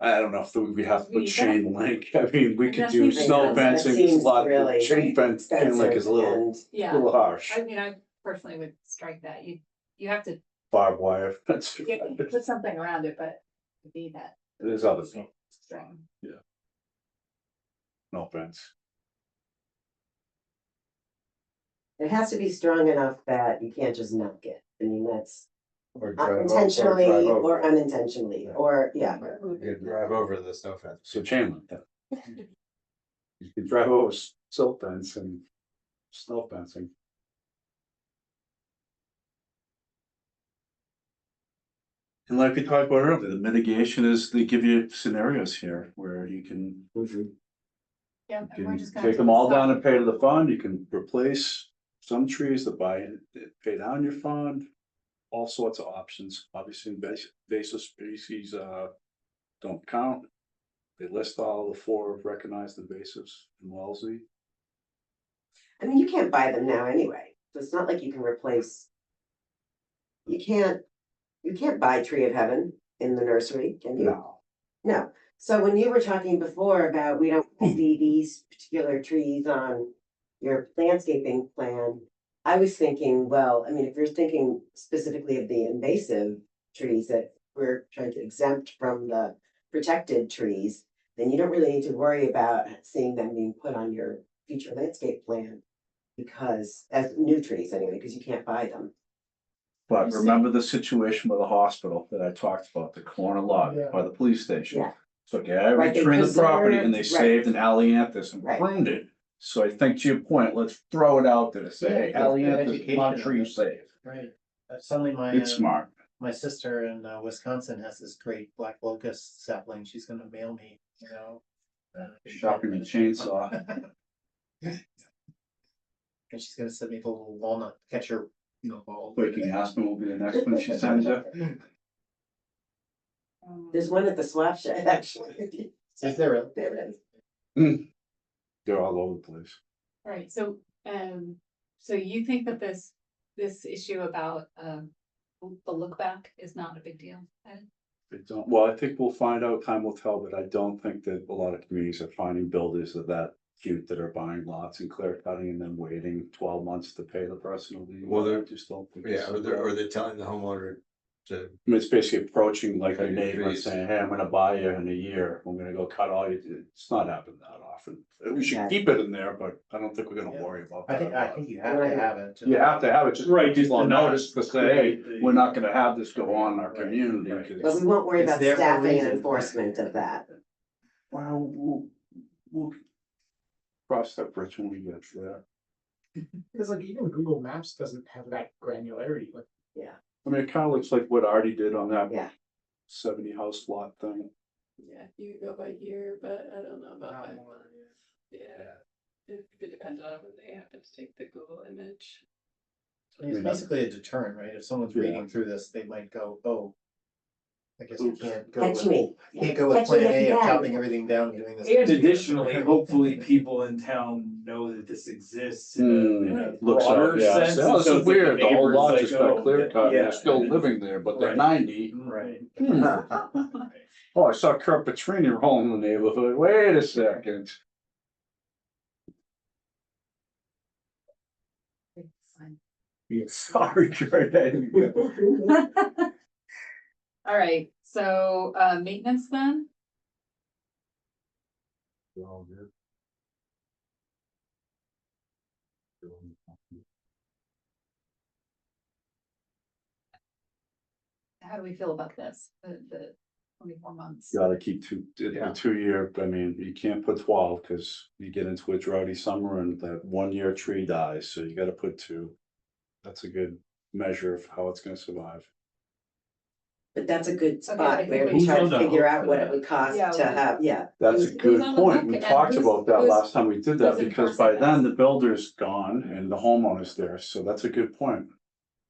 I don't know if we have to We put chain link. I mean, we could That do seems- snow I know, that fencing, seems a lot, really chain fence, chain link is a little, and yeah, little harsh. I mean, I personally would strike that, you have to Barbed wire fence. put something around it, but to be that There's other things, strong. no fence. it has to be strong enough that you can't just knock it. I mean, that's Or drive over- intentionally drive over. or unintentionally, or, yeah. You could drive over the snow fence. So chain link that. You can drive over silt fence and snow fencing. And like we talked about earlier, the mitigation is they give you scenarios here where you can. Yeah, You and we're can just gonna take them all down and pay to the fund, you can replace some trees that pay down your fund. All sorts of options, obviously invasive species, don't count. They list all the 4 recognized invasives in Wellesley. I mean, you can't buy them now anyway, so it's not like you can replace. You can't You can't buy tree of heaven in the nursery, can you? No. No, so when you were talking before about we don't see these particular trees on your landscaping plan. I was thinking, well, I mean, if you're thinking specifically of the invasive trees that we're trying to exempt from the protected trees. Then you don't really need to worry about seeing them being put on your future landscape plan. Because as new trees anyway, because you can't buy them. But remember the situation with the hospital that I talked about, the corner lot Yeah. by the police station? Yeah. Took every Right, they tree in the property and they preserved- right. saved an Allianthus and Right. pruned it. So I think to your point, let's throw it out there to say, hey, Yeah, Allianthus, education my on tree it. saved. Right. Suddenly my, It's smart. my sister in Wisconsin has this great black locust sapling. She's gonna mail me, Sharpen the chainsaw. And she's gonna send me the little walnut catcher, ball. Quaking Aspen will be the next one she sends you. There's one at the swap shed, actually. Is there really? There is. They're all over the place. Alright, so, so you think that this issue about, the look back is not a big deal? Ed? Well, I think we'll find out, time will tell, but I don't think that a lot of communities are finding builders of that cute that are buying lots and clear cutting and then waiting 12 months to pay the person. Well, they're- Just don't think. Yeah, it's- or they're telling the homeowner to, I mean, it's basically approaching like a Cut your neighbor and trees. saying, hey, I'm gonna buy you in a year, I'm gonna go cut all you, it's not happening that often. We should Yeah. keep it in there, but I don't think we're gonna Yeah. worry about I that. think you have to have it. You have to have it, just Right, just people to on not notice to say, hey, create the- we're not gonna have this go on in our Right, community. right. 'cause- But we won't worry It's about there for a staffing and reason. enforcement of that. Well, we'll cross that bridge when we get there. Because like even Google Maps doesn't have that granularity, like. I mean, it kind of looks like what Artie did on that Yeah. 70 house lot thing. Yeah, you could go by year, but I don't know about by month. Yeah. It depends on when they happen to take the Google image. It's basically a deterrent, right? If someone's Yeah. reading through this, they might go, oh. I guess you can't go Catch with, me. can't go with Catch me plan if A you of can. chopping everything down and doing this. And additionally, hopefully people in town know that this exists in a Looks broader like, yeah, sense. so this So is it's like weird, the whole neighbors lot like, just got oh, clear cut, and yeah, they're still and- living there, but they're Right. 90. Right. Oh, I saw Kurt Petrini rolling in the neighborhood, wait a second. Yeah, sorry, Jordan. Alright, so, maintenance then? How do we feel about this, the 24 months? Gotta keep Yeah. the 2 year, I mean, you can't put 12, cause you get into a droughty summer and that 1 year tree dies, so you gotta put 2. That's a good measure of how it's gonna survive. But that's a good I spot think where we we try should to know figure for out what it that. would cost Yeah, to have, That's a Who's good on the point. hook We and talked who's- about that who's- last time we did that, who's because by enforcing then this? the builder's gone and the homeowner's there, so that's a good point.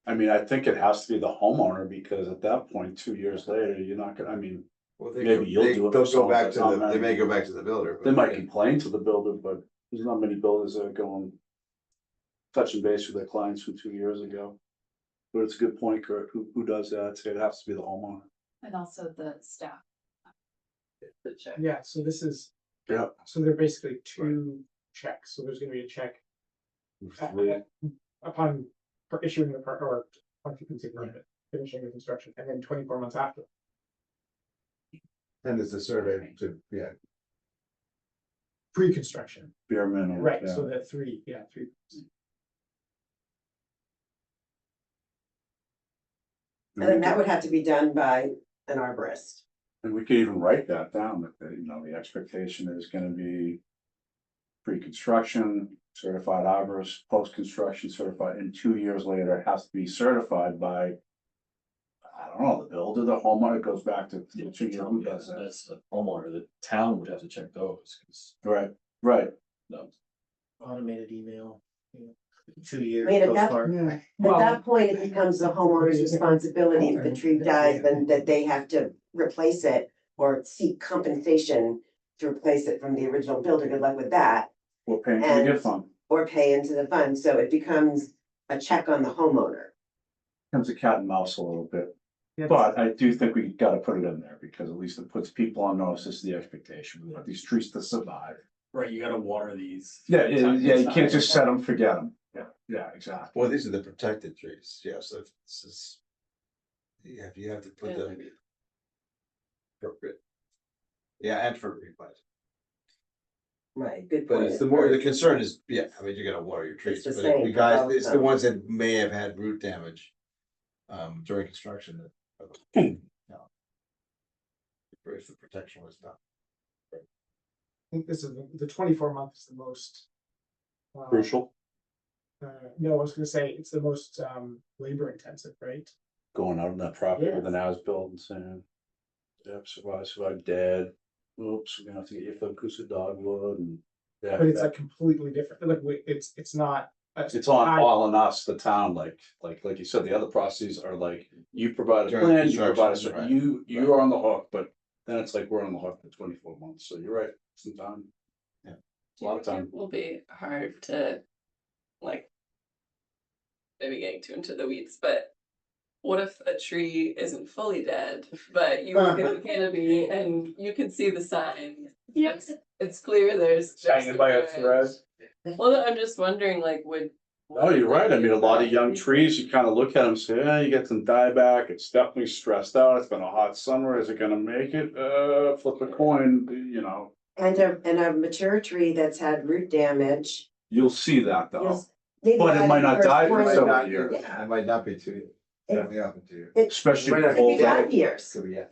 I mean, I think it has to be the homeowner, because at that point, 2 years later, you're not gonna, I mean, well, Maybe you'll do it they'll for go someone back that's to not the, they married. may go back to the builder. they but- might complain to the builder, but there's not many builders that are going touching base with their clients from 2 years ago. But it's a good point, Kurt. Who does that? I'd say it has to be the homeowner. And also the staff. The check. Yeah, so this is, Yeah. so they're basically two checks, so there's gonna be a check upon issuing the or occupancy permit, finishing the construction, and then 24 months after. And it's a survey to, yeah, Pre-construction, Bare minimum. right, yeah. so that three. and then that would have to be done by an arborist. And we could even write that down, that the expectation is gonna be pre-construction, certified arborist, post-construction certified, and 2 years later, it has to be certified by, I don't know, the builder, the homeowner, it goes back to. Who does that? That's the homeowner, the town would have to check those, cause Right, no. Automated email, 2 I years mean, at that, postmark. at that point, it becomes the homeowner's responsibility if the tree dies, then that they have to replace it or seek compensation to replace it from the original builder. Good luck with that. we're paying for the And- gift fund. Or pay into the fund, so it becomes a check on the homeowner. Becomes a cat and mouse a little bit. But I do think we gotta put it in there, because at least it puts people on notice, this is the expectation, we want these trees to survive. Right, you gotta water these. Yeah, you can't just set them, forget them. Yeah, exactly. Well, these are the protected trees, yeah, so if this is. Yeah, you have to put them. Appropriate. Yeah, and for replanting. Right, good But point. it's the more, the concern is, yeah, I mean, you're gonna water your trees, the but same if the for all guys, of it's the them. ones that may have had root damage. During construction that. No. If the protection was done. I think this is the 24-month is the most. Crucial, No, I was gonna say it's the most labor intensive, right? going out on that property with Yes. an as-built and saying, yep, survive dead. Oops, we're gonna have to get you for acoustic dogwood and. Yeah, But it's like completely different, like, it's not. it's on all on us, the town, like you said, the other processes are like, you provide a During plan, you provide a, construction, right, you are on the hook, but. Then it's like we're on the hook for 24 months, so you're right, some time. Yeah. A lot of time. It will be hard to, like. Maybe getting too into the weeds, but what if a tree isn't fully dead, but you look at the canopy and you can see the sign? Yes. It's clear there's. Hanging by a thread. Well, I'm just wondering, like, would. No, you're right. I mean, a lot of young trees, you kind of look at them, and say, yeah, you get some dieback, it's definitely stressed out, it's been a hot summer, is it gonna make it? Flip a coin, you know. And a mature tree that's had root damage. You'll see that though. you'll- maybe But it might not first die for 20 several years. Yeah. It might not be too, It- definitely happen to you. Especially It with could old. be 5 years. So, yeah,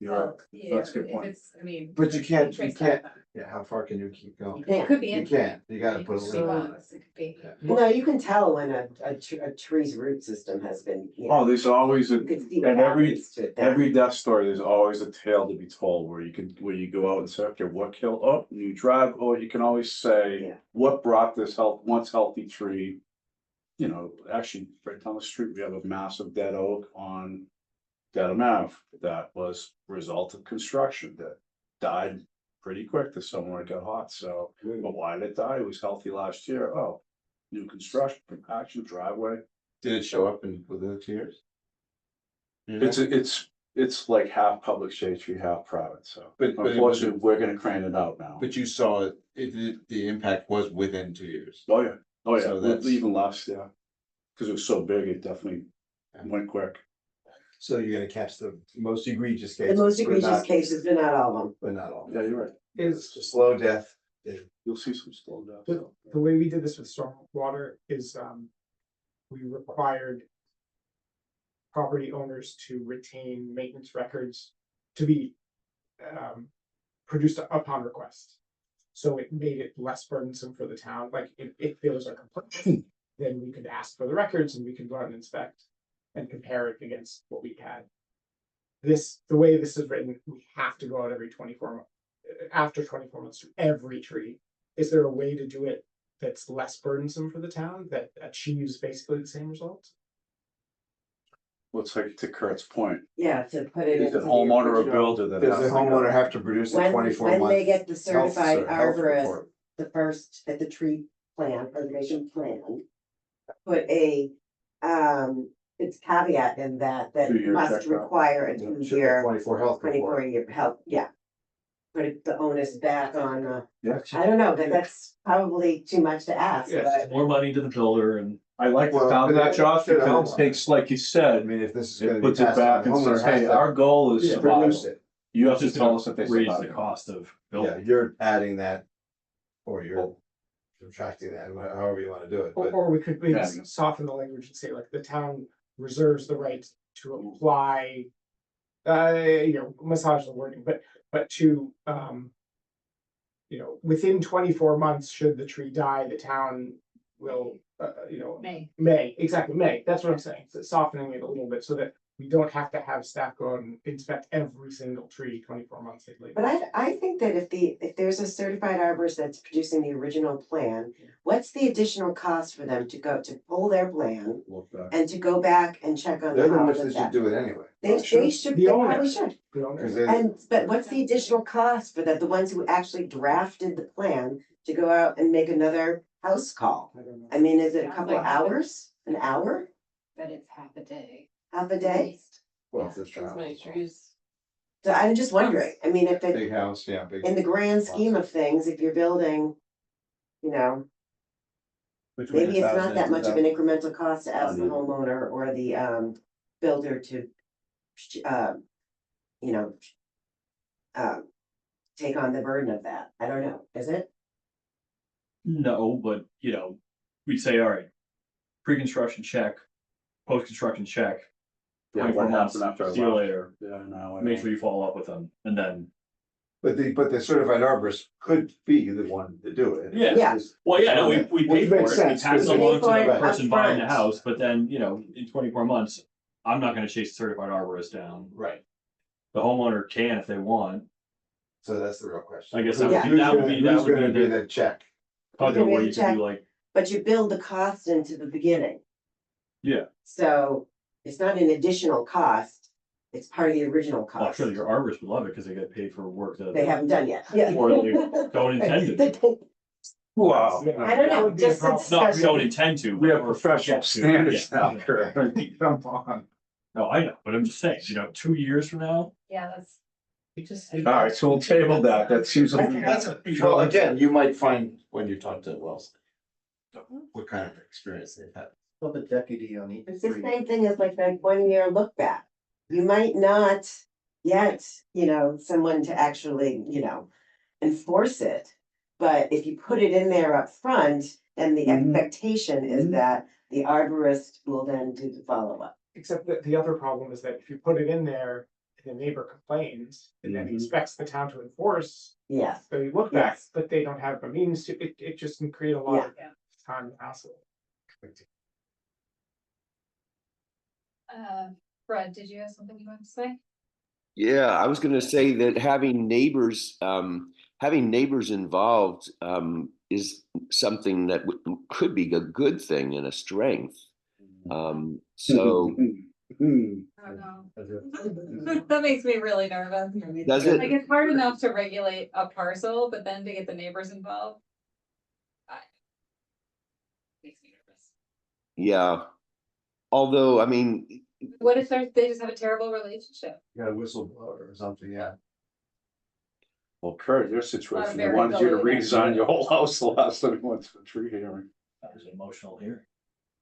You're right. Yeah, That's a good if point. it's, I mean. but you can't, trace yeah, that. how far can you keep going? Yeah. Could be. You in- can't, you gotta it put a could be little. months, it could be. No, you can tell when a tree's root system has been, you Oh, know, there's always a, you can see what and every, happens to it then. every death story, there's always a tale to be told where you go out and say, okay, what killed, oh, you drive, or you can always say, Yeah. what brought this once healthy tree? You know, actually, right down the street, we have a massive dead oak on Dedham Ave that was result of construction that died pretty quick this summer when it got hot, so, but why did it die? It was healthy last year, oh, new construction, compaction, driveway. Did it show up within 2 years? It's like half public shade tree, half private, so But it was- unfortunately, we're gonna crane it out now. But you saw the impact was within 2 years. Oh, yeah, So that's- even less, yeah. Cause it was so big, it definitely went quick. So you're gonna catch the most egregious The cases. most but egregious not- cases, but not all of them. But not all. Yeah, you're right. Is Just slow death. You'll see some slow down. the way we did this with stormwater is, we required. Property owners to retain maintenance records to be, produced upon request. So it made it less burdensome for the town, like if there was a complaint, then we could ask for the records and we could go out and inspect. And compare it against what we had. The way this is written, we have to go out every 24 months, after 24 months to every tree. Is there a way to do it that's less burdensome for the town, that achieves basically the same result? Looks like to Kurt's point, Yeah, to put it is into the the homeowner or original. builder that Does has the to go? homeowner have to produce a When 24 they month? get the certified health arborist, report? the first, at the tree plan, preservation plan. Put a, it's caveat in that 2-year must checkup. require a Should have 2-year, 24 health 24-year health, yeah. Put the onus back on, Yeah. I don't know, that's probably too much to ask, Yes. but. More money to the builder and. I like the Well, sound of but that, Josh, should the because it homeowner- takes, like you I said, mean, if this is gonna it be puts it passed on, back the and homeowner says, has hey, to our goal is survival. produce it. You have to Just tell us if they raise the survive. cost of Yeah, building. you're adding that. Or you're subtracting that, however you wanna do it, but. Or we could maybe Yeah. soften the language and say like the town reserves the right to apply. Massage the wording, but to, within 24 months, should the tree die, the town will, May. May, that's what I'm saying, so softening it a little bit so that we don't have to have staff go out and inspect every single tree 24 months later. But I think that if there's a certified arborist that's producing the original plan, what's the additional cost for them to go to pull their plan Look back. and to go back and check on They're the how ones it that is should that? do it anyway. They should, The they owner. probably should. The owner. 'Cause they- But what's the additional cost for the ones who actually drafted the plan to go out and make another house call? I don't know. I mean, is it a Sounds couple of like- hours, an hour, But it's half a day. half a day? Well, if there's As many travel. trees. So I'm just wondering, I mean, if it, Big house, yeah, big. in the grand scheme of things, if you're building, you know, maybe it's not that much of an incremental cost to ask the homeowner or the builder to you know, take on the burden of that. I don't know, is it? No, but we'd say, all right, pre-construction check, post-construction check. Yeah, 24 what months, happened after I see you left? later, Yeah, no. make sure you follow up with them, and then, But the certified arborist could be the one to do it. Yeah. Yeah. well, yeah, no, we Which pay for it, we makes sense, pass it because- along to Pay for the it person buying the upfront. house, but then, in 24 months, I'm not gonna chase the certified arborist down. Right, The homeowner can if they want. so that's the real question. I guess Who's that would gonna- be- who's that would gonna be be the check? Other gonna way be you could check. do like, But you build the cost into the beginning. yeah, So it's not an additional cost, it's part of the original well, I'm cost. sure your arborist would love it, because they get paid for work that. They haven't done yet. Yeah. Or they don't intend to. Wow. I don't know, just a Not discussion. don't intend to. We but- have professional standards now here. Come on. No, I know, but I'm just saying, 2 years from now, Yeah, that's. All right, so we'll table that. That seems like. Well, again, you might find when you talk to Wells, what kind of experience they've had. Well, the deputy on each. It's the same thing as like that 1 year look back. You might not get, someone to actually, enforce it. But if you put it in there up front, then the Mhm. expectation is Mhm. that the arborist will then do the follow-up. Except that the other problem is that if you put it in there, and the neighbor complains, and then Mhm. expects the town to enforce Yes, the look back, Yes. but they don't have the means to, it just can create a lot of Yeah. time and hassle. Fred, did you have something you wanted to say? Yeah, I was gonna say that having neighbors involved, is something that could be a good thing and a strength. So I don't know. That makes me really nervous. does Like, it? it's hard enough to regulate a parcel, but then to get the neighbors involved. Makes me nervous. Yeah. Although, I mean, What if they just have a terrible relationship? You got a whistleblower or something, yeah. Well, Kurt, your situation, they very wanted you to building. redesign your whole house the last time you went to the tree hearing. that was an emotional hearing.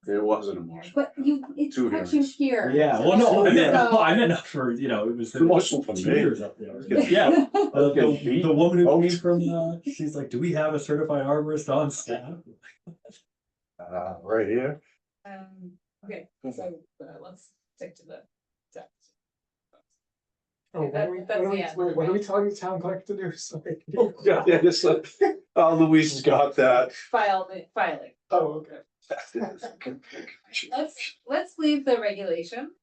It wasn't emotional. But it's Two touching hearings. here. Yeah, well, no, I meant, So- no, I meant not for, it was. It's emotional for me. 2 years up there. Getting- Yeah, getting beat. the woman who Oh. came from, she's like, do we have a certified arborist on staff? Right here. Okay, so let's stick to the text. Oh, what are we, That's the end. what are we telling the town clerk to do? Sorry. Yeah, just like, oh, Louise has got that. Filing. Oh, okay. Let's leave the regulation.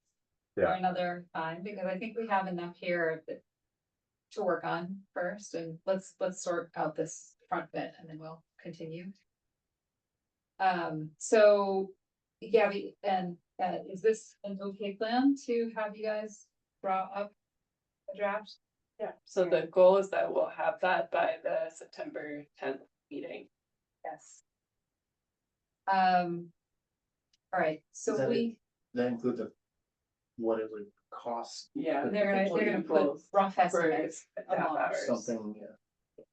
For Yeah. another time, because I think we have enough here to work on first, and let's sort out this front bit and then we'll continue. So, Gabby, and is this an okay plan to have you guys draw up a draft? Yeah, so the goal is that we'll have that by the September 10th meeting. Yes. All right, so Is that we, That include what it would cost, Yeah. they're gonna put rough estimates. half among- hours. something, yeah.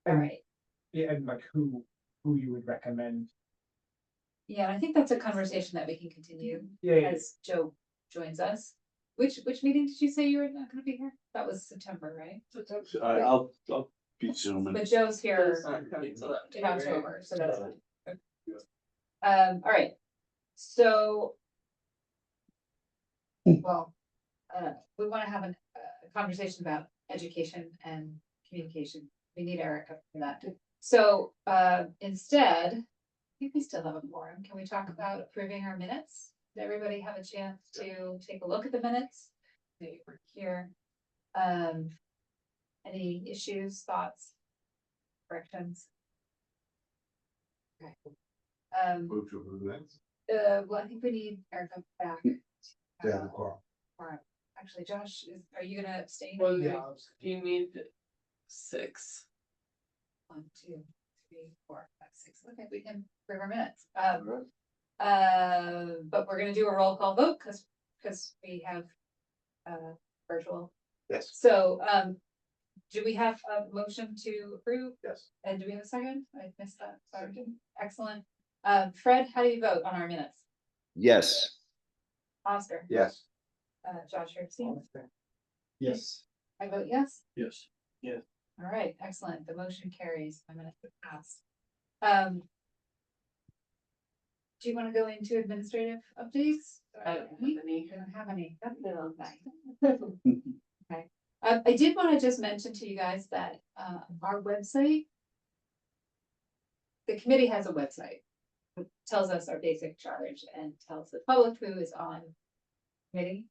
All right, Yeah, and like who you would recommend? yeah, I think that's a conversation that we can continue Yeah, as Joe joins us. Which meeting did you say you were not gonna be here? That was September, right? I'll be zooming. But Joe's here It's not coming till in October. October, so that's. All right, so. Well, we wanna have a conversation about education and communication. We need Erica for that. So, instead, I think we still have a forum. Can we talk about approving our minutes? Did everybody have a chance to take a look at the minutes? They were here. Any issues, thoughts, corrections? Okay. Move to approve that. Well, I think we need Erica back. Yeah, the quorum. Alright, actually, Josh, are you gonna abstain? Well, yeah. you need 6. 1, 2, 3, 4, 5, 6. Okay, we can approve our minutes. But we're gonna do a roll call vote because because we have virtual. Yes. So, do we have a motion to approve? Yes. And do we have a second? I missed that. Sorry. Excellent. Fred, how do you vote on our minutes? Yes. Oscar? Yes. Josh, you're abstaining? Yes. I vote yes. Yes. All right, excellent. The motion carries. My minutes have passed. Do you want to go into administrative updates? I don't have any. I don't have any. That's a little nice. Okay. I did want to just mention to you guys that our website, the committee has a website. It tells us our basic charge and tells the public who is on committee.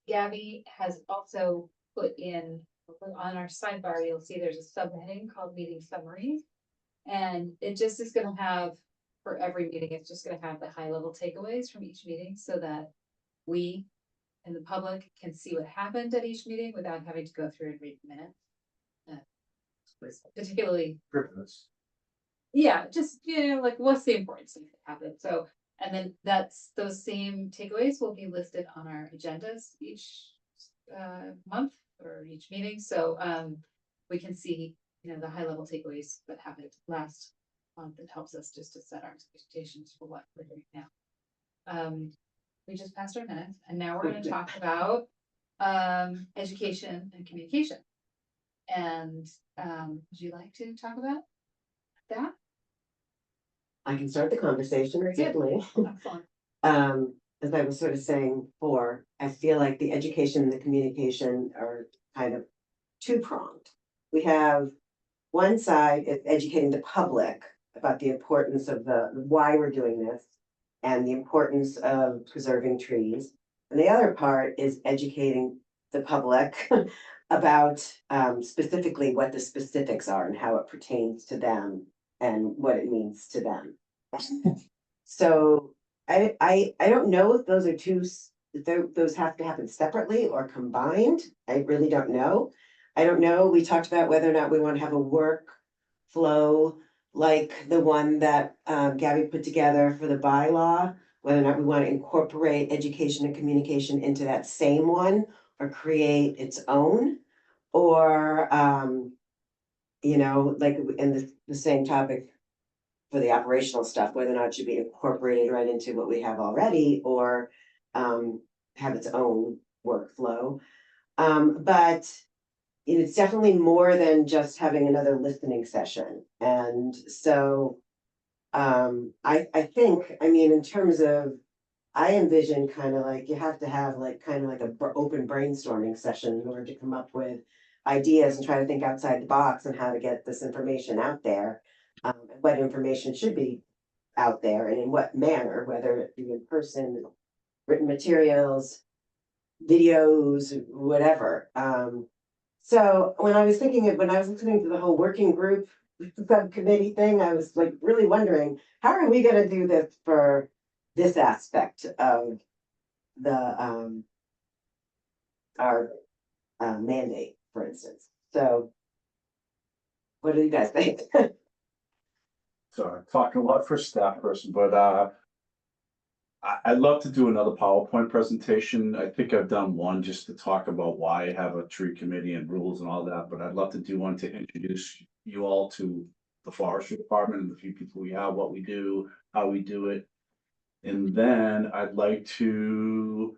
Gabby has also put in, on our sidebar, you'll see there's a subheading called meeting summaries. And it just is gonna have, for every meeting, it's just gonna have the high level takeaways from each meeting so that we and the public can see what happened at each meeting without having to go through and read the minutes. Particularly, yeah, just, like what's the importance of what happened? So, and then those same takeaways will be listed on our agendas each month or each meeting. So we can see, the high level takeaways that happened last month. It helps us just to set our expectations for what we're doing now. We just passed our minutes and now we're going to talk about education and communication. And would you like to talk about that? I can start the conversation, Very good. certainly. Excellent. As I was sort of saying before, I feel like the education and the communication are kind of two-pronged. We have one side is educating the public about the importance of why we're doing this and the importance of preserving trees. And the other part is educating the public about specifically what the specifics are and how it pertains to them and what it means to them. So I don't know if those are those have to happen separately or combined. I really don't know. I don't know. We talked about whether or not we want to have a workflow like the one that Gabby put together for the bylaw, whether or not we want to incorporate education and communication into that same one or create its own, or like in the same topic for the operational stuff, whether or not it should be incorporated right into what we have already or have its own workflow. But it's definitely more than just having another listening session. And so I think, in terms of, I envision kind of like you have to have like kind of like an open brainstorming session in order to come up with ideas and try to think outside the box on how to get this information out there. What information should be out there and in what manner, whether it be in person, written materials, videos, whatever. So when I was listening to the whole working group subcommittee thing, I was like really wondering, how are we gonna do this for this aspect of the our mandate, for instance? So what do you guys think? Sorry, talking a lot for a staff person, but I'd love to do another PowerPoint presentation. I think I've done one just to talk about why I have a tree committee and rules and all that, but I'd love to do one to introduce you all to the forestry department and the few people we have, what we do, how we do it. And then I'd like to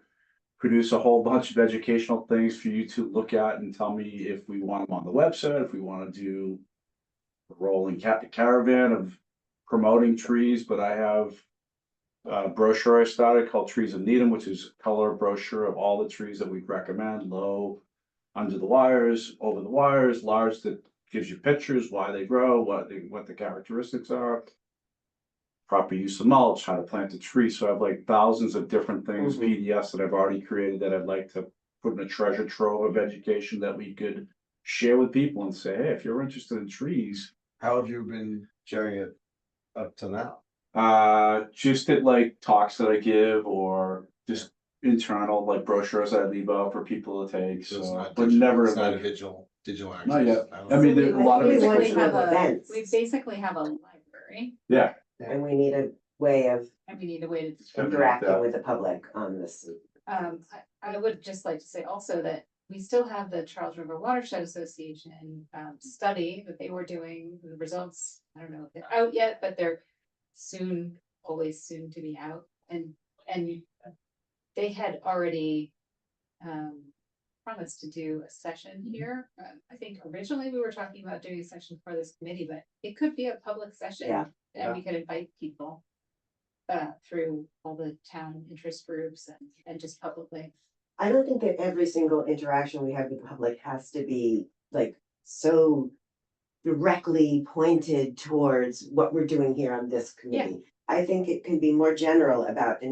produce a whole bunch of educational things for you to look at and tell me if we want them on the website, if we want to do a rolling caravan of promoting trees, but I have a brochure I started called Trees of Needham, which is a color brochure of all the trees that we recommend, low, under the wires, over the wires, large, that gives you pictures, why they grow, what the characteristics are, proper use of mulch, how to plant a tree. So I have like thousands of different things, PDFs that I've already created that I'd like to put in a treasure trove of education that we could share with people and say, hey, if you're interested in trees. How have you been sharing it up to now? Just at like talks that I give or just internal like brochures I leave out for people to take. So it's So, not but digital, never it's not a like, digital access. Not yet. don't I mean, know. there's a lot of We it's want basically to have have a, events. we basically have a library yeah. And we need a way of and we need a way to. Something like interacting that. with the public on this I would just like to say also that we still have the Charles River Watershed Association study that they were doing. The results, I don't know if they're out yet, but they're soon, always soon to be out. And they had already promised to do a session here. I think originally we were talking about doing a session for this committee, but it could be a public session. Yeah. And we could invite people through all the town interest groups and just publicly. I don't think that every single interaction we have with the public has to be like so directly pointed towards what we're doing here on this committee. I think it can be more general about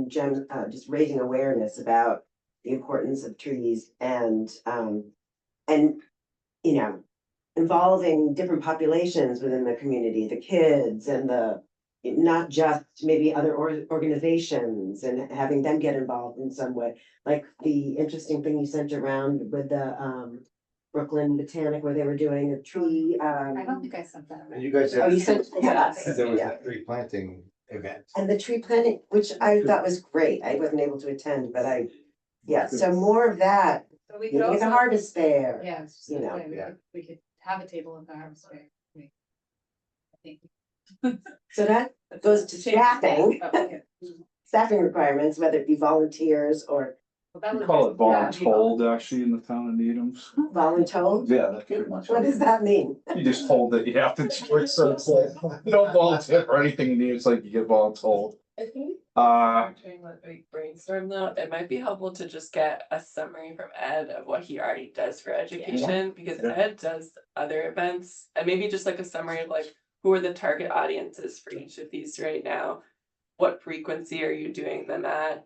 just raising awareness about the importance of trees and you know, involving different populations within the community, the kids and not just maybe other organizations and having them get involved in some way. Like the interesting thing you sent around with the Brooklyn Botanic where they were doing a tree. I don't think I sent that. And you guys Oh, have, you sent it to us. there was Yeah. a tree planting event. And the tree planting, which I thought was great. I wasn't able to attend, but so more of that. So we Maybe could the also, harvest fair. yeah, I was just you gonna know, say, yeah. we could have a table at the harvest fair. I think. So that goes to Change staffing, that, but yeah. staffing requirements, whether it be volunteers or Well, that We would call just- it yeah, it'd be voluntold actually in the town of Needham's. voluntold. Yeah, that's pretty much. What does that mean? You just hold it, you have to do it, so it's like, you don't volunteer for anything new, it's like you get voluntold. I think Uh, what we brainstorm though, it might be helpful to just get a summary from Ed of what he already does for education, because Yeah. Ed does other events, and maybe just like a summary of like, who are the target audiences for each of these right now? What frequency are you doing them at?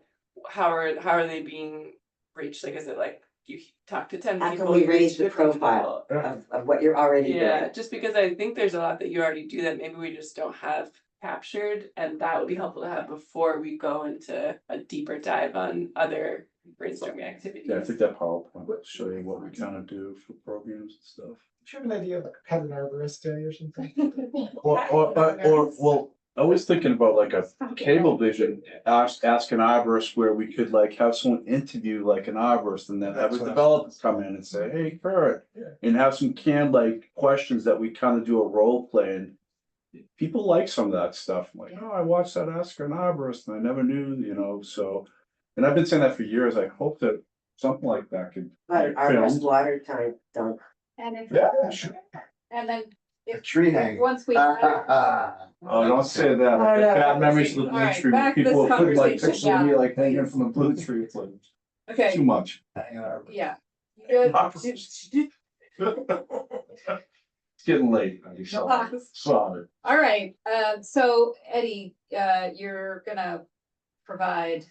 How are they being reached? Like, is it like you talk to 10 How people? can we you reach raise the 50 people? profile of what you're already Yeah, doing? just because I think there's a lot that you already do that maybe we just don't have captured, and that would be helpful to have before we go into a deeper dive on other brainstorming activities. yeah, I think that PowerPoint will show you what we kind of do for programs and stuff. Do you have an idea of like have an arborist day or something? Well, I was thinking about like a Cablevision, ask an arborist where we could like have someone interview like an arborist and then have That's a what I was developer come in and say, hey, Kurt. And have some canned like questions that we kind of do a role play and people like some of that stuff. I'm like, oh, I watched that Ask an Arborist and I never knew, so. And I've been saying that for years. I hope that something like that could. But an be filmed. arborist water time, don't. And if, Yeah, sure. and then A tree hang. once we. Oh, don't say that. Oh, no. Bad memories of the blue Alright, tree. back to People this put like conversation, pictures of me yeah. like hanging from the blue tree. It's like Okay, too much. yeah. It's getting late. I'm sorry. Sorry. All right, so Eddie, you're gonna provide.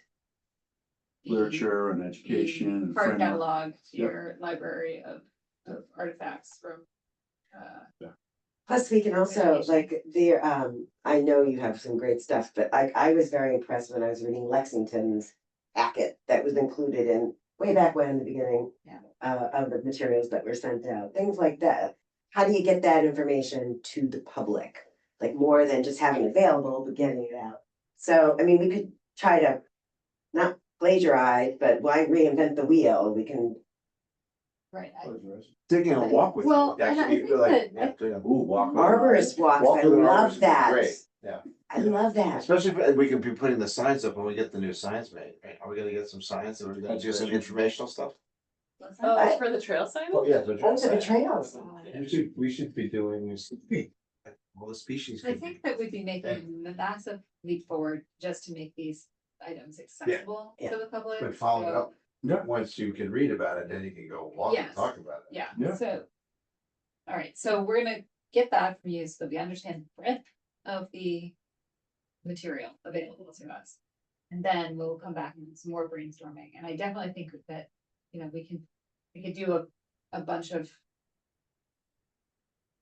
the- Literature and education the and Card framework. catalog to Yep. your library of artifacts from. Plus, we can also, like, I know you have some great stuff, but I was very impressed when I was reading Lexington's packet that was included in, way back when, in the beginning. Yeah. Of the materials that were sent out, things like that. How do you get that information to the public? Like, more than just having it available, but getting it out. So, I mean, we could try to, not plagiarize, but why reinvent the wheel? We can, Right, Taking a walk with Well, you, and I actually, think like, that- yeah, doing a Ooh, walk. arborist walks, walk I with an arborist love would be that. great, yeah. I love that. Especially if we could be putting the signs up when we get the new signs made, right? Are we gonna get some signs? Are we gonna do some informational stuff? Oh, for the trail sign? Oh, yeah. Those are the trails. We should be doing this. All the species. I think that we'd be making a massive leap forward just to make these items accessible Yeah. to the public. But follow it so- up, once you can read about it, then you can go walk and Yes. talk about it. Yeah, Yeah. so. All right, so we're gonna get that from you so that we understand the breadth of the material available to us. And then we'll come back and do some more brainstorming, and I definitely think that, we could do a bunch of.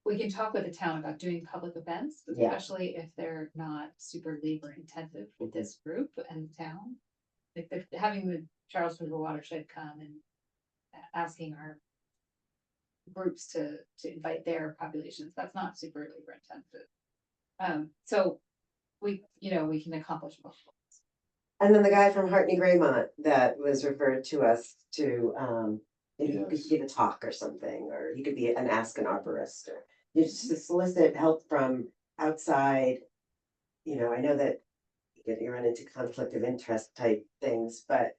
We can talk with the town about doing public events, Yeah. especially if they're not super labor intensive with this group and the town. Like having the Charles River Watershed come and asking our groups to invite their populations, that's not super labor intensive. So we can accomplish both. And then the guy from Hartney Graymont that was referred to us to, if he could Yes. give a talk or something, or he could be an ask an arborist, or just to solicit help from outside. You know, I know that you run into conflict of interest type things, but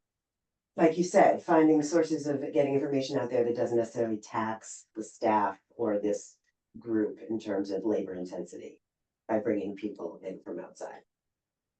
like you said, finding sources of getting information out there that doesn't necessarily tax the staff or this group in terms of labor intensity by bringing people in from outside.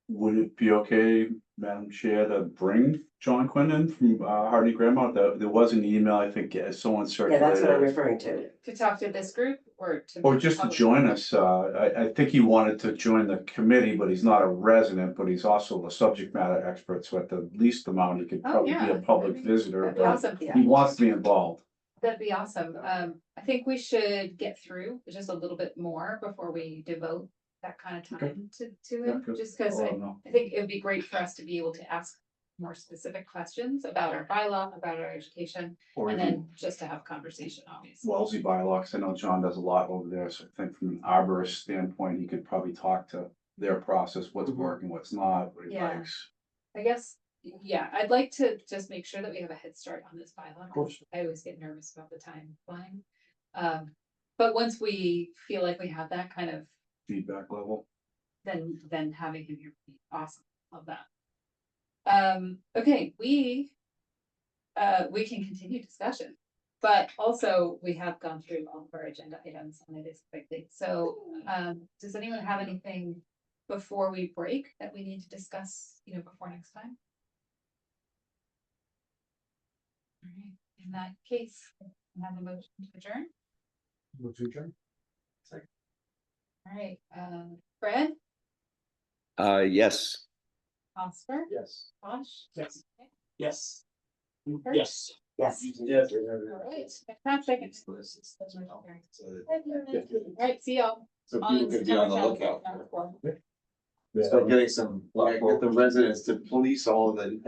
Would it be okay, Madam Chair, to bring John Quinn in from Hardy Grandma? There was an email, I think, someone Yeah, that's what I'm circulated. referring to. To talk to this group or to? Or just to public? join us. I think he wanted to join the committee, but he's not a resident, but he's also a subject matter expert. So at the least amount, he could Oh, probably be yeah, a public that'd be- visitor, That'd be but awesome. Yeah. he wants to be involved. That'd be awesome. I think we should get through just a little bit more before we devote that kind of time to Yeah, it, 'cause just because I'll let him know. I think it would be great for us to be able to ask more specific questions about our bylaw, about our education, Or and even then just to have conversation, obviously. Wellesley bylaw, 'cause I know John does a lot over there, so I think from an arborist standpoint, he could probably talk to their process, what's Mhm. working, what's not, what he Yeah. likes. I guess, yeah, I'd like to just make sure that we have a head start on this bylaw. Of course. I always get nervous about the time flying. But once we feel like we have that kind of, Feedback level. then having him here would be awesome. Love that. Okay, we can continue discussion, but also we have gone through all of our agenda items and it is quickly. So, does anyone have anything before we break that we need to discuss, before next time? All right, in that case, I have a motion to adjourn. Move to adjourn. All right, Fred, Yes. Oscar, Yes. Josh? Yes. Okay, Yes. Kurt? Yes. Yes. Yes. All right, fantastic. All right, see y'all. So on people can be on the September lookout. 10th. Start getting some, like, the residents to police all of the